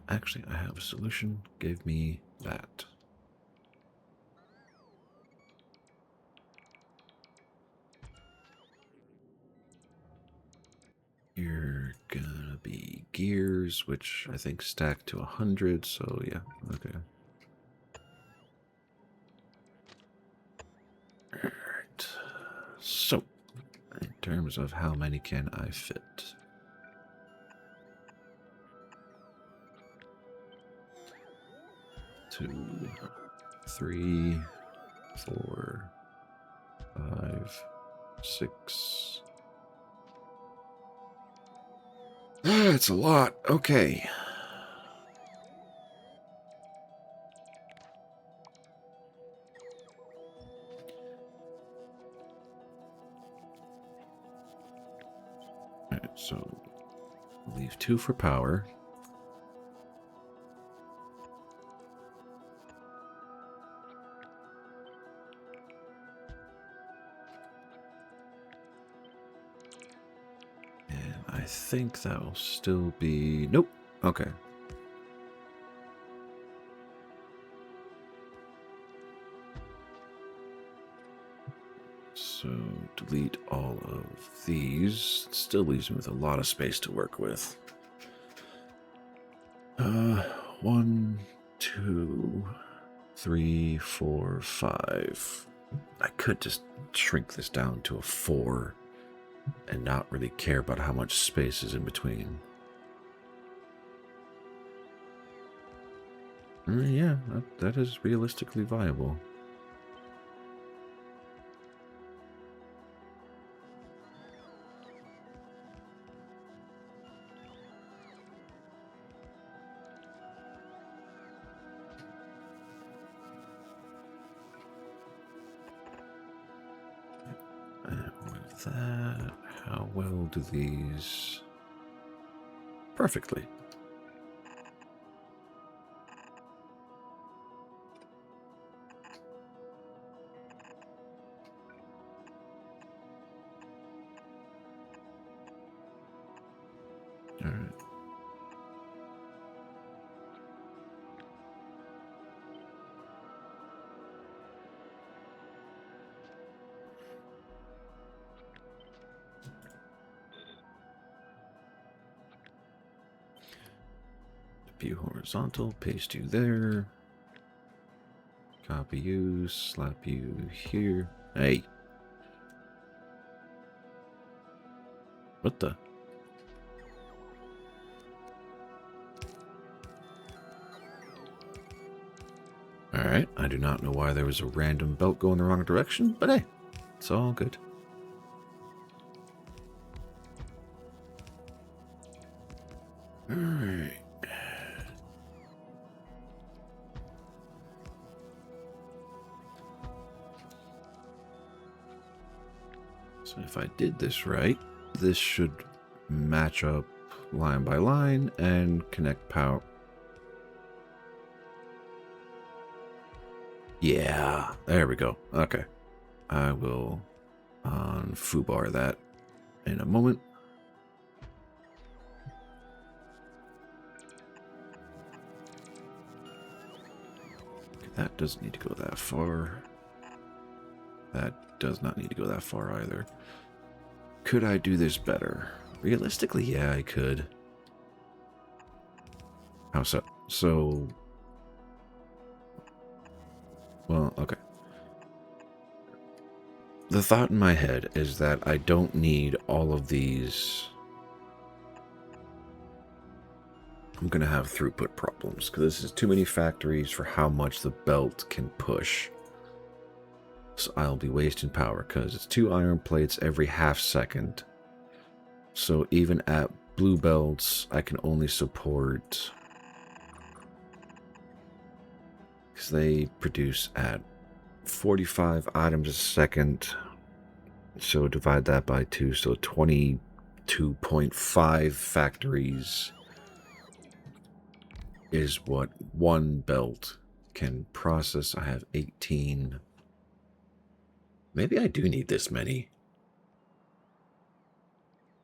Actually, I have a solution. Give me that. You're gonna be gears, which I think stack to 100, so yeah, okay. Alright. So, in terms of how many can I fit? 2, 3, 4, 5, 6. That's a lot. Okay. Alright, so leave 2 for power. And I think that will still be... Nope. Okay. So delete all of these. It still leaves me with a lot of space to work with. 1, 2, 3, 4, 5. I could just shrink this down to a 4 and not really care about how much space is in between. Yeah, that is realistically viable. That, how well do these... Perfectly. All right. View horizontal, paste you there. Copy you, slap you here. Hey. What the? Alright, I do not know why there was a random belt going the wrong direction, but hey, it's all good. Alright. So if I did this right, this should match up line by line and connect power. Yeah, there we go. Okay. I will foobar that in a moment. That doesn't need to go that far. That does not need to go that far either. Could I do this better? Realistically, yeah, I could. How so? So... Well, okay. The thought in my head is that I don't need all of these. I'm going to have throughput problems because this is too many factories for how much the belt can push. So I'll be wasting power because it's 2 iron plates every half second. So even at blue belts, I can only support because they produce at 45 items a second. So divide that by 2, so 22.5 factories is what one belt can process. I have 18. Maybe I do need this many.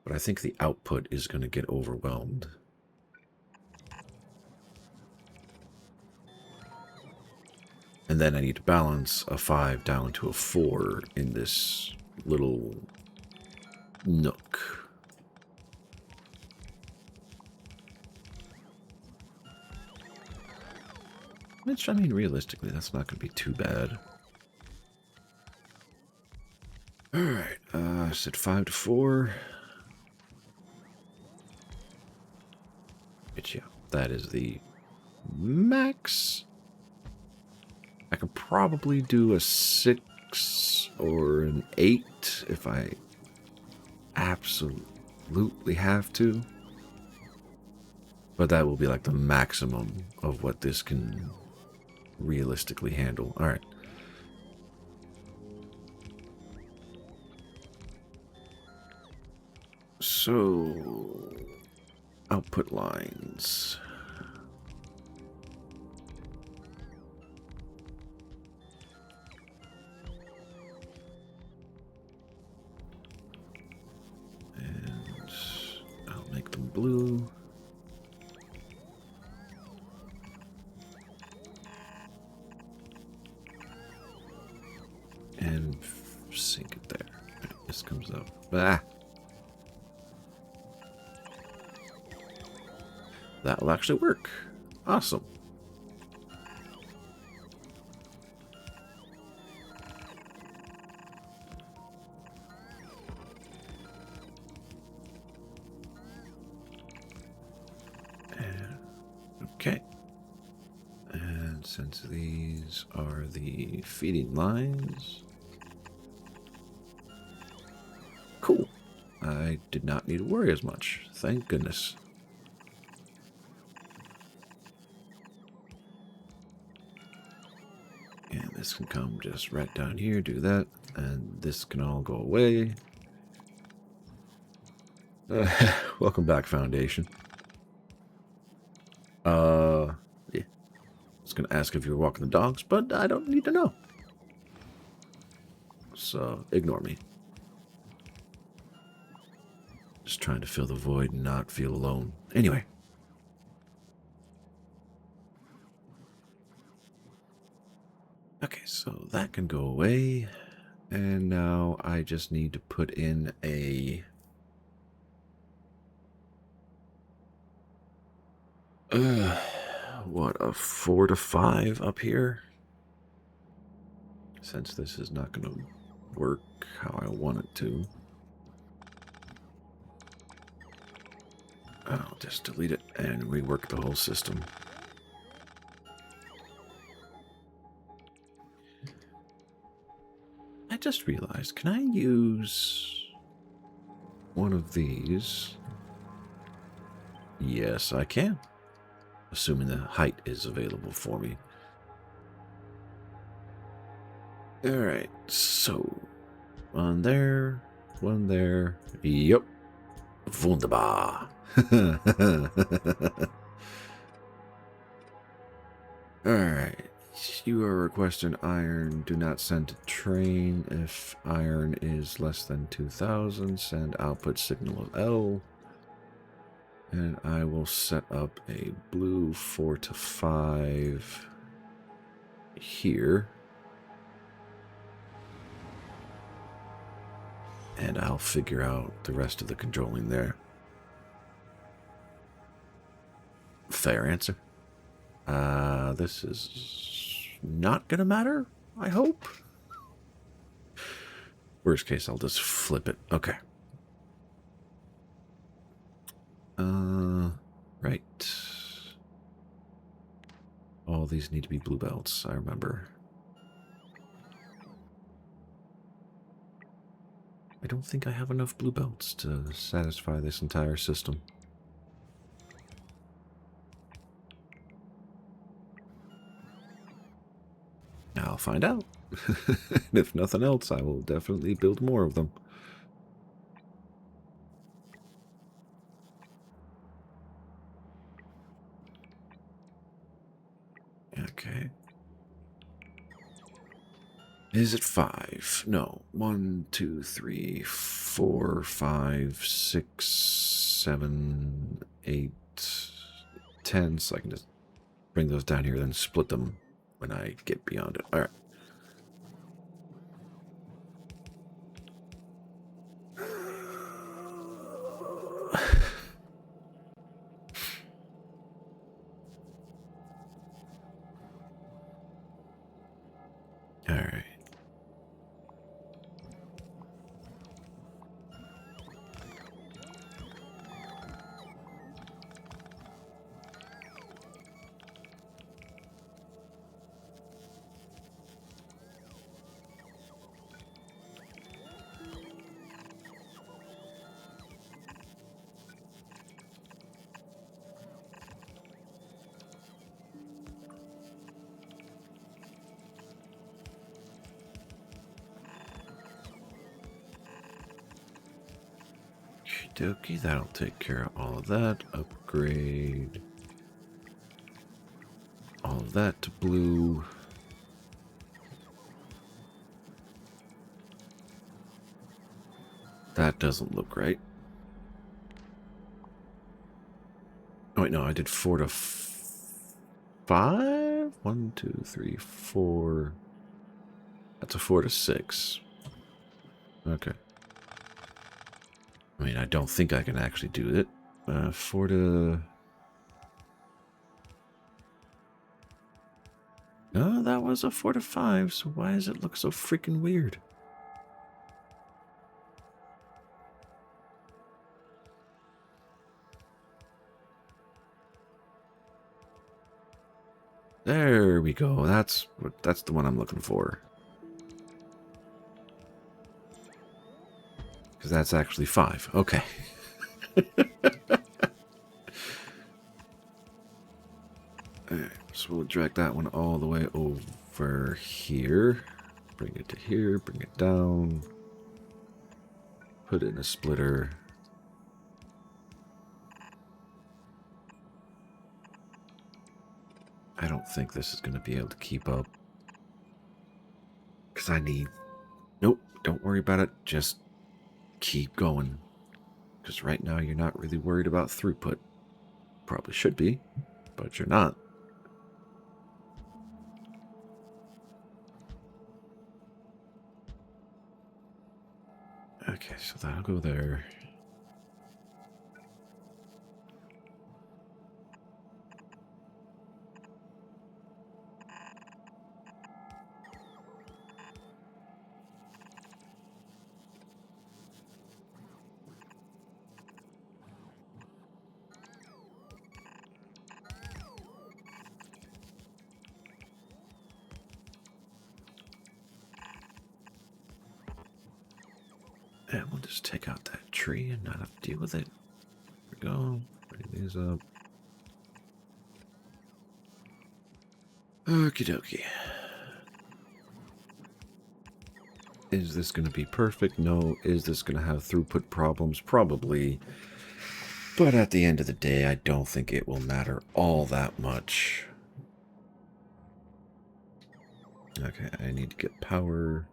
But I think the output is going to get overwhelmed. And then I need to balance a 5 down to a 4 in this little nook. Which, I mean, realistically, that's not going to be too bad. Alright, I said 5 to 4. But yeah, that is the max. I could probably do a 6 or an 8 if I absolutely have to. But that will be like the maximum of what this can realistically handle. Alright. So, output lines. And I'll make them blue. And sink it there. This comes up. Ah! That'll actually work. Awesome. Okay. And since these are the feeding lines, cool. I did not need to worry as much. Thank goodness. And this can come just right down here, do that, and this can all go away. Welcome back, Foundation. Yeah. I was going to ask if you were walking the dogs, but I don't need to know. So, ignore me. Just trying to fill the void and not feel alone. Anyway. Okay, so that can go away. And now I just need to put in a... what, a 4 to 5 up here? Since this is not going to work how I want it to. I'll just delete it and rework the whole system. I just realized, can I use one of these? Yes, I can. Assuming the height is available for me. Alright, so one there, one there. Yep. Wunderbar. Alright. You are requesting iron. Do not send to train. If iron is less than 2,000, send output signal of L. And I will set up a blue 4 to 5 here. And I'll figure out the rest of the controlling there. Fair answer. This is not gonna matter, I hope. Worst case, I'll just flip it. Okay. Right. All these need to be blue belts, I remember. I don't think I have enough blue belts to satisfy this entire system. I'll find out. And if nothing else, I will definitely build more of them. Okay. Is it 5? No. 1, 2, 3, 4, 5, 6, 7, 8, 10. So I can just bring those down here, then split them when I get beyond it. All right. All right. Okey-dokey, that'll take care of all of that. Upgrade all of that to blue. That doesn't look right. Oh, wait, no, I did 4 to 5? 1, 2, 3, 4. That's a 4 to 6. Okay. I mean, I don't think I can actually do it. 4 to... No, that was a 4 to 5, so why does it look so freaking weird? There we go. That's the one I'm looking for. Because that's actually 5. Okay. Alright, so we'll drag that one all the way over here. Bring it to here, bring it down. Put it in a splitter. I don't think this is going to be able to keep up. Because I need... Nope, don't worry about it. Just keep going. Because right now you're not really worried about throughput. Probably should be, but you're not. Okay, so that'll go there. And we'll just take out that tree and not have to deal with it. There we go. Bring these up. Okie dokie. Is this going to be perfect? No. Is this going to have throughput problems? Probably. But at the end of the day, I don't think it will matter all that much. Okay, I need to get power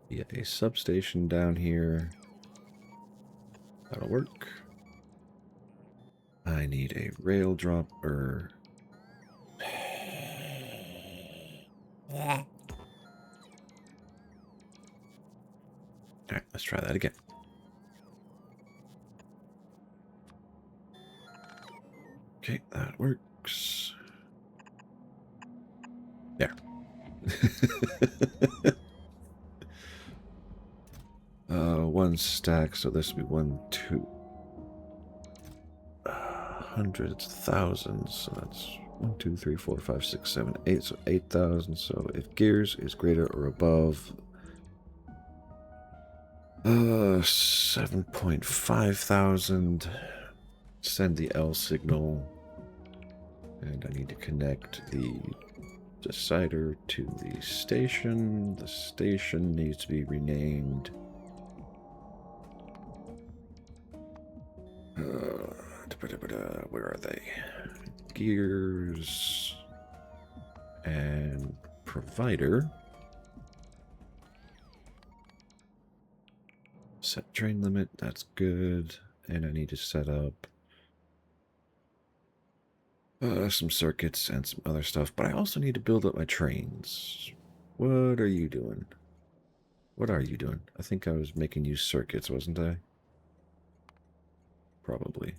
via a substation down here. That'll work. I need a rail dropper. Alright, let's try that again. Okay, that works. There. One stack, so this will be 1, 2. Hundreds, thousands, so that's 1, 2, 3, 4, 5, 6, 7, 8, so 8,000. So if gears is greater or above 7.5 thousand, send the L signal, and I need to connect the Decider to the station. The station needs to be renamed. Where are they? Gears and provider. Set train limit. That's good. And I need to set up some circuits and some other stuff, but I also need to build up my trains. What are you doing? What are you doing? I think I was making you circuits, wasn't I? Probably.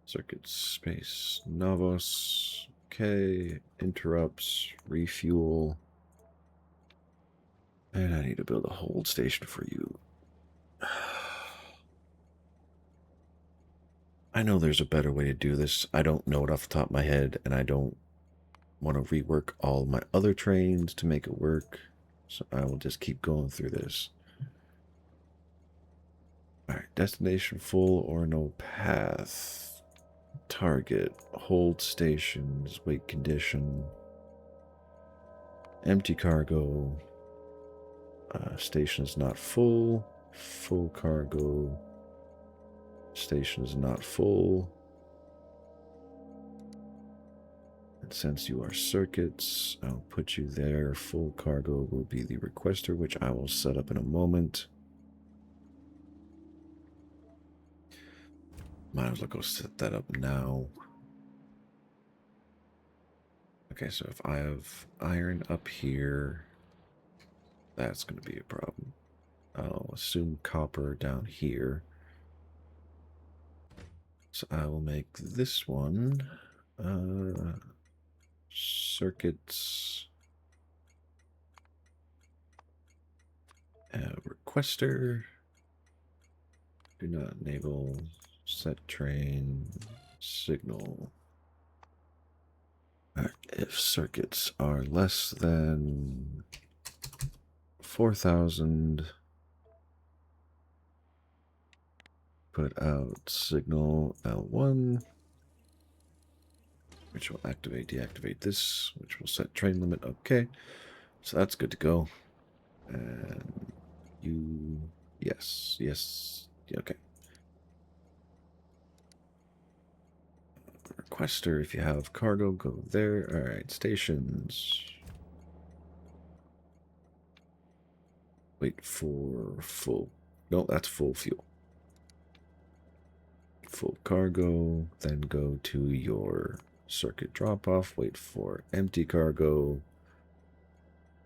Circuit space. Navos. Okay. Interrupts. Refuel. And I need to build a hold station for you. I know there's a better way to do this. I don't know it off the top of my head, and I don't want to rework all my other trains to make it work. So I will just keep going through this. Alright, destination full or no path. Target, hold stations, wait condition. Empty cargo. Station is not full. Full cargo. Station is not full. And since you are circuits, I'll put you there. Full cargo will be the requester, which I will set up in a moment. Might as well go set that up now. Okay, so if I have iron up here, that's going to be a problem. I'll assume copper down here. So I will make this one circuits requester. Do not enable set train signal. Right, if circuits are less than 4,000, put out signal L1, which will activate, deactivate this, which will set train limit. Okay, so that's good to go. And you, yes, okay. Requester, if you have cargo, go there. All right, stations. Wait for full. No, that's full fuel. Full cargo, then go to your circuit drop-off. Wait for empty cargo.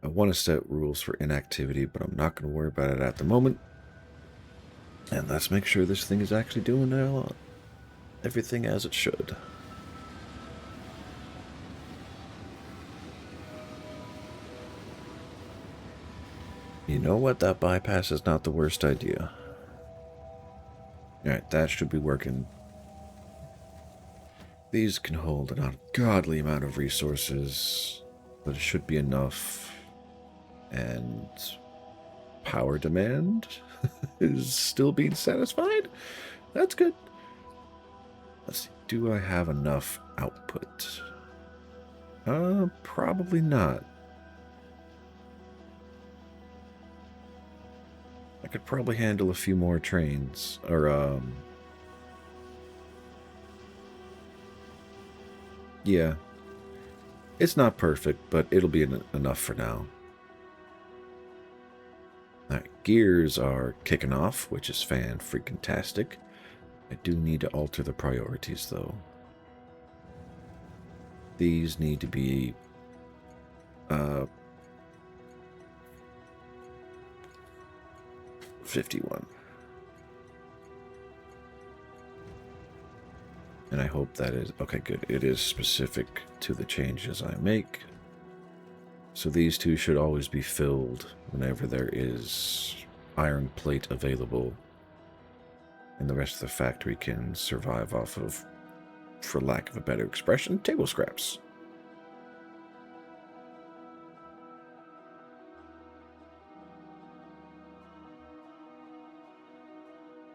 I want to set rules for inactivity, but I'm not going to worry about it at the moment. And let's make sure this thing is actually doing everything as it should. You know what? That bypass is not the worst idea. Alright, that should be working. These can hold an ungodly amount of resources, but it should be enough. And power demand is still being satisfied. That's good. Let's see. Do I have enough output? Probably not. I could probably handle a few more trains, or, yeah. It's not perfect, but it'll be enough for now. Alright, gears are kicking off, which is fan-freaking-tastic. I do need to alter the priorities, though. These need to be, 51. And I hope that is... Okay, good. It is specific to the changes I make. So these two should always be filled whenever there is iron plate available. And the rest of the factory can survive off of, for lack of a better expression, table scraps.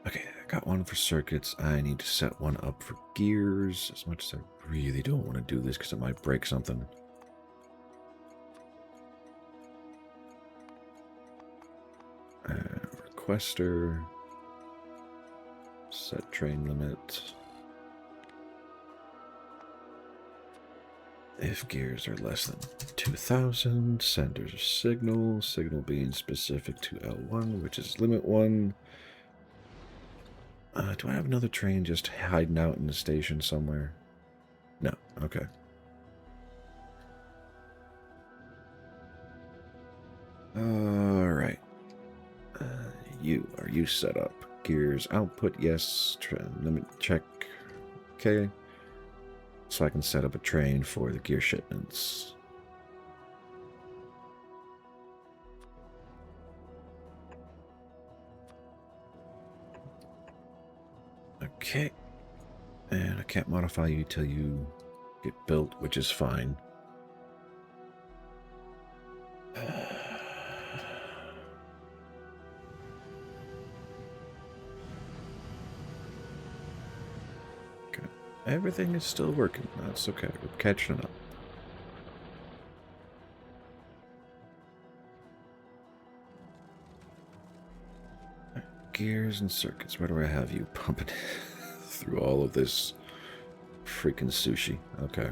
Okay, got one for circuits. I need to set one up for gears. As much as I really don't want to do this because it might break something. Requester. Set train limit. If gears are less than 2,000, senders a signal. Signal being specific to L1, which is limit 1. Do I have another train just hiding out in the station somewhere? No. Okay. Alright. Are you set up? Gears output, yes. Limit check. Okay. So I can set up a train for the gear shipments. Okay. And I can't modify you till you get built, which is fine. Okay. Everything is still working. That's okay. We're catching up. Gears and circuits. Where do I have you pumping through all of this freaking sushi? Okay.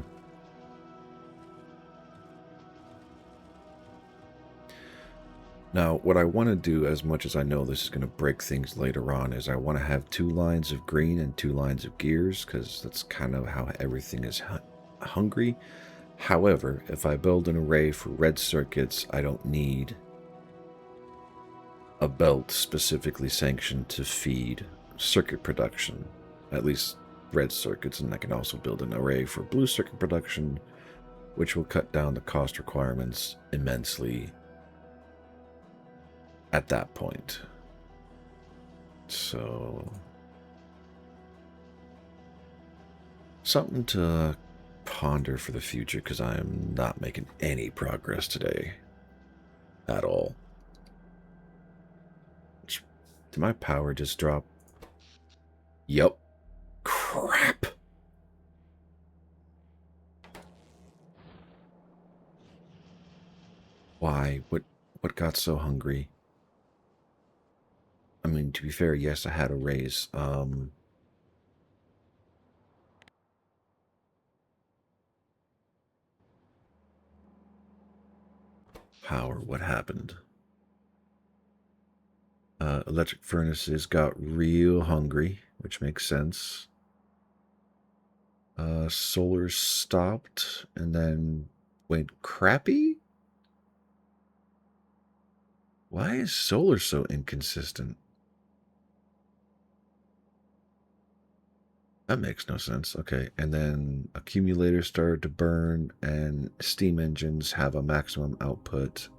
Now, what I want to do, as much as I know this is going to break things later on, is I want to have 2 lines of green and 2 lines of gears, because that's kind of how everything is hungry. However, if I build an array for red circuits, I don't need a belt specifically sanctioned to feed circuit production, at least red circuits, and I can also build an array for blue circuit production, which will cut down the cost requirements immensely at that point. So, something to ponder for the future, because I am not making any progress today at all. Did my power just drop? Yep. Crap. Why? What got so hungry? I mean, to be fair, yes, I had a raise. Power, what happened? Electric furnaces got real hungry, which makes sense. Solar stopped and then went crappy? Why is solar so inconsistent? That makes no sense. Okay, and then accumulators started to burn, and steam engines have a maximum output.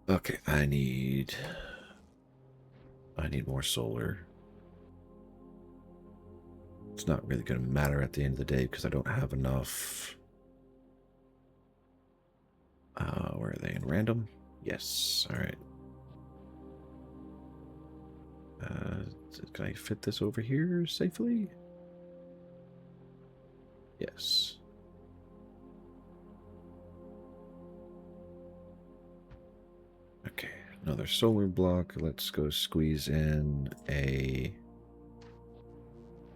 Okay, I need more solar. It's not really going to matter at the end of the day because I don't have enough. Where are they? In random? Yes. All right. Can I fit this over here safely? Yes. Okay, another solar block. Let's go squeeze in a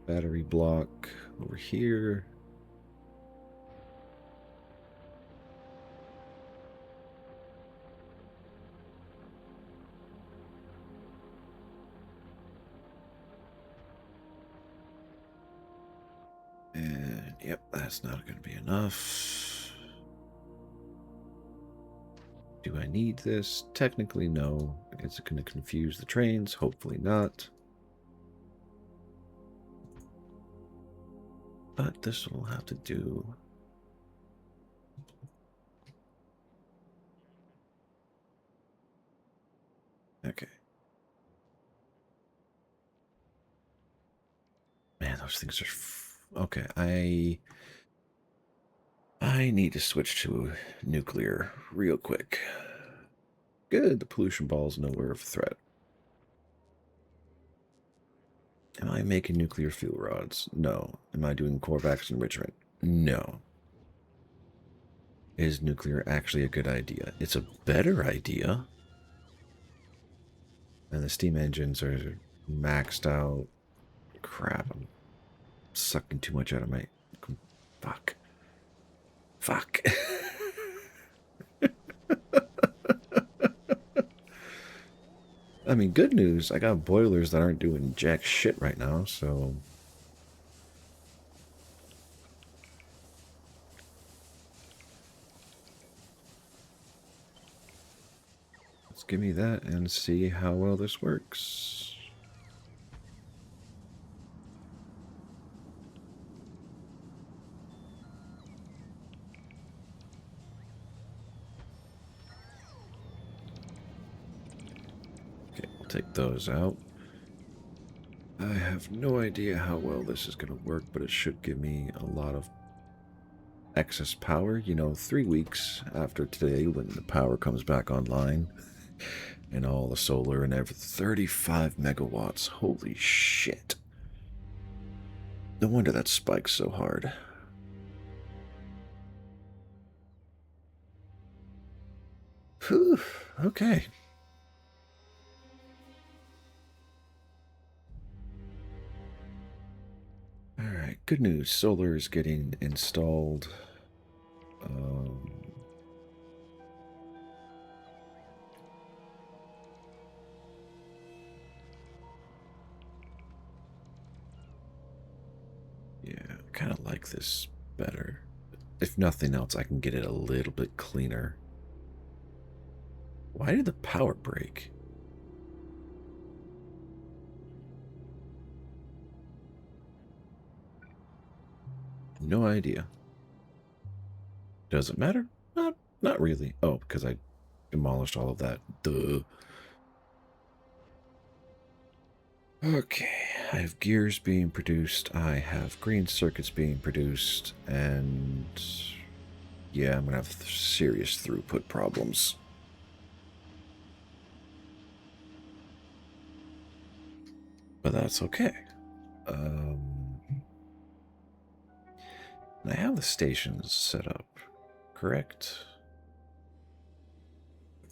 battery block over here. And yep, that's not going to be enough. Do I need this? Technically, no. Is it going to confuse the trains? Hopefully not. But this will have to do. Okay. Man, those things are... Okay, I need to switch to nuclear real quick. Good, the pollution ball is nowhere of a threat. Am I making nuclear fuel rods? No. Am I doing Korvax enrichment? No. Is nuclear actually a good idea? It's a better idea. And the steam engines are maxed out. Crap, I'm sucking too much out of my... Fuck. Fuck. I mean, good news, I got boilers that aren't doing jack shit right now, so... Let's give me that and see how well this works. Okay, we'll take those out. I have no idea how well this is going to work, but it should give me a lot of excess power. You know, 3 weeks after today when the power comes back online and all the solar and everything. 35 megawatts. Holy shit. No wonder that spikes so hard. Whew, okay. Alright, good news. Solar is getting installed. Yeah, I kind of like this better. If nothing else, I can get it a little bit cleaner. Why did the power break? No idea. Does it matter? Not really. Oh, because I demolished all of that. Duh. Okay, I have gears being produced. I have green circuits being produced. And yeah, I'm going to have serious throughput problems. But that's okay. I have the stations set up, correct?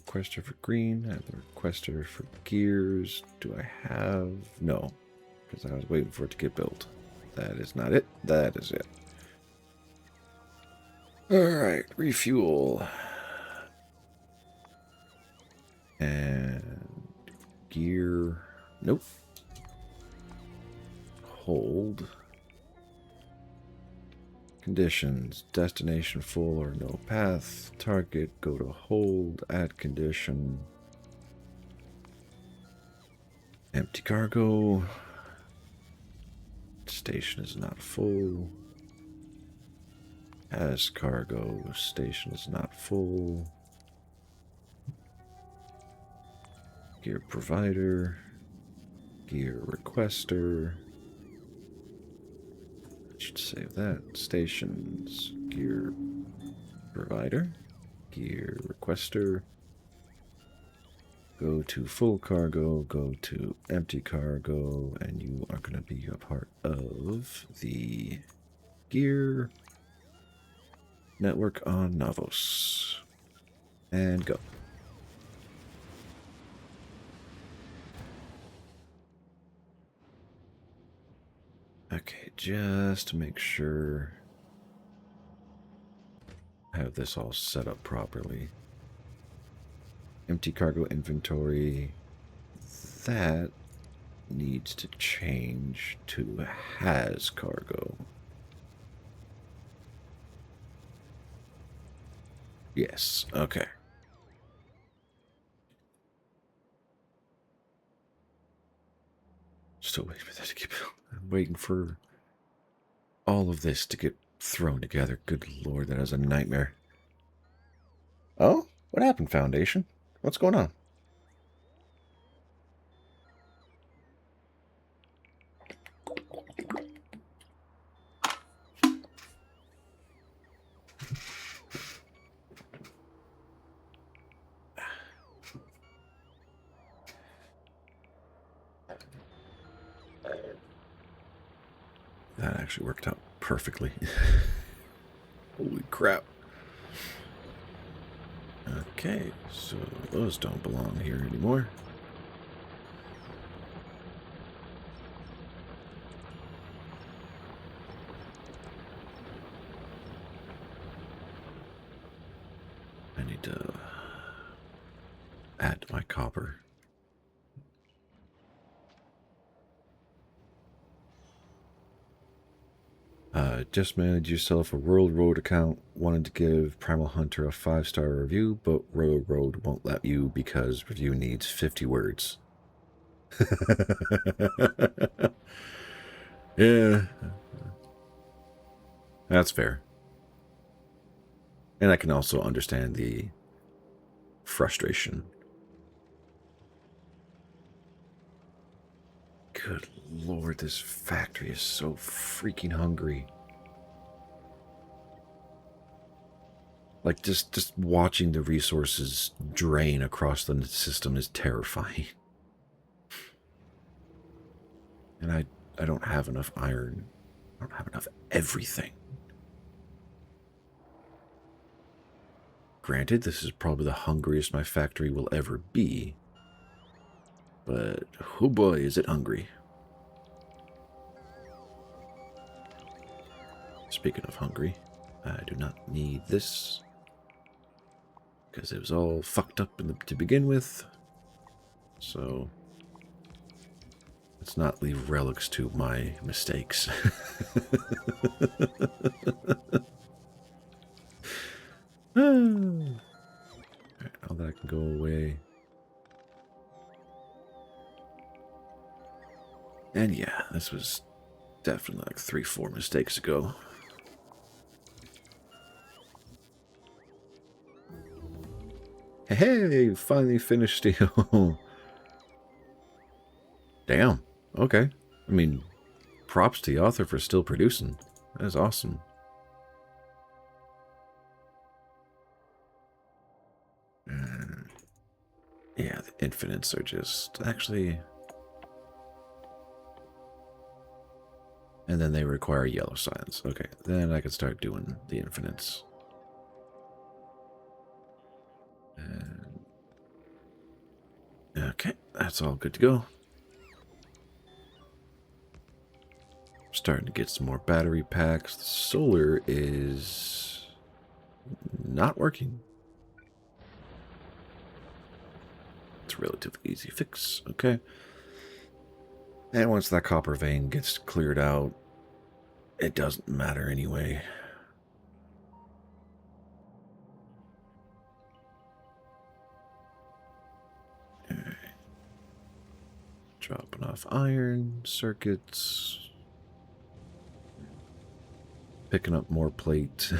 Requester for green. I have the requester for gears. Do I have... No, because I was waiting for it to get built. That is not it. That is it. Alright, refuel. And gear. Nope. Hold. Conditions. Destination full or no path. Target. Go to hold. Add condition. Empty cargo. Station is not full. Has cargo. Station is not full. Gear provider. Gear requester. Should save that. Stations. Gear provider. Gear requester. Go to full cargo. Go to empty cargo. And you are going to be a part of the gear network on Navos. And go. Okay, just to make sure I have this all set up properly. Empty cargo inventory. That needs to change to has cargo. Yes, okay. Still waiting for that to get built. I'm waiting for all of this to get thrown together. Good lord, that is a nightmare. Oh? What happened, Foundation? What's going on? actually worked out perfectly. Holy crap. Okay, so those don't belong here anymore. I need to add my copper. Just managed yourself a World Road account. Wanted to give Primal Hunter a 5-star review, but World Road won't let you because review needs 50 words. Yeah, that's fair. And I can also understand the frustration. Good lord, this factory is so freaking hungry. Like, just watching the resources drain across the system is terrifying. And I don't have enough iron. I don't have enough everything. Granted, this is probably the hungriest my factory will ever be. But, oh boy, is it hungry. Speaking of hungry, I do not need this. Because it was all fucked up to begin with. So, let's not leave relics to my mistakes. Alright, all that can go away. And yeah, this was definitely like 3-4 mistakes ago. Hey, finally finished steel. Damn. Okay. I mean, props to the author for still producing. That is awesome. Yeah, the infinites are just actually... And then they require yellow signs. Okay, then I can start doing the infinites. Okay, that's all good to go. Starting to get some more battery packs. The solar is not working. It's a relatively easy fix. Okay. And once that copper vein gets cleared out, it doesn't matter anyway. Alright. Dropping off iron, circuits. Picking up more plate.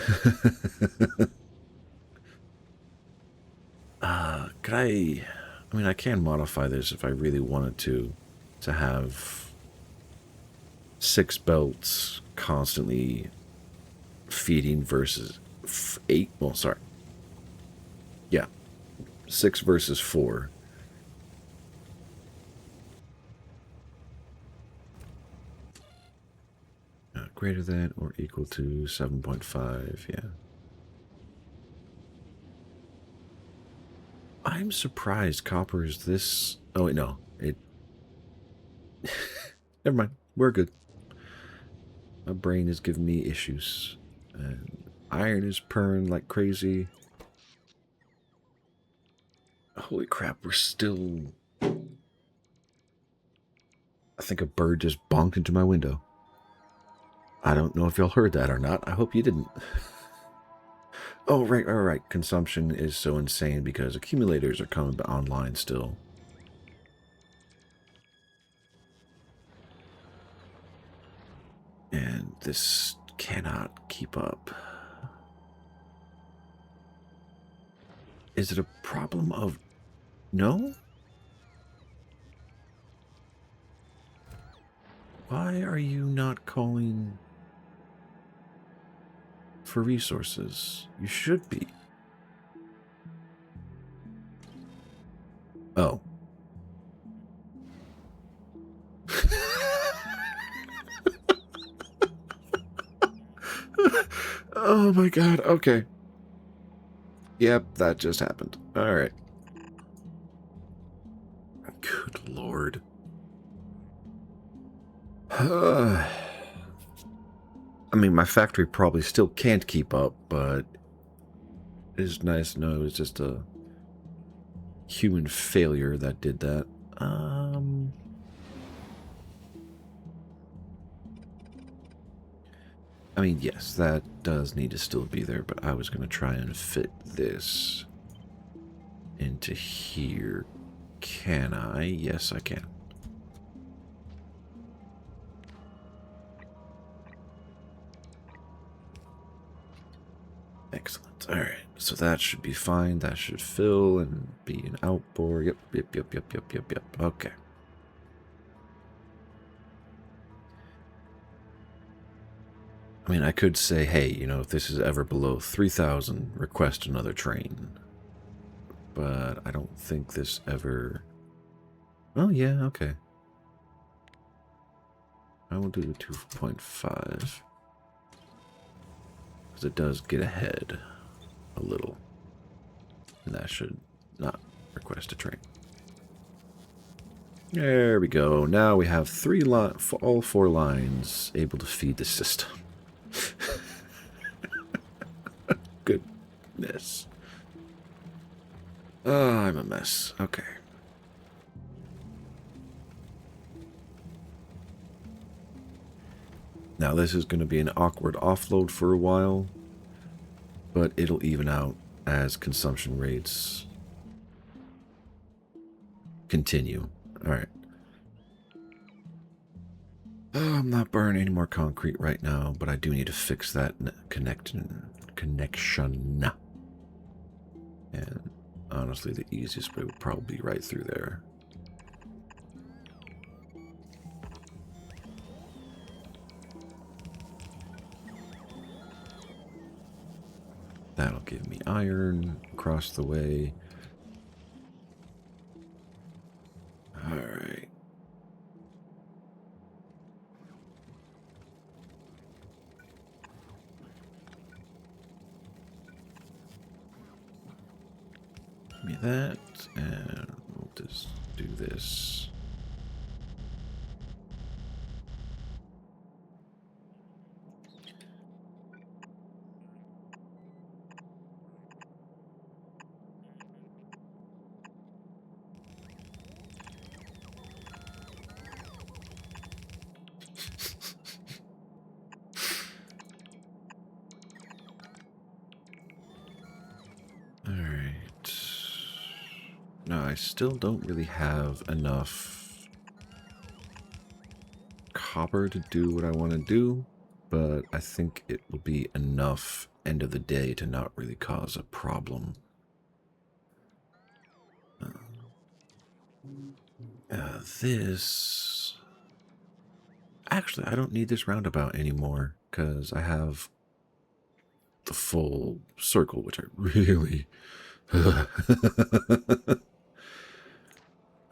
Could I mean, I can modify this if I really wanted to have 6 belts constantly feeding versus 8. Well, sorry. Yeah. 6 versus 4. Greater than or equal to 7.5. Yeah. I'm surprised copper is this... Oh, wait, no. It... Never mind. We're good. My brain is giving me issues. And iron is purring like crazy. Holy crap, we're still... I think a bird just bonked into my window. I don't know if y'all heard that or not. I hope you didn't. Oh, right. Consumption is so insane because accumulators are coming online still. And this cannot keep up. Is it a problem of... No? Why are you not calling for resources? You should be. Oh. Oh my god, okay. Yep, that just happened. Alright. Good lord. I mean, my factory probably still can't keep up, but it is nice to know it was just a human failure that did that. I mean, yes, that does need to still be there, but I was going to try and fit this into here. Can I? Yes, I can. Excellent. All right, so that should be fine. That should fill and be an outboard. Yep. Okay. I mean, I could say, hey, you know, if this is ever below 3,000, request another train. But I don't think this ever... Oh, yeah, okay. I will do the 2.5. Because it does get ahead a little. And that should not request a train. There we go. Now we have all 4 lines able to feed the system. Goodness. Oh, I'm a mess. Okay. Now this is going to be an awkward offload for a while, but it'll even out as consumption rates continue. Alright. I'm not burning any more concrete right now, but I do need to fix that connection. And honestly, the easiest way would probably be right through there. That'll give me iron across the way. Alright. Give me that, and we'll just do this. No, I still don't really have enough copper to do what I want to do, but I think it will be enough end of the day to not really cause a problem. This... Actually, I don't need this roundabout anymore, because I have the full circle, which I really...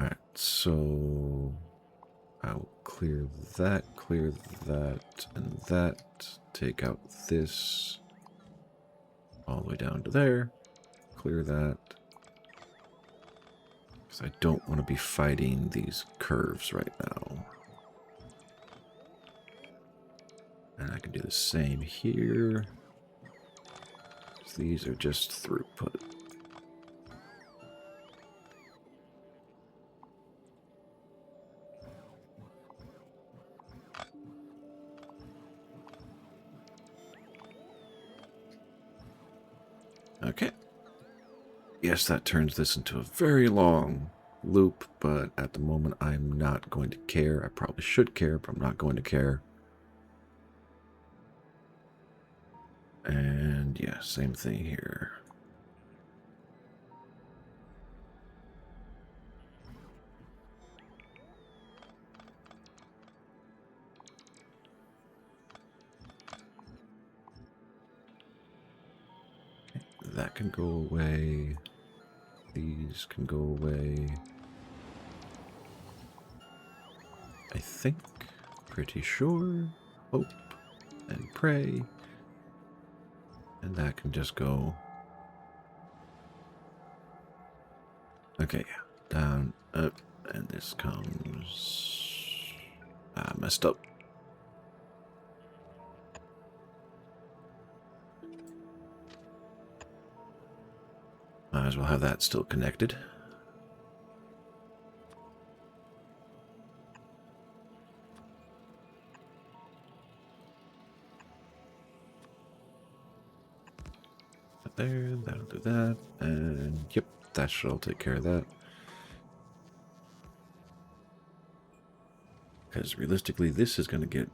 Alright, so... I'll clear that, and that. Take out this. All the way down to there. Clear that. Because I don't want to be fighting these curves right now. And I can do the same here. These are just throughput. Okay. Yes, that turns this into a very long loop, but at the moment I'm not going to care. I probably should care, but I'm not going to care. And yeah, same thing here. That can go away. These can go away. I think. Pretty sure. Hope and pray. And that can just go... Okay, down, up, and this comes... I messed up. Might as well have that still connected. There, that'll do that, and yep, that should all take care of that. Because realistically, this is going to get...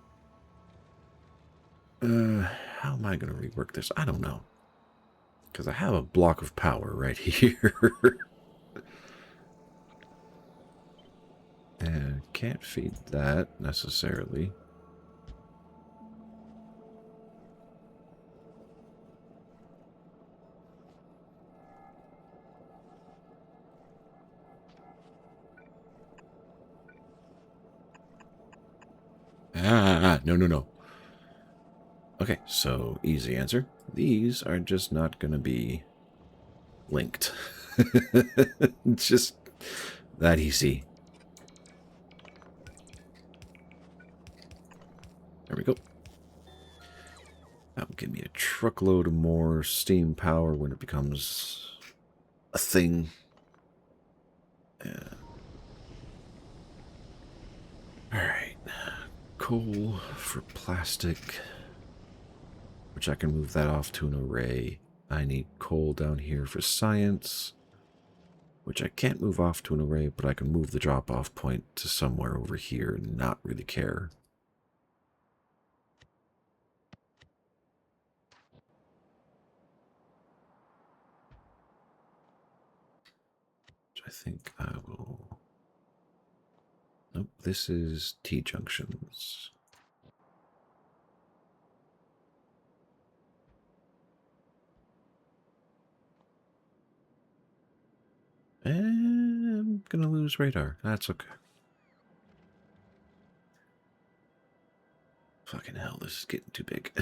how am I going to rework this? I don't know. Because I have a block of power right here. And can't feed that necessarily. No. Okay, so easy answer. These are just not going to be linked. It's just that easy. There we go. That will give me a truckload of more steam power when it becomes a thing. Yeah. Alright. Coal for plastic, which I can move that off to an array. I need coal down here for science, which I can't move off to an array, but I can move the drop-off point to somewhere over here and not really care. So I think I will... Nope, this is T-junctions. And I'm gonna lose radar. That's okay. Fucking hell, this is getting too big.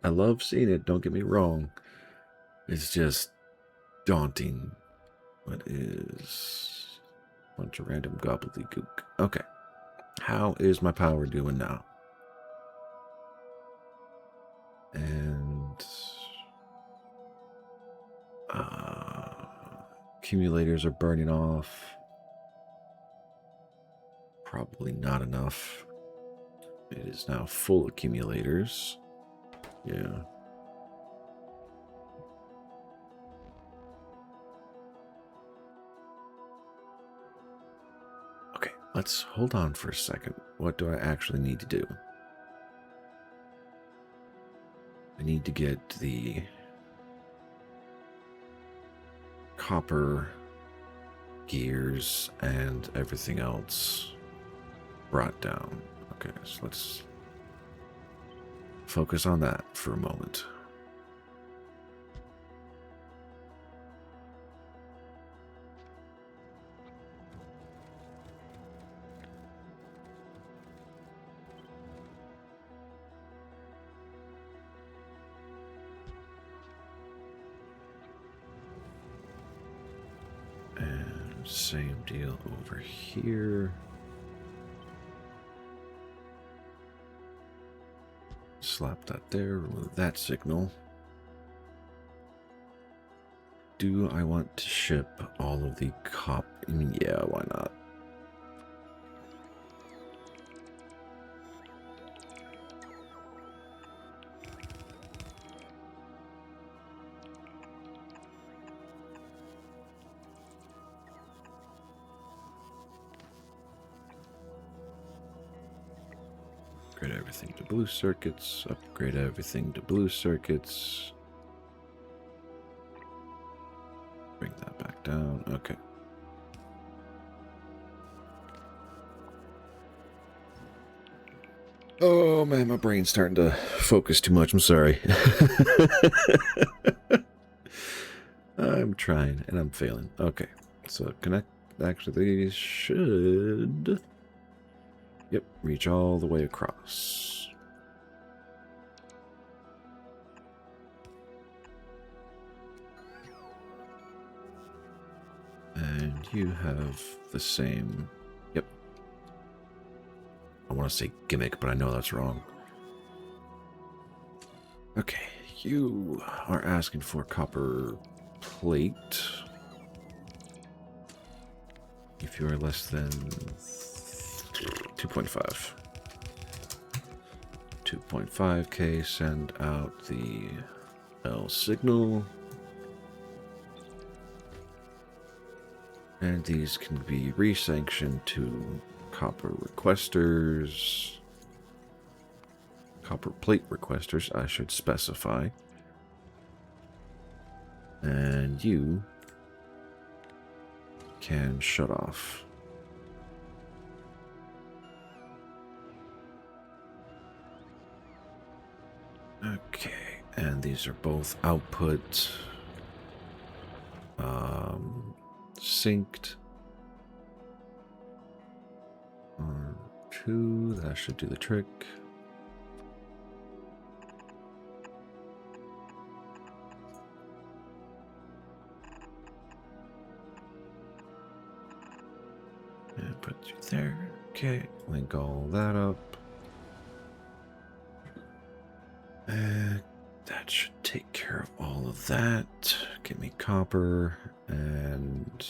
I love seeing it, don't get me wrong. It's just daunting. What is a bunch of random gobbledygook? Okay. How is my power doing now? And accumulators are burning off. Probably not enough. It is now full accumulators. Yeah. Okay, let's hold on for a second. What do I actually need to do? I need to get the copper gears and everything else brought down. Okay, so let's focus on that for a moment. And same deal over here. Slap that there, remove that signal. Do I want to ship all of the copper? I mean, yeah, why not? Upgrade everything to blue circuits. Upgrade everything to blue circuits. Bring that back down. Okay. Oh man, my brain's starting to focus too much. I'm sorry. I'm trying and I'm failing. Okay. So connect. Actually, these should... Yep, reach all the way across. And you have the same... Yep. I want to say gimmick, but I know that's wrong. Okay, you are asking for copper plate. If you are less than 2.5. 2.5k, send out the L signal. And these can be resanctioned to copper requesters. Copper plate requesters, I should specify. And you can shut off. Okay, and these are both output synced. 2, that should do the trick. And put you there. Okay, link all that up. And that should take care of all of that. Give me copper and...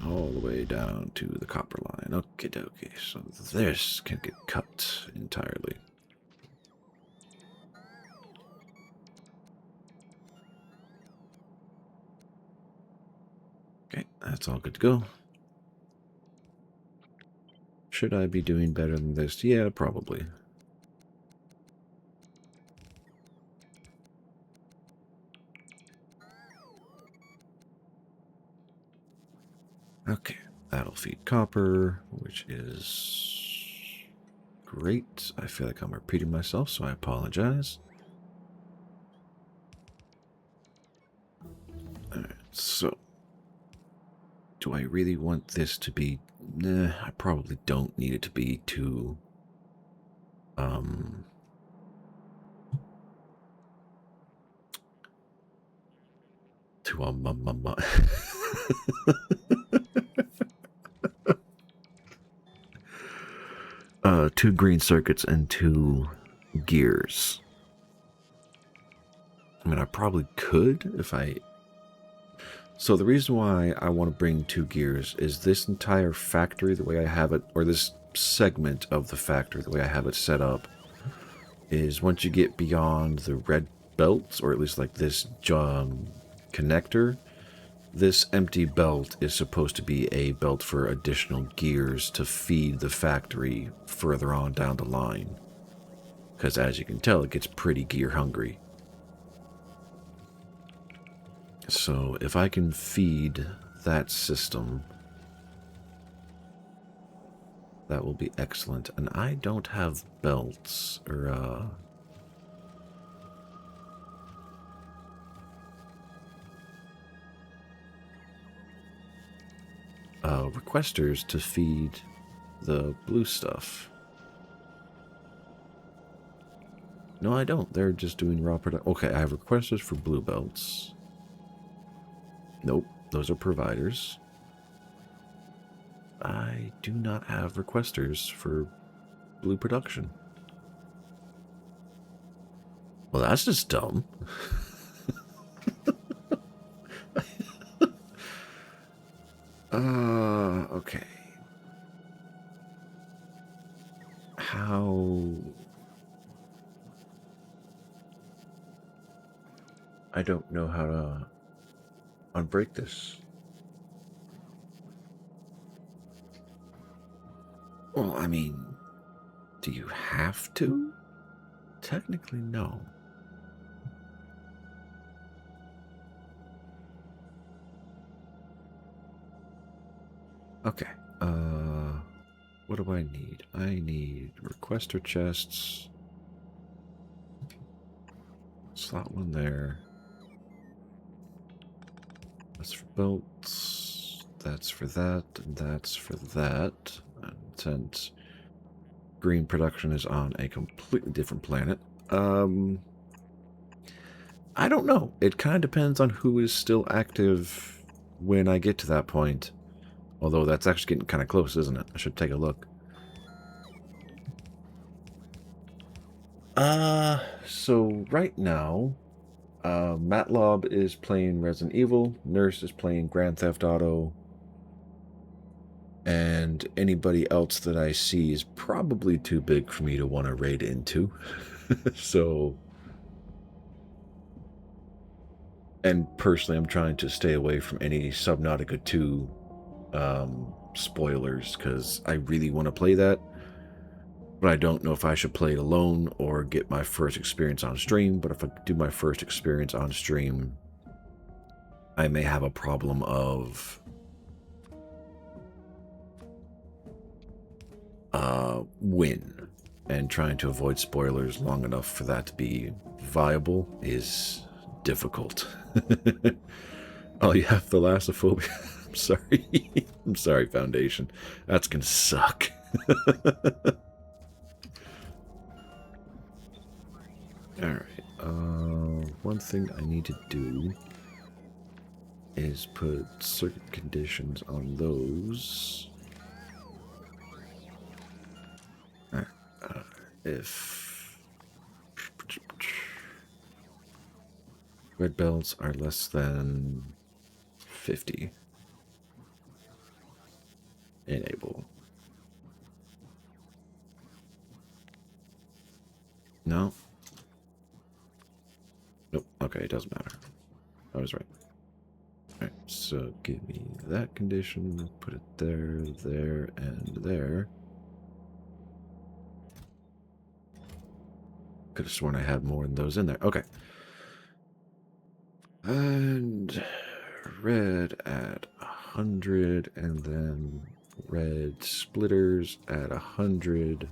all the way down to the copper line. Okie dokie. So this can get cut entirely. Okay, that's all good to go. Should I be doing better than this? Yeah, probably. Okay, that'll feed copper, which is great. I feel like I'm repeating myself, so I apologize. Alright, so do I really want this to be... Nah, I probably don't need it to be too... two green circuits and 2 gears. I mean, I probably could if I... So the reason why I want to bring 2 gears is this entire factory, the way I have it, or this segment of the factory, the way I have it set up, is once you get beyond the red belts, or at least like this connector, this empty belt is supposed to be a belt for additional gears to feed the factory further on down the line. Because as you can tell, it gets pretty gear hungry. So if I can feed that system, that will be excellent. And I don't have belts or requesters to feed the blue stuff. No, I don't. They're just doing raw production. Okay, I have requesters for blue belts. Nope, those are providers. I do not have requesters for blue production. Well, that's just dumb. Okay. How... I don't know how to unbreak this. Well, I mean, do you have to? Technically, no. Okay. What do I need? I need requester chests, Slot one there. That's for belts. That's for that. And that's for that. And since green production is on a completely different planet, I don't know. It kind of depends on who is still active when I get to that point. Although that's actually getting kind of close, isn't it? I should take a look. So right now, Matlob is playing Resident Evil, Nurse is playing Grand Theft Auto, and anybody else that I see is probably too big for me to want to raid into. So, and personally, I'm trying to stay away from any Subnautica 2 spoilers, because I really want to play that, but I don't know if I should play it alone or get my first experience on stream. But if I do my first experience on stream, I may have a problem of win, and trying to avoid spoilers long enough for that to be viable is difficult. Oh, you have thalassophobia. I'm sorry. I'm sorry, Foundation. That's gonna suck. Alright. One thing I need to do is put circuit conditions on those. If red belts are less than 50, enable. No. Nope. Okay, it doesn't matter. I was right. Alright, so give me that condition, put it there, there, and there. Could have sworn I had more than those in there. Okay. And red at 100, and then red splitters at 100.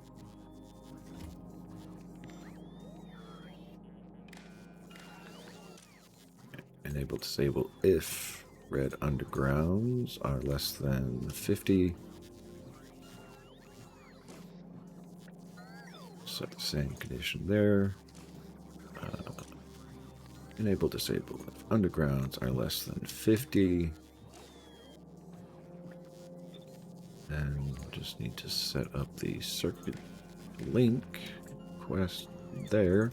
Enable, disable if red undergrounds are less than 50. Set the same condition there. Enable, disable if undergrounds are less than 50. And just need to set up the circuit link quest there.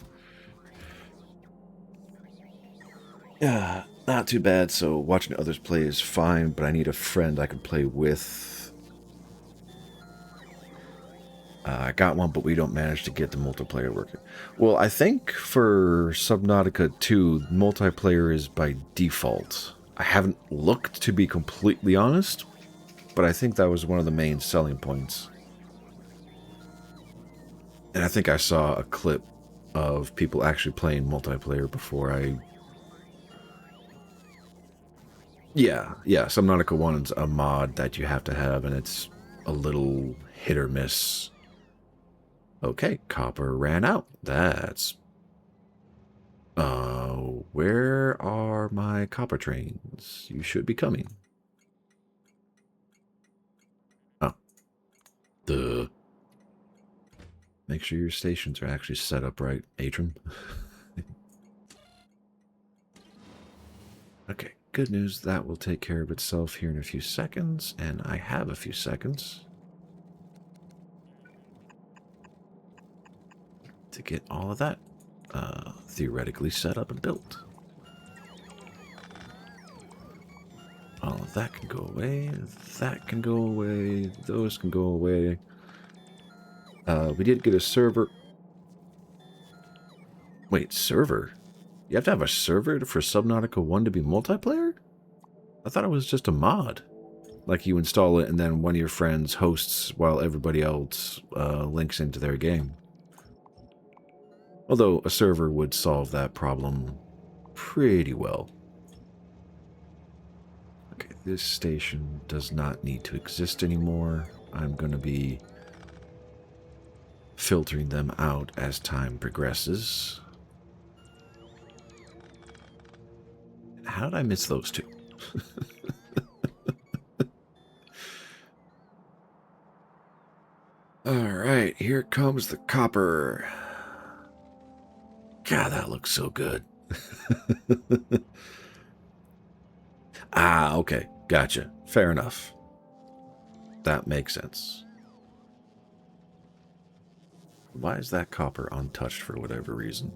Yeah, not too bad. So watching others play is fine, but I need a friend I can play with. I got one, but we don't manage to get the multiplayer working. Well, I think for Subnautica 2, multiplayer is by default. I haven't looked, to be completely honest, but I think that was one of the main selling points. And I think I saw a clip of people actually playing multiplayer before I... Yeah, Subnautica 1's a mod that you have to have, and it's a little hit or miss. Okay, copper ran out. That's... where are my copper trains? You should be coming. Oh. Duh. Make sure your stations are actually set up right, Atrum. Okay, good news. That will take care of itself here in a few seconds, and I have a few seconds to get all of that theoretically set up and built. All of that can go away, that can go away, those can go away. We did get a server. Wait, server? You have to have a server for Subnautica 1 to be multiplayer? I thought it was just a mod. Like you install it and then one of your friends hosts while everybody else links into their game. Although a server would solve that problem pretty well. Okay, this station does not need to exist anymore. I'm going to be filtering them out as time progresses. How did I miss those two? Alright, here comes the copper. God, that looks so good. Ah, okay. Gotcha. Fair enough. That makes sense. Why is that copper untouched for whatever reason?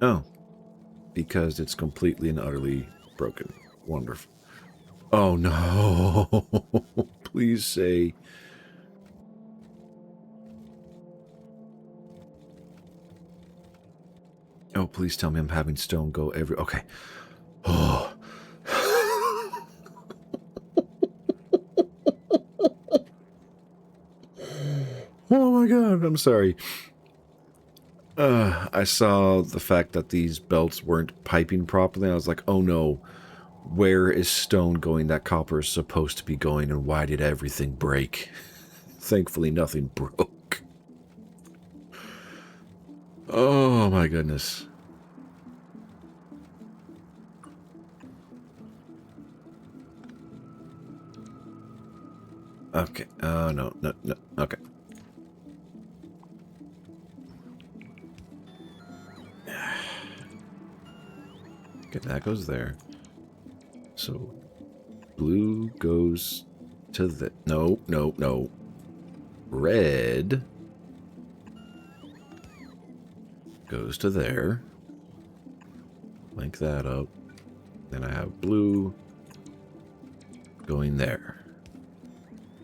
Oh, because it's completely and utterly broken. Wonderful. Oh no. Please say. Oh, please tell me I'm having stone go every. Okay. Oh. Oh my god, I'm sorry. I saw the fact that these belts weren't piping properly. I was like, oh no, where is stone going that copper is supposed to be going, and why did everything break? Thankfully, nothing broke. Oh my goodness. Okay. No. Okay. Okay, that goes there. So, blue goes to the... No. Red goes to there. Link that up. Then I have blue going there.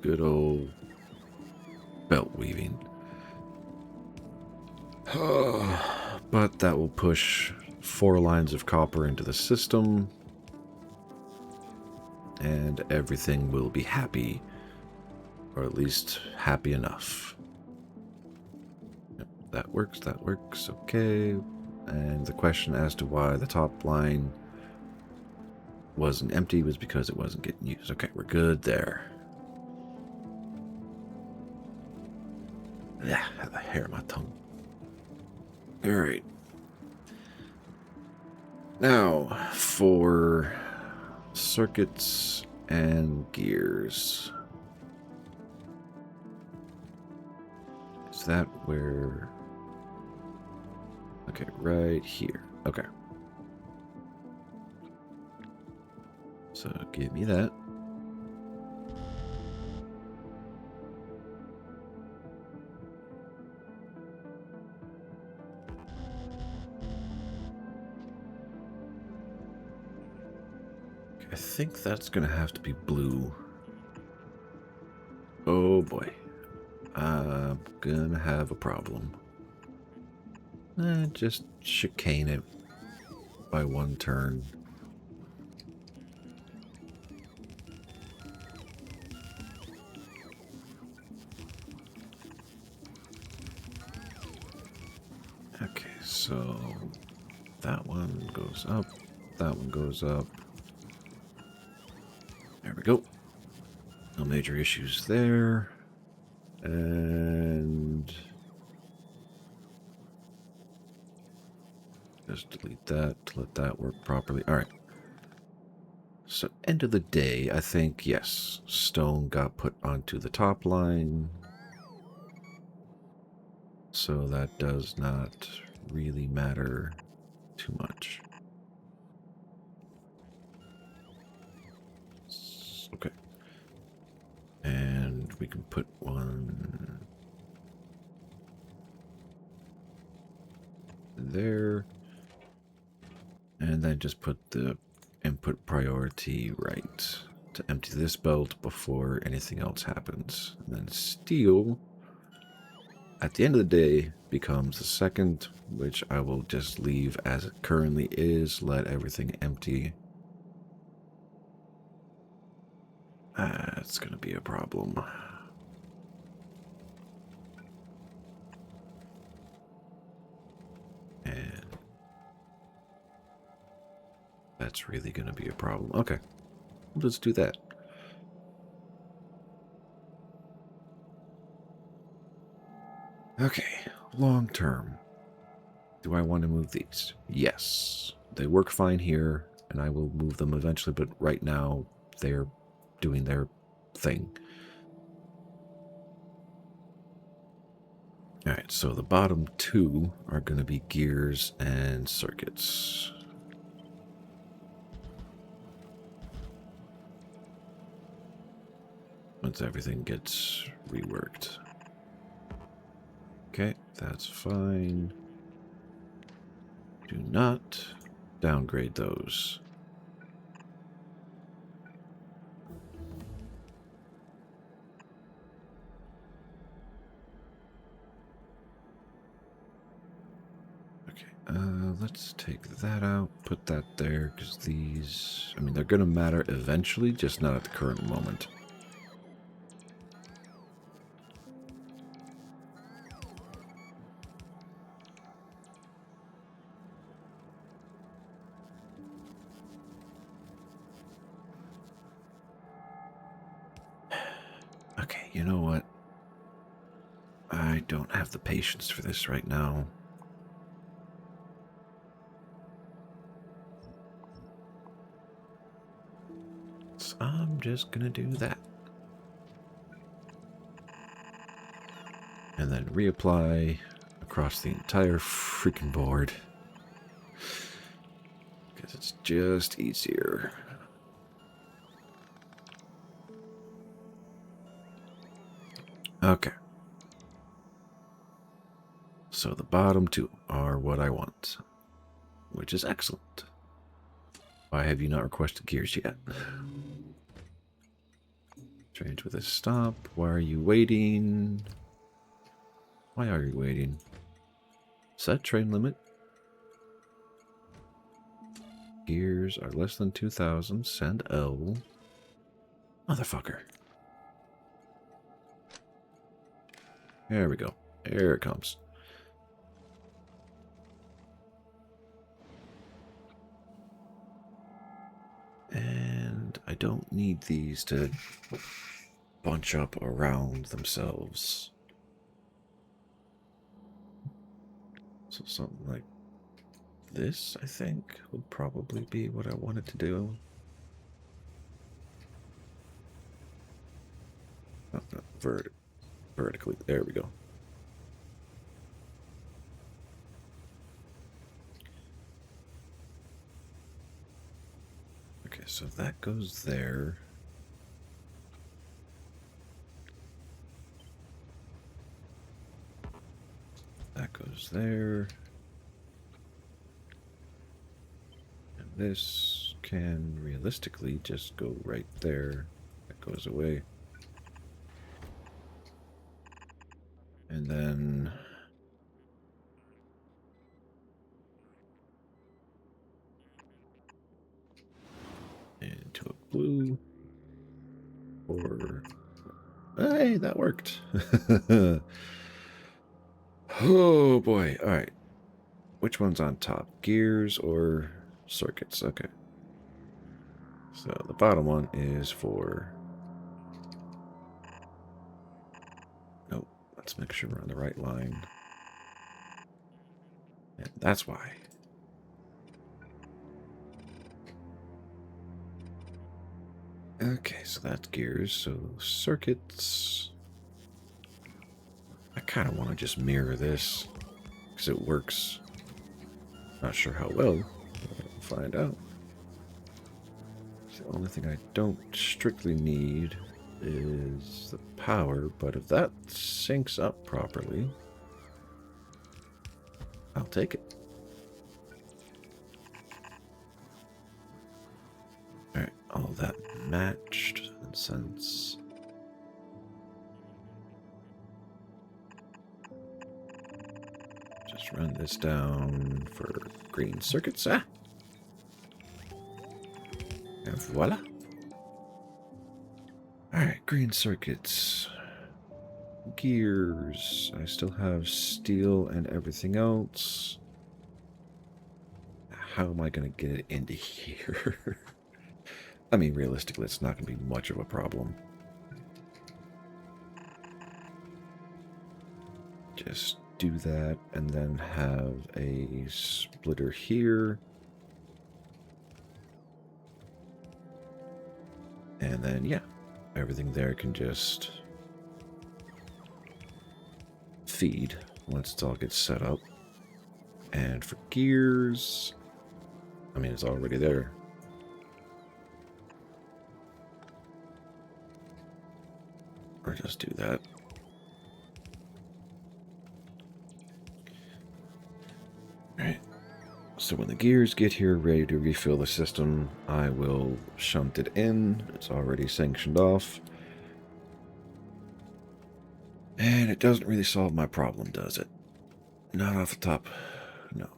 Good old belt weaving. But that will push 4 lines of copper into the system. And everything will be happy. Or at least happy enough. Yep, that works. Okay. And the question as to why the top line wasn't empty was because it wasn't getting used. Okay, we're good there. Yeah, I have a hair on my tongue. Alright. Now, for circuits and gears. Is that where... Okay, right here. Okay. So, give me that. I think that's going to have to be blue. Oh boy. I'm going to have a problem. Just chicane it by 1 turn. Okay, so that one goes up. That one goes up. There we go. No major issues there. And just delete that to let that work properly. All right. So end of the day, I think, yes, stone got put onto the top line. So that does not really matter too much. Okay. And we can put one there. And then just put the input priority right to empty this belt before anything else happens. And then steel, at the end of the day, becomes the second, which I will just leave as it currently is. Let everything empty. It's going to be a problem. And that's really going to be a problem. Okay, let's do that. Okay, long term. Do I want to move these? Yes. They work fine here, and I will move them eventually, but right now they're doing their thing. Alright, so the bottom two are going to be gears and circuits. Once everything gets reworked. Okay, that's fine. Do not downgrade those. Let's take that out, put that there, because these, I mean, they're going to matter eventually, just not at the current moment. Okay, you know what? I don't have the patience for this right now. So I'm just gonna do that. And then reapply across the entire freaking board. Because it's just easier. Okay. So the bottom two are what I want, which is excellent. Why have you not requested gears yet? Trains with a stop. Why are you waiting? Why are you waiting? Set train limit. Gears are less than 2,000. Send L. Motherfucker. There we go. There it comes. And I don't need these to bunch up around themselves. So something like this, I think, would probably be what I wanted to do. Oh, no, vertically. There we go. Okay, so that goes there. That goes there. And this can realistically just go right there. That goes away. And then into a blue. Or hey, that worked. Oh boy. All right. Which one's on top? Gears or circuits? Okay. So the bottom one is for... Nope. Let's make sure we're on the right line. And that's why. Okay, so that's gears. So circuits... I kind of want to just mirror this because it works. Not sure how well. We'll find out. The only thing I don't strictly need is the power, but if that syncs up properly, I'll take it. Alright, all that matched, and since... Just run this down for green circuits. Ah! And voila. Alright, green circuits. Gears. I still have steel and everything else. How am I going to get it into here? I mean, realistically, it's not going to be much of a problem. just do that and then have a splitter here. And then, yeah, everything there can just feed once it all gets set up. And for gears, I mean, it's already there. Or just do that. Alright. So when the gears get here ready to refill the system, I will shunt it in. It's already sanctioned off. And it doesn't really solve my problem, does it? Not off the top. No.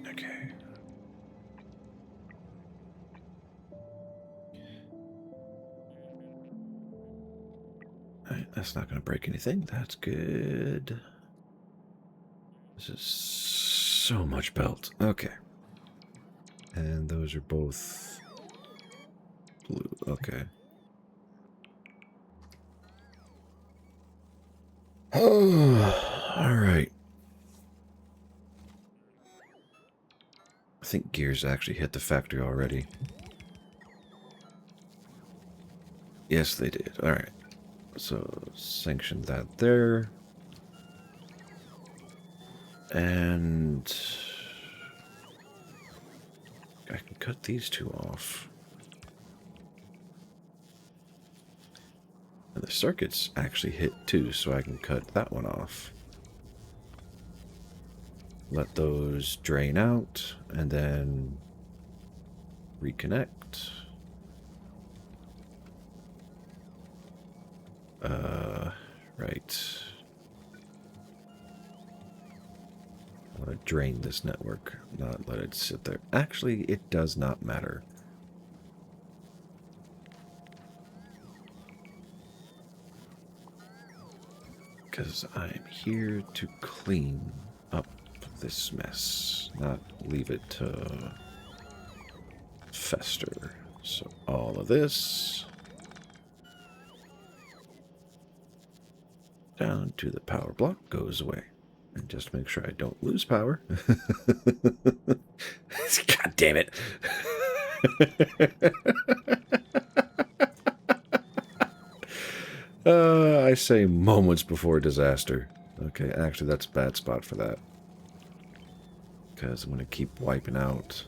Okay. Alright, that's not going to break anything. That's good. This is so much belt. Okay. And those are both blue. Okay. Oh, all right. I think gears actually hit the factory already. Yes, they did. All right. So sanction that there. And I can cut these two off. And the circuits actually hit too, so I can cut that one off. Let those drain out, and then reconnect. Right. I want to drain this network, not let it sit there. Actually, it does not matter. Because I'm here to clean up this mess, not leave it to fester. So all of this down to the power block goes away. And just make sure I don't lose power. God damn it. I say moments before disaster. Okay, actually that's a bad spot for that. Because I'm going to keep wiping out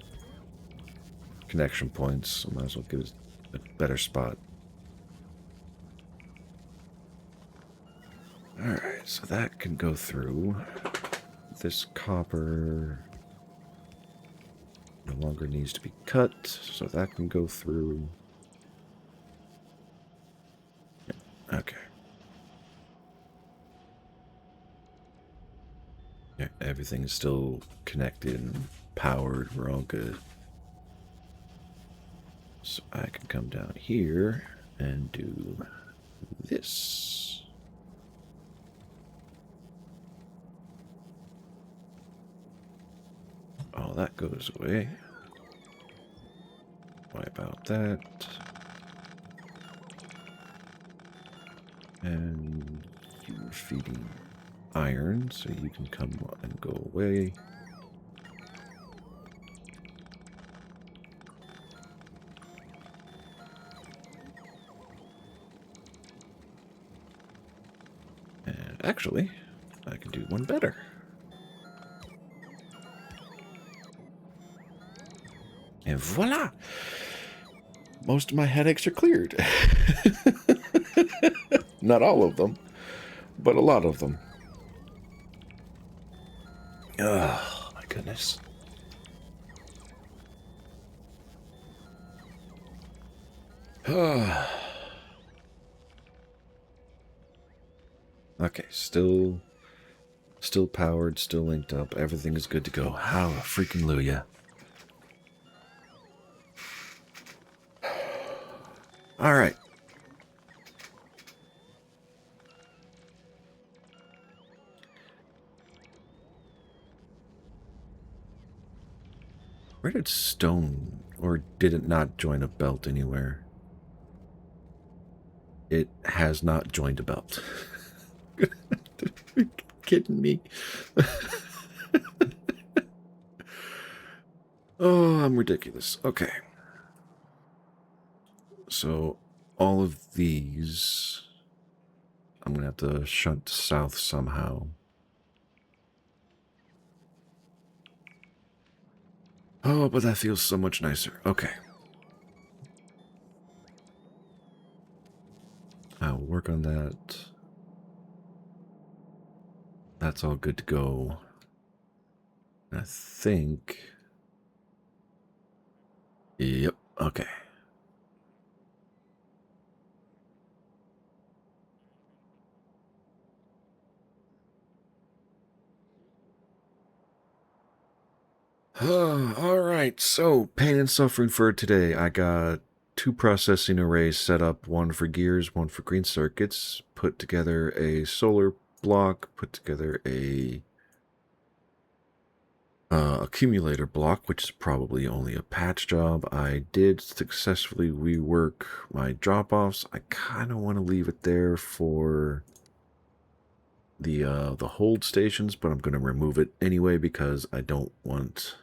connection points. I might as well give it a better spot. Alright, so that can go through. This copper no longer needs to be cut, so that can go through. Okay. Yeah, everything is still connected and powered. We're all good. So I can come down here and do this. All that goes away. Wipe out that. And you're feeding iron, so you can come and go away. And actually, I can do one better. And voila! Most of my headaches are cleared. Not all of them, but a lot of them. Oh, my goodness. Okay, still powered, still linked up. Everything is good to go. How freaking Luya. All right. Where did stone, or did it not join a belt anywhere? It has not joined a belt. Are you kidding me? Oh, I'm ridiculous. Okay. So all of these, I'm going to have to shunt south somehow. Oh, but that feels so much nicer. Okay. I'll work on that. That's all good to go. I think... Yep, okay. Alright, so pain and suffering for today. I got 2 processing arrays set up, one for gears, one for green circuits, put together a solar block, put together a accumulator block, which is probably only a patch job. I did successfully rework my drop-offs. I kind of want to leave it there for the hold stations, but I'm going to remove it anyway because I don't want...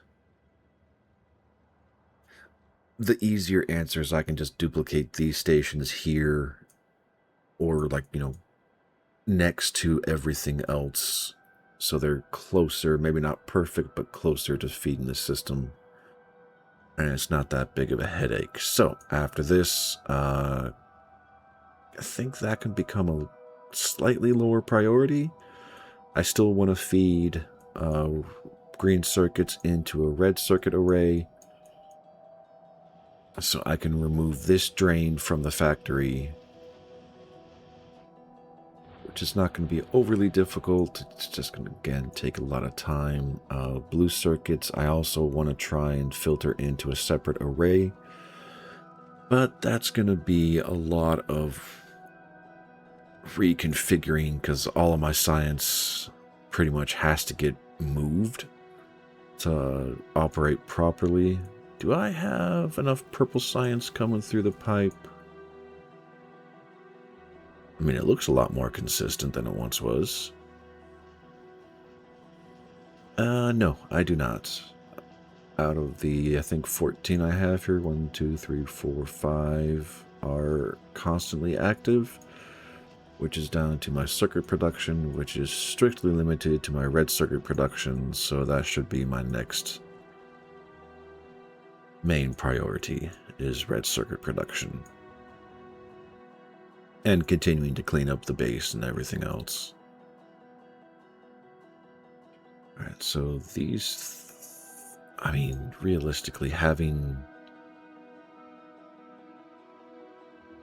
The easier answer is I can just duplicate these stations here, or like, you know, next to everything else, so they're closer, maybe not perfect, but closer to feeding the system, and it's not that big of a headache. So after this, I think that can become a slightly lower priority. I still want to feed green circuits into a red circuit array, so I can remove this drain from the factory, which is not going to be overly difficult. It's just going to, again, take a lot of time. Blue circuits, I also want to try and filter into a separate array, but that's going to be a lot of reconfiguring because all of my science pretty much has to get moved to operate properly. Do I have enough purple science coming through the pipe? I mean, it looks a lot more consistent than it once was. No, I do not. Out of the, I think, 14 I have here, 1, 2, 3, 4, 5 are constantly active, which is down to my circuit production, which is strictly limited to my red circuit production, so that should be my next main priority, is red circuit production. And continuing to clean up the base and everything else. Alright, so these, I mean, realistically having...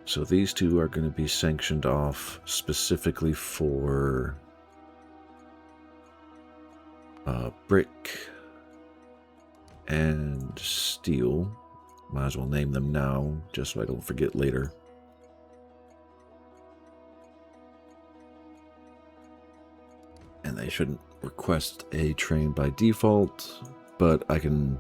So these two are going to be sanctioned off specifically for brick and steel. Might as well name them now, just so I don't forget later. And they shouldn't request a train by default, but I can...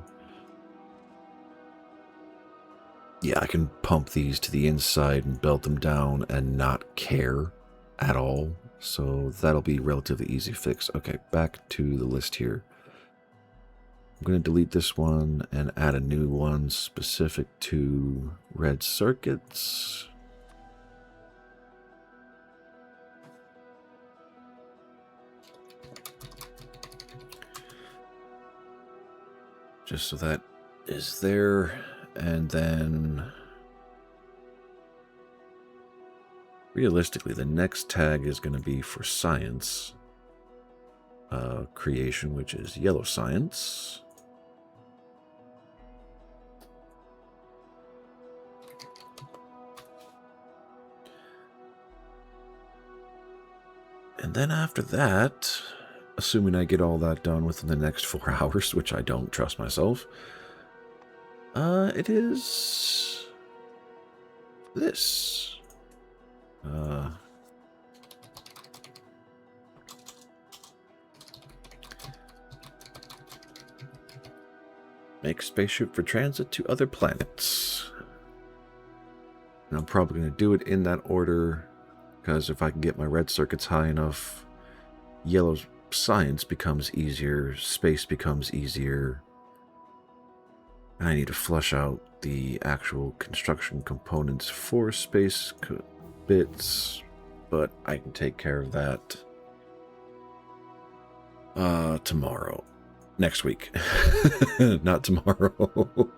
Yeah, I can pump these to the inside and belt them down and not care at all. So that'll be relatively easy fix. Okay, back to the list here. I'm going to delete this one and add a new one specific to red circuits. Just so that is there. And then realistically, the next tag is going to be for science creation, which is yellow science. And then after that, assuming I get all that done within the next 4 hours, which I don't trust myself, it is this. make a spaceship for transit to other planets. And I'm probably going to do it in that order, because if I can get my red circuits high enough, yellow science becomes easier, space becomes easier, and I need to flush out the actual construction components for space bits, but I can take care of that tomorrow. Next week. Not tomorrow.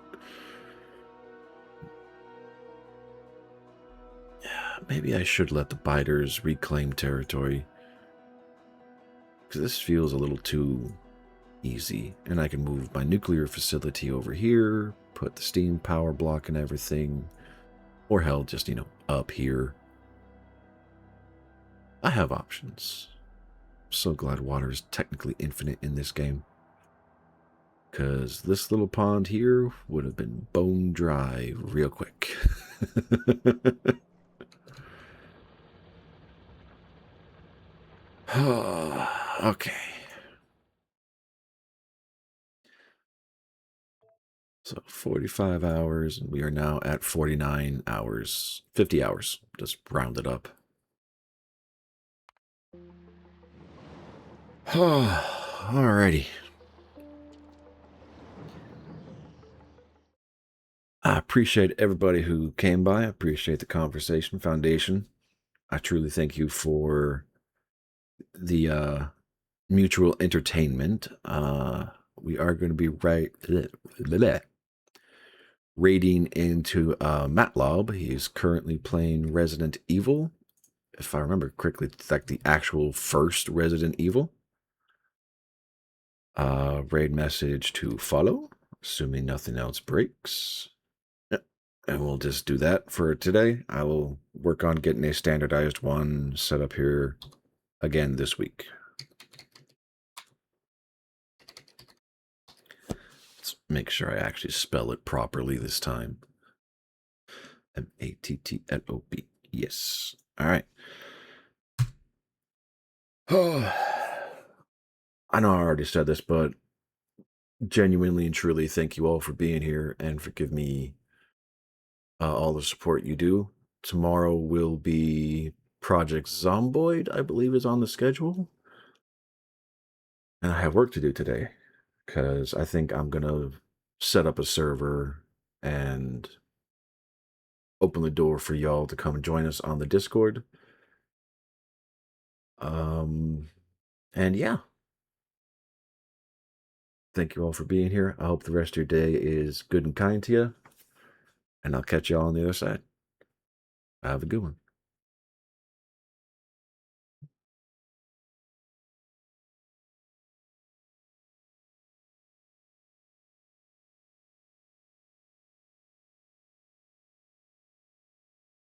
Maybe I should let the biters reclaim territory, because this feels a little too easy. And I can move my nuclear facility over here, put the steam power block and everything, or hell, just, you know, up here. I have options. I'm so glad water is technically infinite in this game, because this little pond here would have been bone dry real quick. Okay. So 45 hours, and we are now at 49 hours, 50 hours, just round it up. Alrighty. I appreciate everybody who came by. I appreciate the conversation foundation. I truly thank you for the mutual entertainment. We are going to be raiding into Matlob. He's currently playing Resident Evil. If I remember correctly, it's like the actual first Resident Evil. Raid message to follow, assuming nothing else breaks. Yep. And we'll just do that for today. I will work on getting a standardized one set up here again this week. Let's make sure I actually spell it properly this time. M-A-T-T-L-O-B. Yes. All right. Oh, I know I already said this, but genuinely and truly thank you all for being here and for giving me all the support you do. Tomorrow will be Project Zomboid, I believe, is on the schedule. And I have work to do today, because I think I'm going to set up a server and open the door for y'all to come join us on the Discord. And yeah. Thank you all for being here. I hope the rest of your day is good and kind to you. And I'll catch you all on the other side. Have a good one.